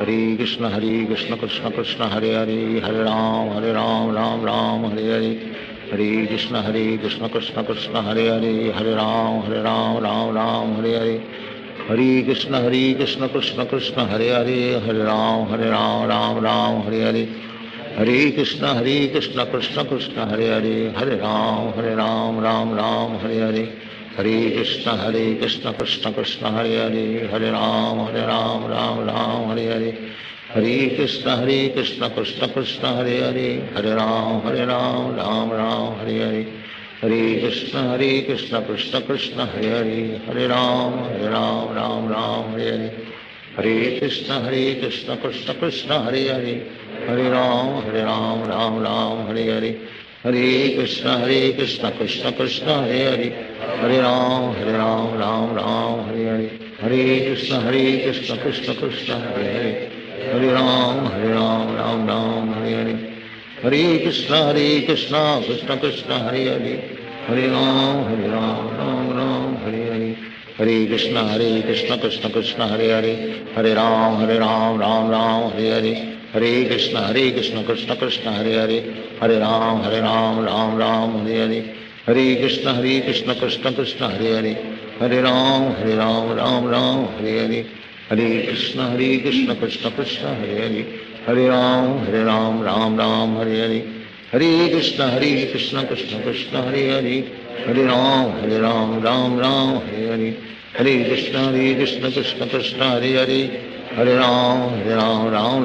हरे कृष्ण कृष्ण कृष्ण हरे हरे, हरे राम राम राम हरे हरे, हरे कृष्ण कृष्ण कृष्ण हरे हरे, हरे राम राम राम हरे हरे, हरे कृष्ण कृष्ण कृष्ण हरे हरे, हरे राम राम राम हरे हरे, हरे कृष्ण कृष्ण कृष्ण हरे हरे, हरे राम राम राम हरे हरे, हरे कृष्ण कृष्ण कृष्ण हरे हरे, हरे राम राम राम हरे हरे, हरे कृष्ण कृष्ण कृष्ण हरे हरे, हरे राम राम राम हरे हरे, हरे कृष्ण कृष्ण कृष्ण हरे हरे, हरे राम राम राम हरे हरे, हरे कृष्ण कृष्ण कृष्ण हरे हरे, हरे राम राम हरे हरे, हरे कृष्ण कृष्ण कृष्ण हरे हरे, हरे राम राम हरे हरे, हरे कृष्ण कृष्ण कृष्ण हरे हरे, हरे राम राम राम हरे हरे, हरे कृष्ण कृष्ण कृष्ण हरे हरे, हरे राम राम हरे हरे, हरे कृष्ण कृष्ण कृष्ण हरे हरे, हरे राम राम राम हरे हरे, हरे कृष्ण कृष्ण कृष्ण हरे हरे, हरे राम राम राम हरे हरे, हरे कृष्ण कृष्ण कृष्ण हरे हरे, हरे राम राम राम हरे हरे, हरे कृष्ण कृष्ण कृष्ण हरे हरे, हरे राम राम हरे हरे, हरे कृष्ण कृष्ण कृष्ण हरे हरे, हरे राम राम राम हरे हरे, हरे कृष्ण कृष्ण कृष्ण हरे हरे, हरे राम राम राम हरे हरे, हरे कृष्ण कृष्ण कृष्ण हरे हरे, हरे राम राम हरे हरे, हरे कृष्ण कृष्ण कृष्ण हरे हरे, हरे राम राम हरे हरे, हरे कृष्ण कृष्ण कृष्ण हरे हरे, हरे राम राम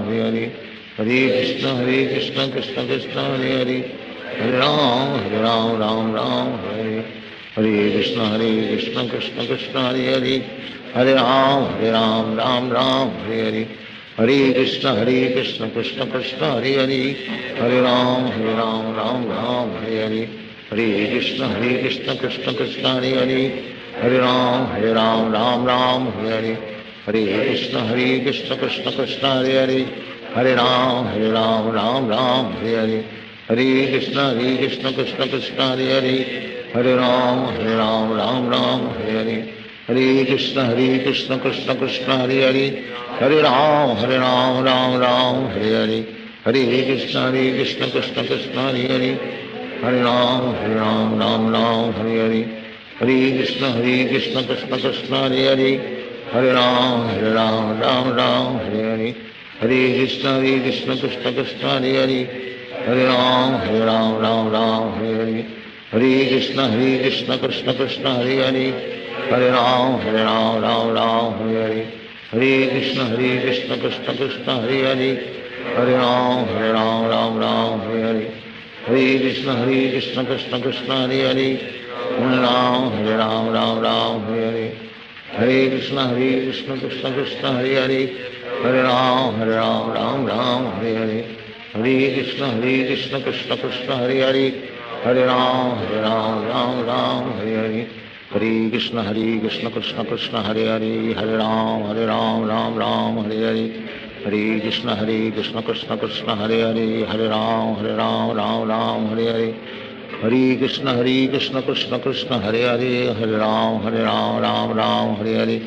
हरे हरे, हरे कृष्ण कृष्ण कृष्ण हरे हरे, हरे राम राम राम हरे हरे, हरे कृष्ण कृष्ण कृष्ण हरे हरे, हरे राम राम हरे हरे, हरे कृष्ण कृष्ण कृष्ण हरे हरे, हरे राम राम हरे हरे, हरे कृष्ण कृष्ण कृष्ण हरे हरे, हरे राम राम हरे हरे, हरे कृष्ण कृष्ण कृष्ण हरे हरे, हरे राम राम हरे हरे, हरे कृष्ण कृष्ण कृष्ण हरे हरे, हरे राम राम हरे हरे, हरे कृष्ण कृष्ण कृष्ण हरे हरे, हरे राम राम हरे हरे, हरे कृष्ण कृष्ण कृष्ण हरे हरे, हरे राम राम हरे हरे, हरे कृष्ण कृष्ण कृष्ण हरे हरे, हरे राम राम हरे हरे, हरे कृष्ण कृष्ण कृष्ण हरे हरे, हरे राम राम हरे हरे, हरे कृष्ण कृष्ण कृष्ण हरे हरे, हरे राम राम हरे हरे, हरे कृष्ण कृष्ण कृष्ण हरे हरे, हरे राम राम हरे हरे, हरे कृष्ण कृष्ण कृष्ण हरे हरे, हरे राम राम हरे हरे, हरे कृष्ण कृष्ण कृष्ण हरे हरे, हरे राम राम हरे हरे, हरे कृष्ण कृष्ण कृष्ण हरे हरे, हरे राम राम हरे हरे, हरे कृष्ण कृष्ण कृष्ण हरे हरे, हरे राम राम हरे हरे,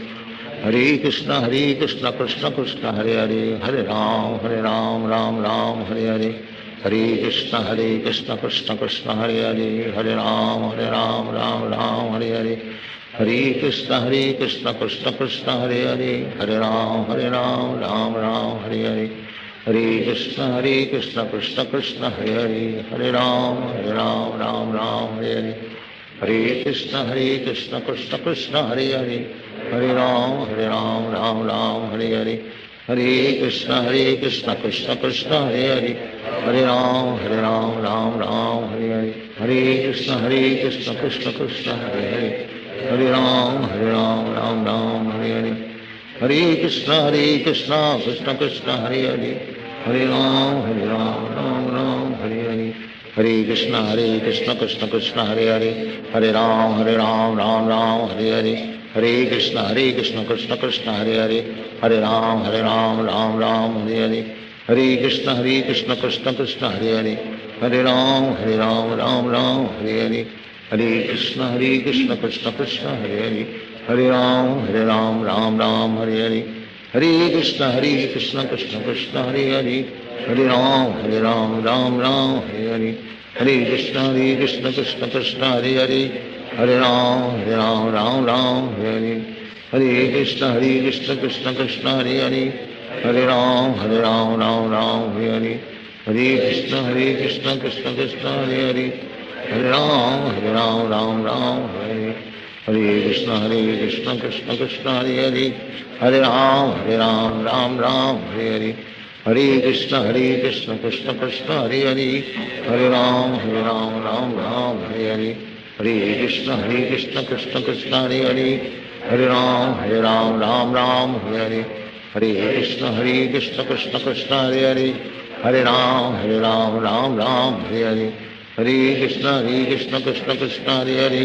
हरे कृष्ण कृष्ण कृष्ण हरे हरे, हरे राम राम हरे हरे, हरे कृष्ण कृष्ण कृष्ण हरे हरे, हरे राम राम हरे हरे, हरे कृष्ण कृष्ण कृष्ण हरे हरे, हरे राम राम हरे हरे, हरे कृष्ण कृष्ण कृष्ण हरे हरे, हरे राम राम हरे हरे, हरे कृष्ण कृष्ण कृष्ण हरे हरे, हरे राम राम हरे हरे, हरे कृष्ण कृष्ण कृष्ण हरे हरे, हरे राम राम हरे हरे, हरे कृष्ण कृष्ण कृष्ण हरे हरे, हरे राम राम हरे हरे, हरे कृष्ण कृष्ण कृष्ण हरे हरे, हरे राम हरे हरे, हरे कृष्ण कृष्ण कृष्ण हरे हरे, हरे राम राम हरे हरे, हरे कृष्ण कृष्ण कृष्ण हरे हरे, हरे राम राम हरे हरे, हरे कृष्ण कृष्ण कृष्ण हरे हरे, हरे राम राम हरे हरे, हरे कृष्ण कृष्ण कृष्ण हरे हरे, हरे राम राम हरे हरे, हरे कृष्ण कृष्ण कृष्ण हरे हरे, हरे राम राम हरे हरे, हरे कृष्ण कृष्ण कृष्ण हरे हरे, हरे राम राम हरे हरे, हरे कृष्ण कृष्ण कृष्ण हरे हरे, हरे राम राम हरे हरे, हरे कृष्ण कृष्ण कृष्ण हरे हरे, हरे राम राम हरे हरे, हरे कृष्ण कृष्ण कृष्ण हरे हरे, हरे राम राम हरे हरे, हरे कृष्ण कृष्ण कृष्ण हरे हरे, हरे राम राम हरे हरे, हरे कृष्ण कृष्ण कृष्ण हरे हरे, हरे राम राम हरे हरे, हरे कृष्ण कृष्ण कृष्ण हरे हरे, हरे राम राम हरे हरे, हरे कृष्ण कृष्ण कृष्ण हरे हरे, हरे राम राम हरे हरे, हरे कृष्ण कृष्ण कृष्ण हरे हरे,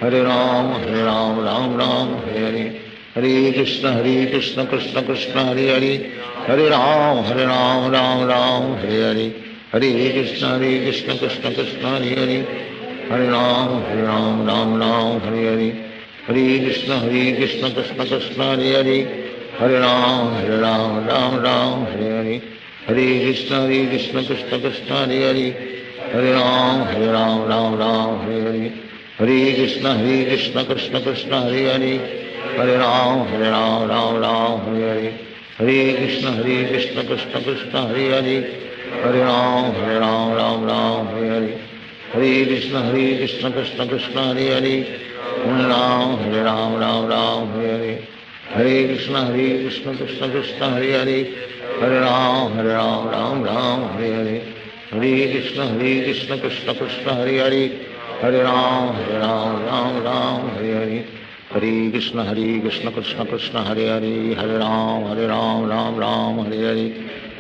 हरे राम राम हरे हरे, हरे कृष्ण कृष्ण कृष्ण हरे हरे, हरे राम राम हरे हरे, हरे कृष्ण कृष्ण कृष्ण हरे हरे, हरे राम हरे हरे, हरे कृष्ण कृष्ण कृष्ण हरे हरे, हरे राम हरे हरे, हरे कृष्ण कृष्ण कृष्ण हरे हरे, हरे राम राम हरे हरे, हरे कृष्ण कृष्ण कृष्ण हरे हरे, हरे राम राम हरे हरे, हरे कृष्ण कृष्ण कृष्ण हरे हरे, हरे राम हरे हरे, हरे कृष्ण कृष्ण कृष्ण हरे हरे, हरे राम हरे हरे, हरे कृष्ण कृष्ण कृष्ण हरे हरे, हरे राम हरे हरे, हरे कृष्ण कृष्ण कृष्ण हरे हरे, हरे राम राम हरे हरे, हरे कृष्ण कृष्ण कृष्ण हरे हरे, हरे राम हरे हरे, हरे कृष्ण कृष्ण कृष्ण हरे हरे, हरे राम हरे हरे,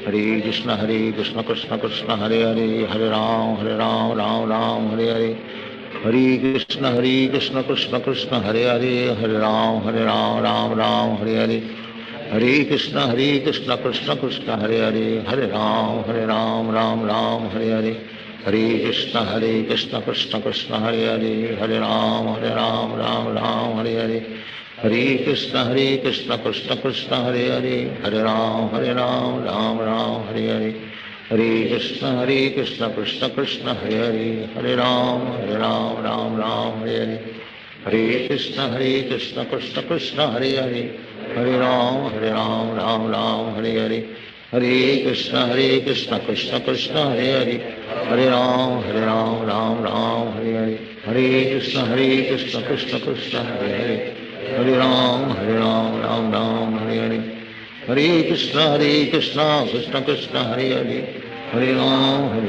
हरे कृष्ण कृष्ण कृष्ण हरे हरे, हरे राम राम हरे हरे, हरे कृष्ण कृष्ण कृष्ण हरे हरे, हरे राम राम हरे हरे, हरे कृष्ण कृष्ण कृष्ण हरे हरे, हरे राम राम हरे हरे, हरे कृष्ण कृष्ण कृष्ण हरे हरे, हरे राम राम हरे हरे, हरे कृष्ण कृष्ण कृष्ण हरे हरे, हरे राम राम हरे हरे, हरे कृष्ण कृष्ण कृष्ण हरे हरे, हरे राम राम हरे हरे, हरे कृष्ण कृष्ण कृष्ण हरे हरे, हरे राम राम हरे हरे, हरे कृष्ण कृष्ण कृष्ण हरे हरे, हरे राम हरे हरे, हरे कृष्ण कृष्ण कृष्ण हरे हरे, हरे राम राम हरे हरे, हरे कृष्ण कृष्ण कृष्ण हरे हरे, हरे राम राम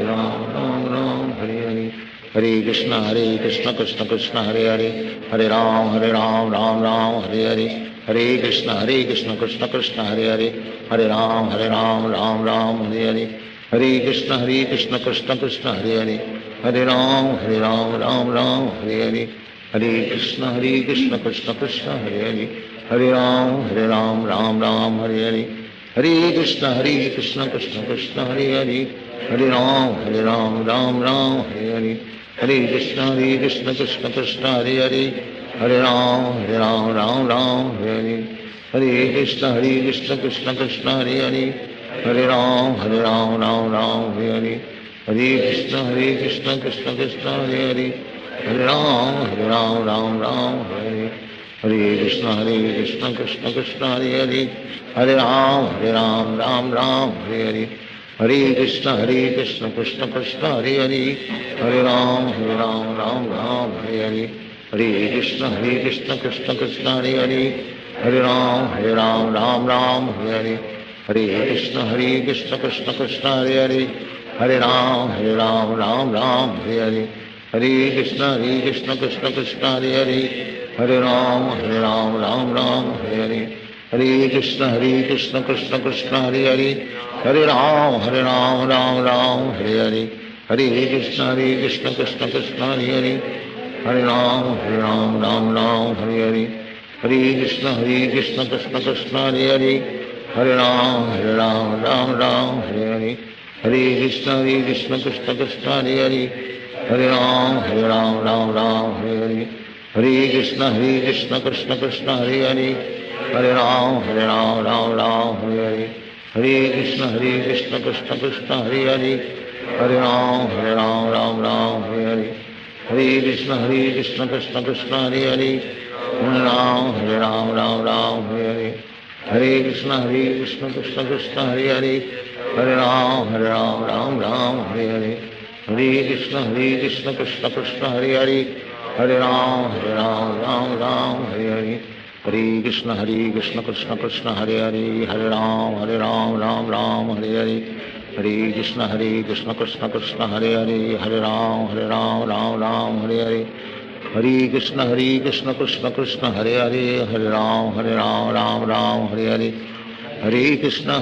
हरे हरे, हरे कृष्ण कृष्ण कृष्ण हरे हरे, हरे राम हरे हरे, हरे कृष्ण कृष्ण कृष्ण हरे हरे, हरे राम राम हरे हरे, हरे कृष्ण कृष्ण कृष्ण हरे हरे, हरे राम राम हरे हरे, हरे कृष्ण कृष्ण कृष्ण हरे हरे, हरे राम राम हरे हरे, हरे कृष्ण कृष्ण कृष्ण हरे हरे, हरे राम राम हरे हरे, हरे कृष्ण कृष्ण कृष्ण हरे हरे, हरे राम राम हरे हरे, हरे कृष्ण कृष्ण कृष्ण हरे हरे, हरे राम राम हरे हरे, हरे कृष्ण कृष्ण कृष्ण हरे हरे, हरे राम राम हरे हरे, हरे कृष्ण कृष्ण कृष्ण हरे हरे, हरे राम राम हरे हरे, हरे कृष्ण कृष्ण कृष्ण हरे हरे, हरे राम राम हरे हरे, हरे कृष्ण कृष्ण कृष्ण हरे हरे, हरे राम राम हरे हरे, हरे कृष्ण कृष्ण कृष्ण हरे हरे, हरे राम हरे हरे, हरे कृष्ण कृष्ण कृष्ण हरे हरे, हरे राम राम हरे हरे, हरे कृष्ण कृष्ण कृष्ण हरे हरे, हरे राम राम हरे हरे, हरे कृष्ण कृष्ण कृष्ण हरे हरे, हरे राम राम राम हरे कृष्ण कृष्ण कृष्ण हरे हरे हरे राम राम हरे हरे कृष्ण कृष्ण कृष्ण हरे हरे हरे राम राम हरे हरे कृष्ण कृष्ण कृष्ण हरे हरे हरे राम राम हरे हरे कृष्ण कृष्ण कृष्ण हरे हरे हरे राम राम हरे हरे कृष्ण कृष्ण कृष्ण हरे हरे हरे राम राम हरे हरे कृष्ण कृष्ण कृष्ण हरे हरे हरे राम राम हरे हरे कृष्ण कृष्ण कृष्ण हरे हरे हरे राम राम हरे हरे कृष्ण कृष्ण कृष्ण हरे हरे हरे राम राम हरे हरे कृष्ण कृष्ण कृष्ण हरे हरे हरे राम राम हरे हरे कृष्ण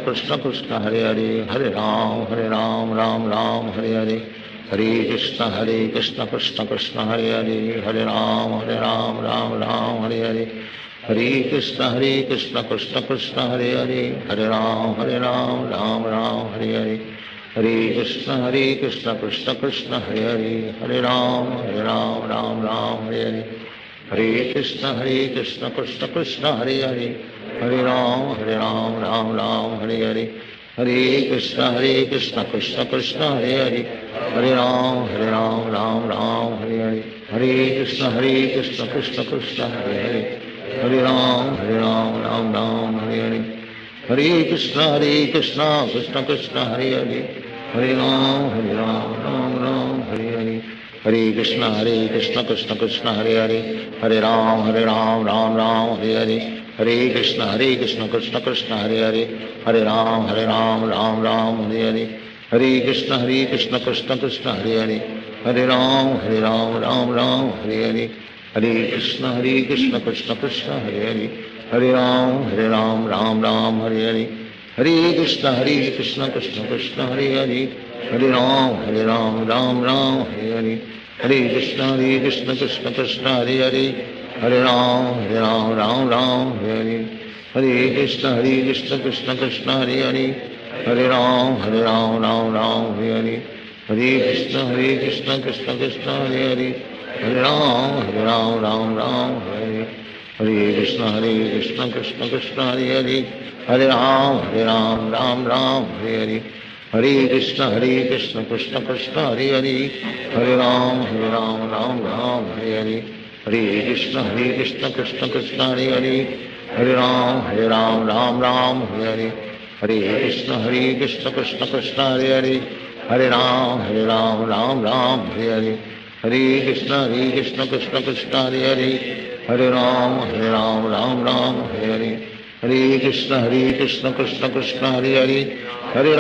कृष्ण कृष्ण हरे हरे हरे राम राम हरे हरे कृष्ण कृष्ण कृष्ण हरे हरे हरे राम राम हरे हरे कृष्ण कृष्ण कृष्ण हरे हरे हरे राम राम हरे हरे कृष्ण कृष्ण कृष्ण हरे हरे हरे राम राम हरे हरे कृष्ण कृष्ण कृष्ण हरे हरे हरे राम राम हरे हरे कृष्ण कृष्ण कृष्ण हरे हरे हरे राम राम हरे हरे कृष्ण कृष्ण कृष्ण हरे हरे हरे राम हरे हरे कृष्ण कृष्ण कृष्ण हरे हरे हरे राम राम हरे हरे कृष्ण कृष्ण कृष्ण हरे हरे हरे राम राम हरे हरे कृष्ण कृष्ण कृष्ण हरे हरे हरे राम राम हरे हरे कृष्ण कृष्ण कृष्ण हरे हरे हरे राम राम हरे हरे कृष्ण कृष्ण कृष्ण हरे हरे हरे राम राम हरे हरे कृष्ण कृष्ण कृष्ण हरे हरे हरे राम राम हरे हरे कृष्ण कृष्ण कृष्ण हरे हरे हरे राम राम हरे हरे कृष्ण कृष्ण कृष्ण हरे हरे हरे राम राम हरे हरे कृष्ण कृष्ण कृष्ण हरे हरे हरे राम राम हरे हरे कृष्ण कृष्ण कृष्ण हरे हरे हरे राम राम हरे हरे कृष्ण कृष्ण कृष्ण हरे हरे हरे राम राम हरे हरे कृष्ण कृष्ण कृष्ण हरे हरे हरे राम राम हरे हरे कृष्ण कृष्ण कृष्ण हरे हरे हरे राम राम हरे हरे कृष्ण कृष्ण कृष्ण हरे हरे हरे राम राम हरे हरे कृष्ण कृष्ण कृष्ण हरे हरे हरे राम राम हरे हरे कृष्ण कृष्ण कृष्ण हरे हरे हरे राम हरे हरे कृष्ण कृष्ण कृष्ण हरे हरे हरे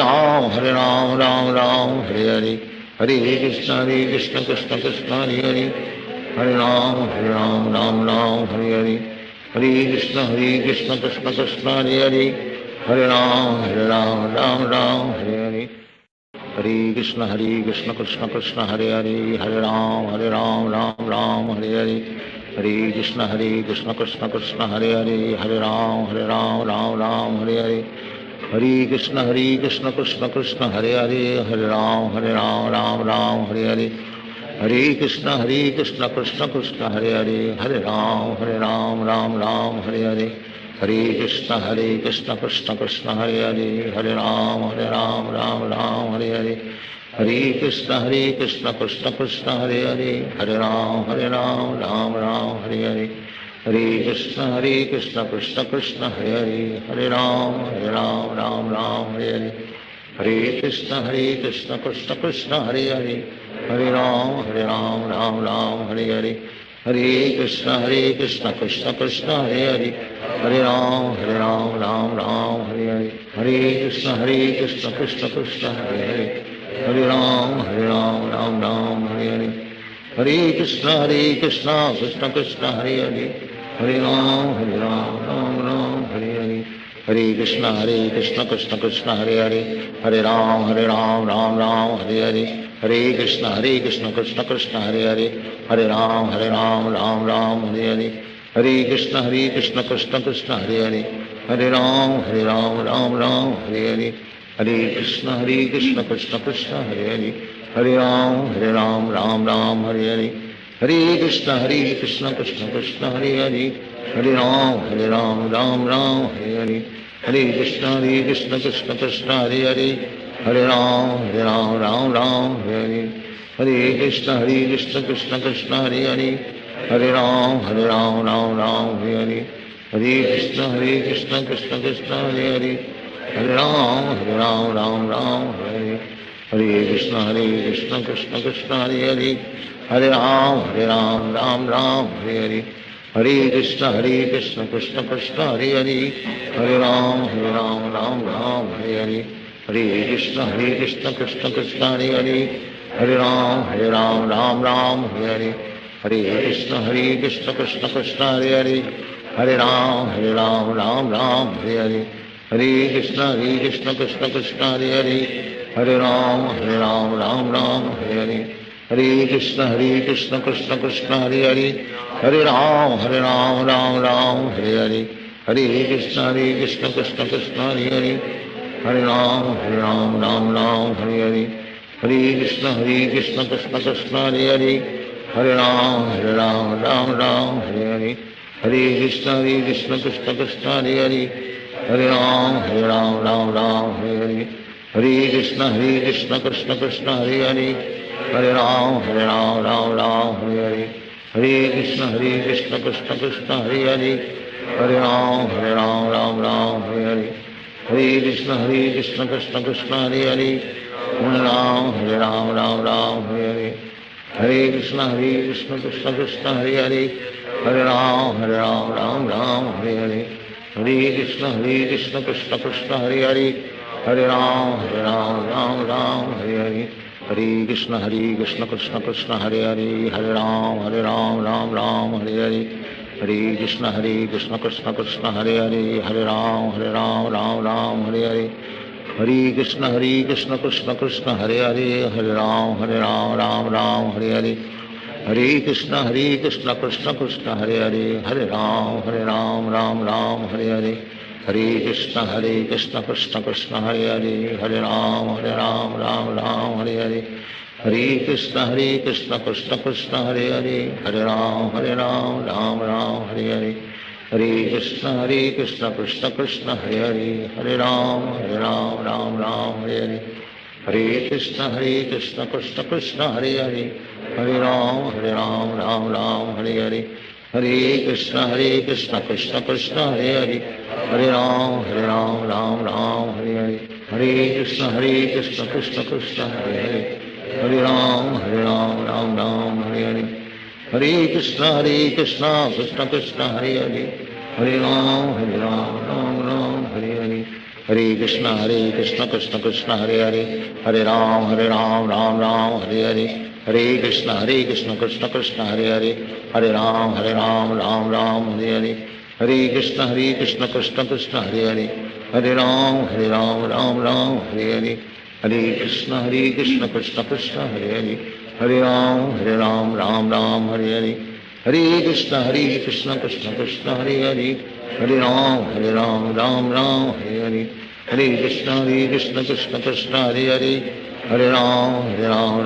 राम राम हरे हरे कृष्ण कृष्ण कृष्ण हरे हरे हरे राम राम हरे हरे कृष्ण कृष्ण कृष्ण हरे हरे हरे राम राम हरे हरे कृष्ण कृष्ण कृष्ण हरे हरे हरे राम राम हरे हरे कृष्ण कृष्ण कृष्ण हरे हरे हरे राम राम हरे हरे कृष्ण कृष्ण कृष्ण हरे हरे हरे राम राम हरे हरे कृष्ण कृष्ण कृष्ण हरे हरे हरे राम राम हरे हरे कृष्ण कृष्ण कृष्ण हरे हरे हरे राम राम हरे हरे कृष्ण कृष्ण कृष्ण हरे हरे हरे राम राम हरे हरे कृष्ण कृष्ण कृष्ण हरे हरे हरे राम राम हरे हरे कृष्ण कृष्ण कृष्ण हरे हरे हरे राम हरे हरे कृष्ण कृष्ण कृष्ण हरे हरे हरे राम राम हरे हरे कृष्ण कृष्ण कृष्ण हरे हरे हरे राम राम हरे हरे कृष्ण कृष्ण कृष्ण हरे हरे हरे राम राम हरे हरे हरे कृष्ण कृष्ण कृष्ण हरे हरे हरे राम राम राम हरे हरे, हरे कृष्ण कृष्ण कृष्ण हरे हरे, हरे राम राम राम हरे हरे, हरे कृष्ण कृष्ण कृष्ण हरे हरे, हरे राम राम राम हरे हरे, हरे कृष्ण कृष्ण कृष्ण हरे हरे, हरे राम राम राम हरे हरे, हरे कृष्ण कृष्ण कृष्ण हरे हरे, हरे राम राम राम हरे हरे, हरे कृष्ण कृष्ण कृष्ण हरे हरे, हरे राम राम हरे हरे, हरे कृष्ण कृष्ण कृष्ण हरे हरे, हरे राम राम हरे हरे, हरे कृष्ण कृष्ण कृष्ण हरे हरे, हरे राम राम हरे हरे, हरे कृष्ण कृष्ण कृष्ण हरे हरे, हरे राम राम हरे हरे, हरे कृष्ण कृष्ण कृष्ण हरे हरे, हरे राम राम हरे हरे, हरे कृष्ण कृष्ण कृष्ण हरे हरे, हरे राम राम हरे हरे, हरे कृष्ण कृष्ण कृष्ण हरे हरे, हरे राम राम हरे हरे, हरे कृष्ण कृष्ण कृष्ण हरे हरे, हरे राम राम हरे हरे, हरे कृष्ण कृष्ण कृष्ण हरे हरे, हरे राम राम हरे हरे, हरे कृष्ण कृष्ण कृष्ण हरे हरे, हरे राम राम हरे हरे, हरे कृष्ण कृष्ण कृष्ण हरे हरे, हरे राम राम हरे हरे, हरे कृष्ण कृष्ण कृष्ण हरे हरे, हरे राम राम हरे हरे, हरे कृष्ण कृष्ण कृष्ण हरे हरे, हरे राम राम हरे हरे, हरे कृष्ण कृष्ण कृष्ण हरे हरे, हरे राम राम हरे हरे, हरे कृष्ण कृष्ण कृष्ण हरे हरे, हरे राम राम हरे हरे, हरे कृष्ण कृष्ण कृष्ण हरे हरे, हरे राम राम हरे हरे, हरे कृष्ण कृष्ण कृष्ण हरे हरे, हरे राम राम हरे हरे, हरे कृष्ण कृष्ण कृष्ण हरे हरे, हरे राम राम हरे हरे, हरे कृष्ण कृष्ण कृष्ण हरे हरे, हरे राम राम हरे हरे, हरे कृष्ण कृष्ण कृष्ण हरे हरे, हरे राम राम हरे हरे, हरे कृष्ण कृष्ण कृष्ण हरे हरे, हरे राम राम हरे हरे, हरे कृष्ण कृष्ण कृष्ण हरे हरे, हरे राम राम हरे हरे, हरे कृष्ण कृष्ण कृष्ण हरे हरे, हरे राम राम हरे हरे, हरे कृष्ण कृष्ण कृष्ण हरे हरे, हरे राम राम हरे हरे, हरे कृष्ण कृष्ण कृष्ण हरे हरे, हरे राम राम हरे हरे, हरे कृष्ण कृष्ण कृष्ण हरे हरे, हरे राम राम हरे हरे, हरे कृष्ण कृष्ण कृष्ण हरे हरे, हरे राम राम हरे हरे, हरे कृष्ण कृष्ण कृष्ण हरे हरे, हरे राम राम हरे हरे, हरे कृष्ण कृष्ण कृष्ण हरे हरे, हरे राम राम हरे हरे, हरे कृष्ण कृष्ण कृष्ण हरे हरे, हरे राम राम हरे हरे, हरे कृष्ण कृष्ण कृष्ण हरे हरे, हरे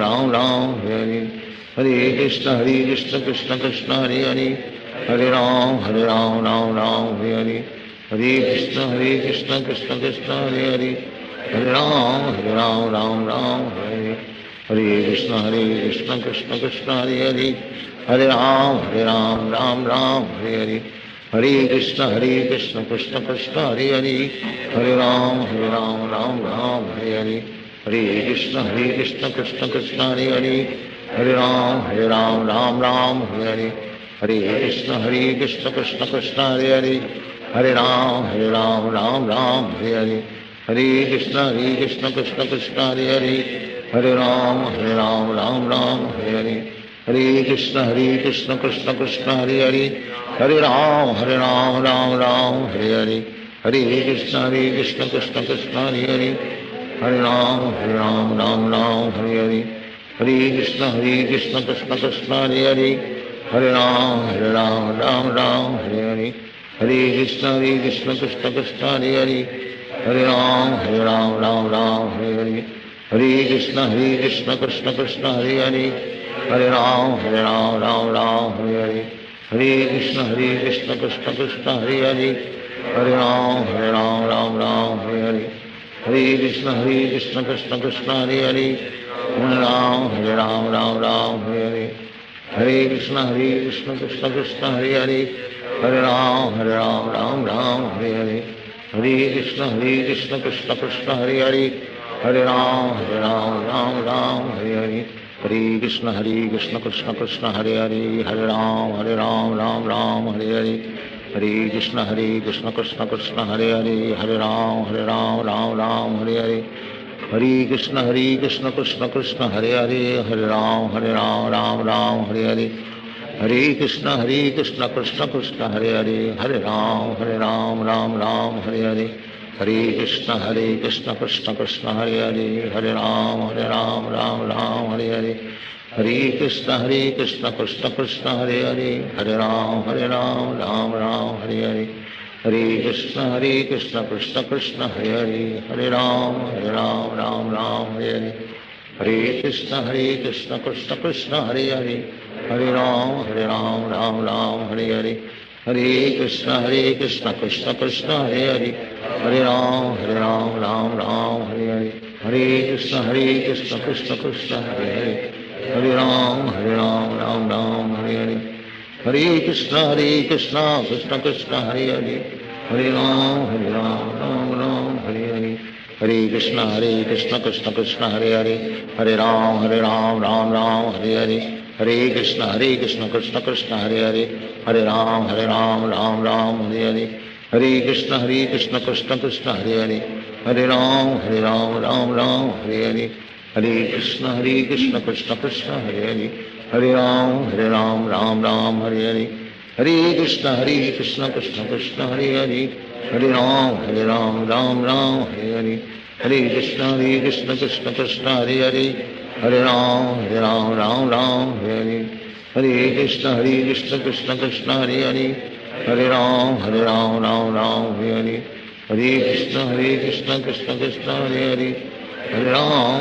राम राम हरे हरे, हरे कृष्ण कृष्ण कृष्ण हरे हरे, हरे राम राम हरे हरे, हरे कृष्ण कृष्ण कृष्ण हरे हरे, हरे राम राम हरे हरे, हरे कृष्ण कृष्ण कृष्ण हरे हरे, हरे राम हरे हरे, हरे कृष्ण कृष्ण कृष्ण हरे हरे, हरे राम राम हरे हरे, हरे कृष्ण कृष्ण कृष्ण हरे हरे, हरे राम राम हरे हरे, हरे कृष्ण कृष्ण कृष्ण हरे हरे, हरे राम राम हरे हरे, हरे कृष्ण कृष्ण कृष्ण हरे हरे, हरे राम राम हरे हरे, हरे कृष्ण कृष्ण कृष्ण हरे हरे, हरे राम राम हरे हरे, हरे कृष्ण कृष्ण कृष्ण हरे हरे, हरे राम राम हरे हरे, हरे कृष्ण कृष्ण कृष्ण हरे हरे, हरे राम हरे हरे, हरे कृष्ण कृष्ण कृष्ण हरे हरे, हरे राम राम हरे हरे, हरे कृष्ण कृष्ण कृष्ण हरे हरे हरे राम राम राम हरे हरे हरे कृष्ण कृष्ण कृष्ण हरे हरे हरे राम राम राम हरे हरे हरे कृष्ण कृष्ण कृष्ण हरे हरे हरे राम राम हरे हरे हरे कृष्ण कृष्ण कृष्ण हरे हरे हरे राम राम हरे हरे हरे कृष्ण कृष्ण कृष्ण हरे हरे हरे राम राम हरे हरे हरे कृष्ण कृष्ण कृष्ण हरे हरे हरे राम राम हरे हरे हरे कृष्ण कृष्ण कृष्ण हरे हरे हरे राम राम हरे हरे हरे कृष्ण कृष्ण कृष्ण हरे हरे हरे राम राम हरे हरे हरे कृष्ण कृष्ण कृष्ण हरे हरे हरे राम राम हरे हरे हरे कृष्ण कृष्ण कृष्ण हरे हरे हरे राम राम हरे हरे हरे कृष्ण कृष्ण कृष्ण हरे हरे हरे राम राम हरे हरे हरे कृष्ण कृष्ण कृष्ण हरे हरे हरे राम राम हरे हरे हरे कृष्ण कृष्ण कृष्ण हरे हरे हरे राम राम हरे हरे हरे कृष्ण कृष्ण कृष्ण हरे हरे हरे राम राम हरे हरे हरे कृष्ण कृष्ण कृष्ण हरे हरे हरे राम राम हरे हरे हरे कृष्ण कृष्ण कृष्ण हरे हरे हरे राम राम हरे हरे हरे कृष्ण कृष्ण कृष्ण हरे हरे हरे राम राम हरे हरे हरे कृष्ण कृष्ण कृष्ण हरे हरे हरे राम राम हरे हरे हरे कृष्ण कृष्ण कृष्ण हरे हरे हरे राम राम हरे हरे हरे कृष्ण कृष्ण कृष्ण हरे हरे हरे राम राम हरे हरे हरे कृष्ण कृष्ण कृष्ण हरे हरे हरे राम राम हरे हरे हरे कृष्ण कृष्ण कृष्ण हरे हरे हरे राम राम हरे हरे हरे कृष्ण कृष्ण कृष्ण हरे हरे हरे राम राम हरे हरे हरे कृष्ण कृष्ण कृष्ण हरे हरे हरे राम राम हरे हरे हरे कृष्ण कृष्ण कृष्ण हरे हरे हरे राम राम हरे हरे हरे कृष्ण कृष्ण कृष्ण हरे हरे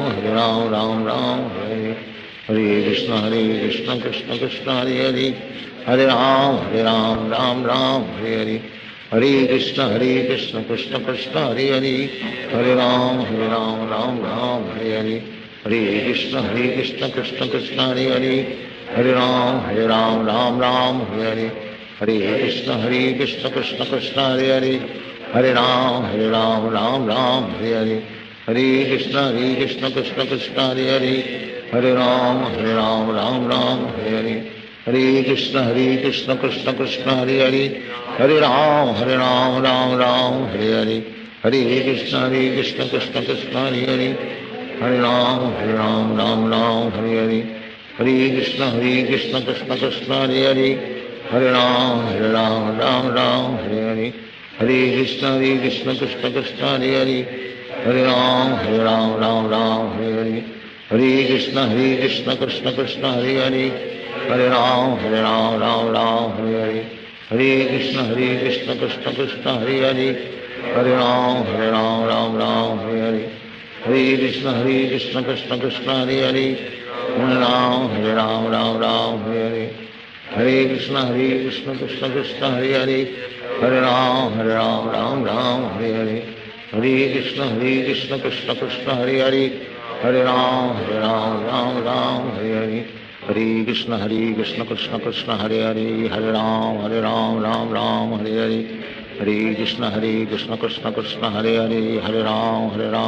हरे राम राम हरे हरे हरे कृष्ण कृष्ण कृष्ण हरे हरे हरे राम राम हरे हरे हरे कृष्ण कृष्ण कृष्ण हरे हरे हरे राम राम हरे हरे हरे कृष्ण कृष्ण कृष्ण हरे हरे हरे राम राम हरे हरे हरे कृष्ण कृष्ण कृष्ण हरे हरे हरे राम राम हरे हरे हरे कृष्ण कृष्ण कृष्ण हरे हरे हरे राम राम हरे हरे हरे कृष्ण कृष्ण कृष्ण हरे हरे हरे राम हरे हरे हरे कृष्ण कृष्ण कृष्ण हरे हरे हरे राम हरे हरे हरे कृष्ण कृष्ण कृष्ण हरे हरे हरे राम हरे हरे हरे कृष्ण कृष्ण कृष्ण हरे हरे हरे राम हरे हरे हरे कृष्ण कृष्ण कृष्ण हरे हरे हरे राम हरे हरे हरे कृष्ण कृष्ण कृष्ण हरे हरे हरे राम हरे हरे हरे कृष्ण कृष्ण कृष्ण हरे हरे हरे राम हरे हरे हरे कृष्ण कृष्ण कृष्ण हरे हरे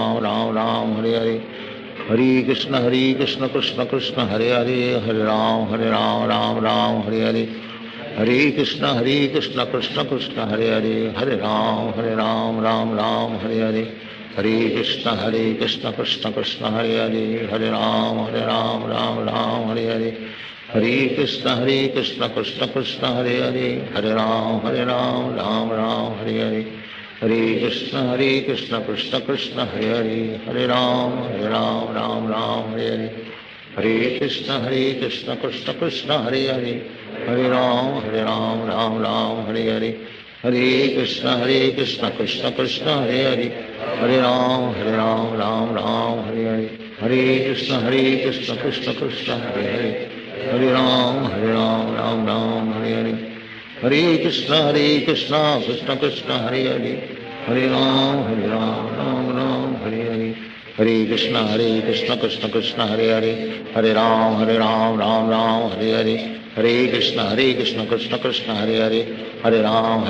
हरे राम हरे हरे हरे कृष्ण कृष्ण कृष्ण हरे हरे हरे राम हरे हरे हरे कृष्ण कृष्ण कृष्ण हरे हरे हरे राम हरे हरे हरे कृष्ण कृष्ण कृष्ण हरे हरे हरे राम राम हरे हरे हरे कृष्ण कृष्ण कृष्ण हरे हरे हरे राम राम हरे हरे हरे कृष्ण कृष्ण कृष्ण हरे हरे हरे राम राम हरे हरे हरे कृष्ण कृष्ण कृष्ण हरे हरे हरे राम राम हरे हरे हरे कृष्ण कृष्ण कृष्ण हरे हरे हरे राम हरे हरे हरे कृष्ण कृष्ण कृष्ण हरे हरे हरे राम राम हरे हरे हरे कृष्ण कृष्ण कृष्ण हरे हरे हरे राम राम राम हरे हरे हरे कृष्ण कृष्ण कृष्ण हरे हरे हरे राम राम राम हरे हरे हरे कृष्ण कृष्ण कृष्ण हरे हरे हरे राम राम राम हरे हरे हरे कृष्ण कृष्ण कृष्ण हरे हरे हरे राम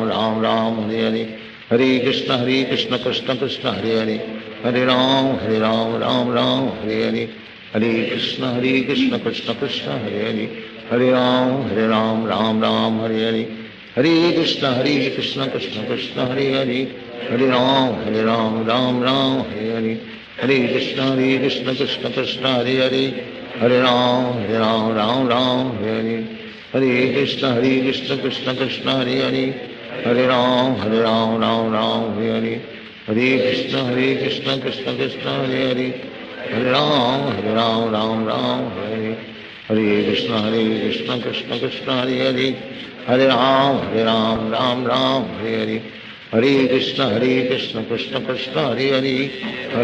राम राम हरे हरे हरे कृष्ण कृष्ण कृष्ण हरे हरे हरे राम राम राम हरे हरे हरे कृष्ण कृष्ण कृष्ण हरे हरे हरे राम राम हरे हरे हरे कृष्ण कृष्ण कृष्ण हरे हरे हरे राम राम हरे हरे हरे कृष्ण कृष्ण कृष्ण हरे हरे हरे राम राम हरे हरे हरे कृष्ण कृष्ण कृष्ण हरे हरे हरे राम राम हरे हरे हरे कृष्ण कृष्ण कृष्ण हरे हरे हरे राम राम हरे हरे हरे कृष्ण कृष्ण कृष्ण हरे हरे हरे राम राम हरे हरे हरे कृष्ण कृष्ण कृष्ण हरे हरे हरे राम राम हरे हरे हरे कृष्ण कृष्ण कृष्ण हरे हरे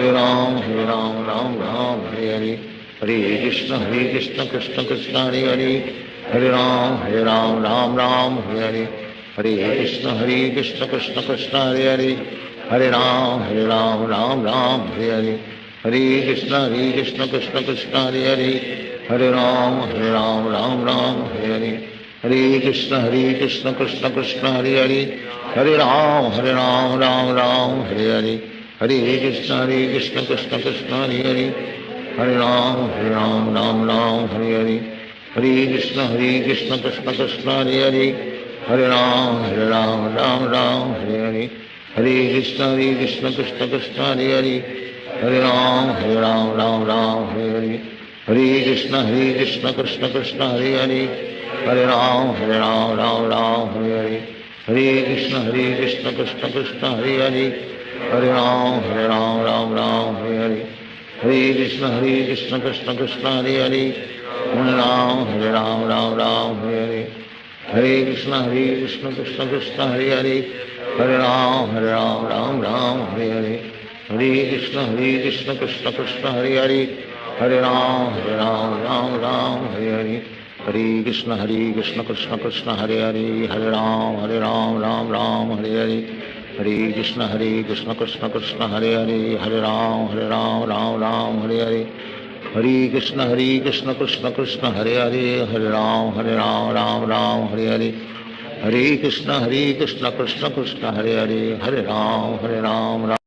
हरे राम राम हरे हरे हरे कृष्ण कृष्ण कृष्ण हरे हरे हरे राम राम हरे हरे हरे कृष्ण कृष्ण कृष्ण हरे हरे हरे राम राम हरे हरे हरे कृष्ण कृष्ण कृष्ण हरे हरे हरे राम राम हरे हरे हरे कृष्ण कृष्ण कृष्ण हरे हरे हरे राम राम हरे हरे हरे कृष्ण कृष्ण कृष्ण हरे हरे हरे राम राम हरे हरे हरे कृष्ण कृष्ण कृष्ण हरे हरे हरे राम राम हरे हरे हरे कृष्ण कृष्ण कृष्ण हरे हरे हरे राम राम हरे हरे हरे कृष्ण कृष्ण कृष्ण हरे हरे हरे राम राम हरे हरे हरे कृष्ण कृष्ण कृष्ण हरे हरे हरे राम हरे हरे हरे कृष्ण कृष्ण कृष्ण हरे हरे हरे राम राम हरे हरे हरे कृष्ण कृष्ण कृष्ण हरे हरे हरे राम राम हरे हरे हरे कृष्ण कृष्ण कृष्ण हरे हरे हरे राम राम हरे हरे हरे कृष्ण कृष्ण कृष्ण हरे हरे हरे राम राम हरे हरे हरे कृष्ण कृष्ण कृष्ण हरे हरे हरे राम राम हरे हरे हरे कृष्ण कृष्ण कृष्ण हरे हरे हरे राम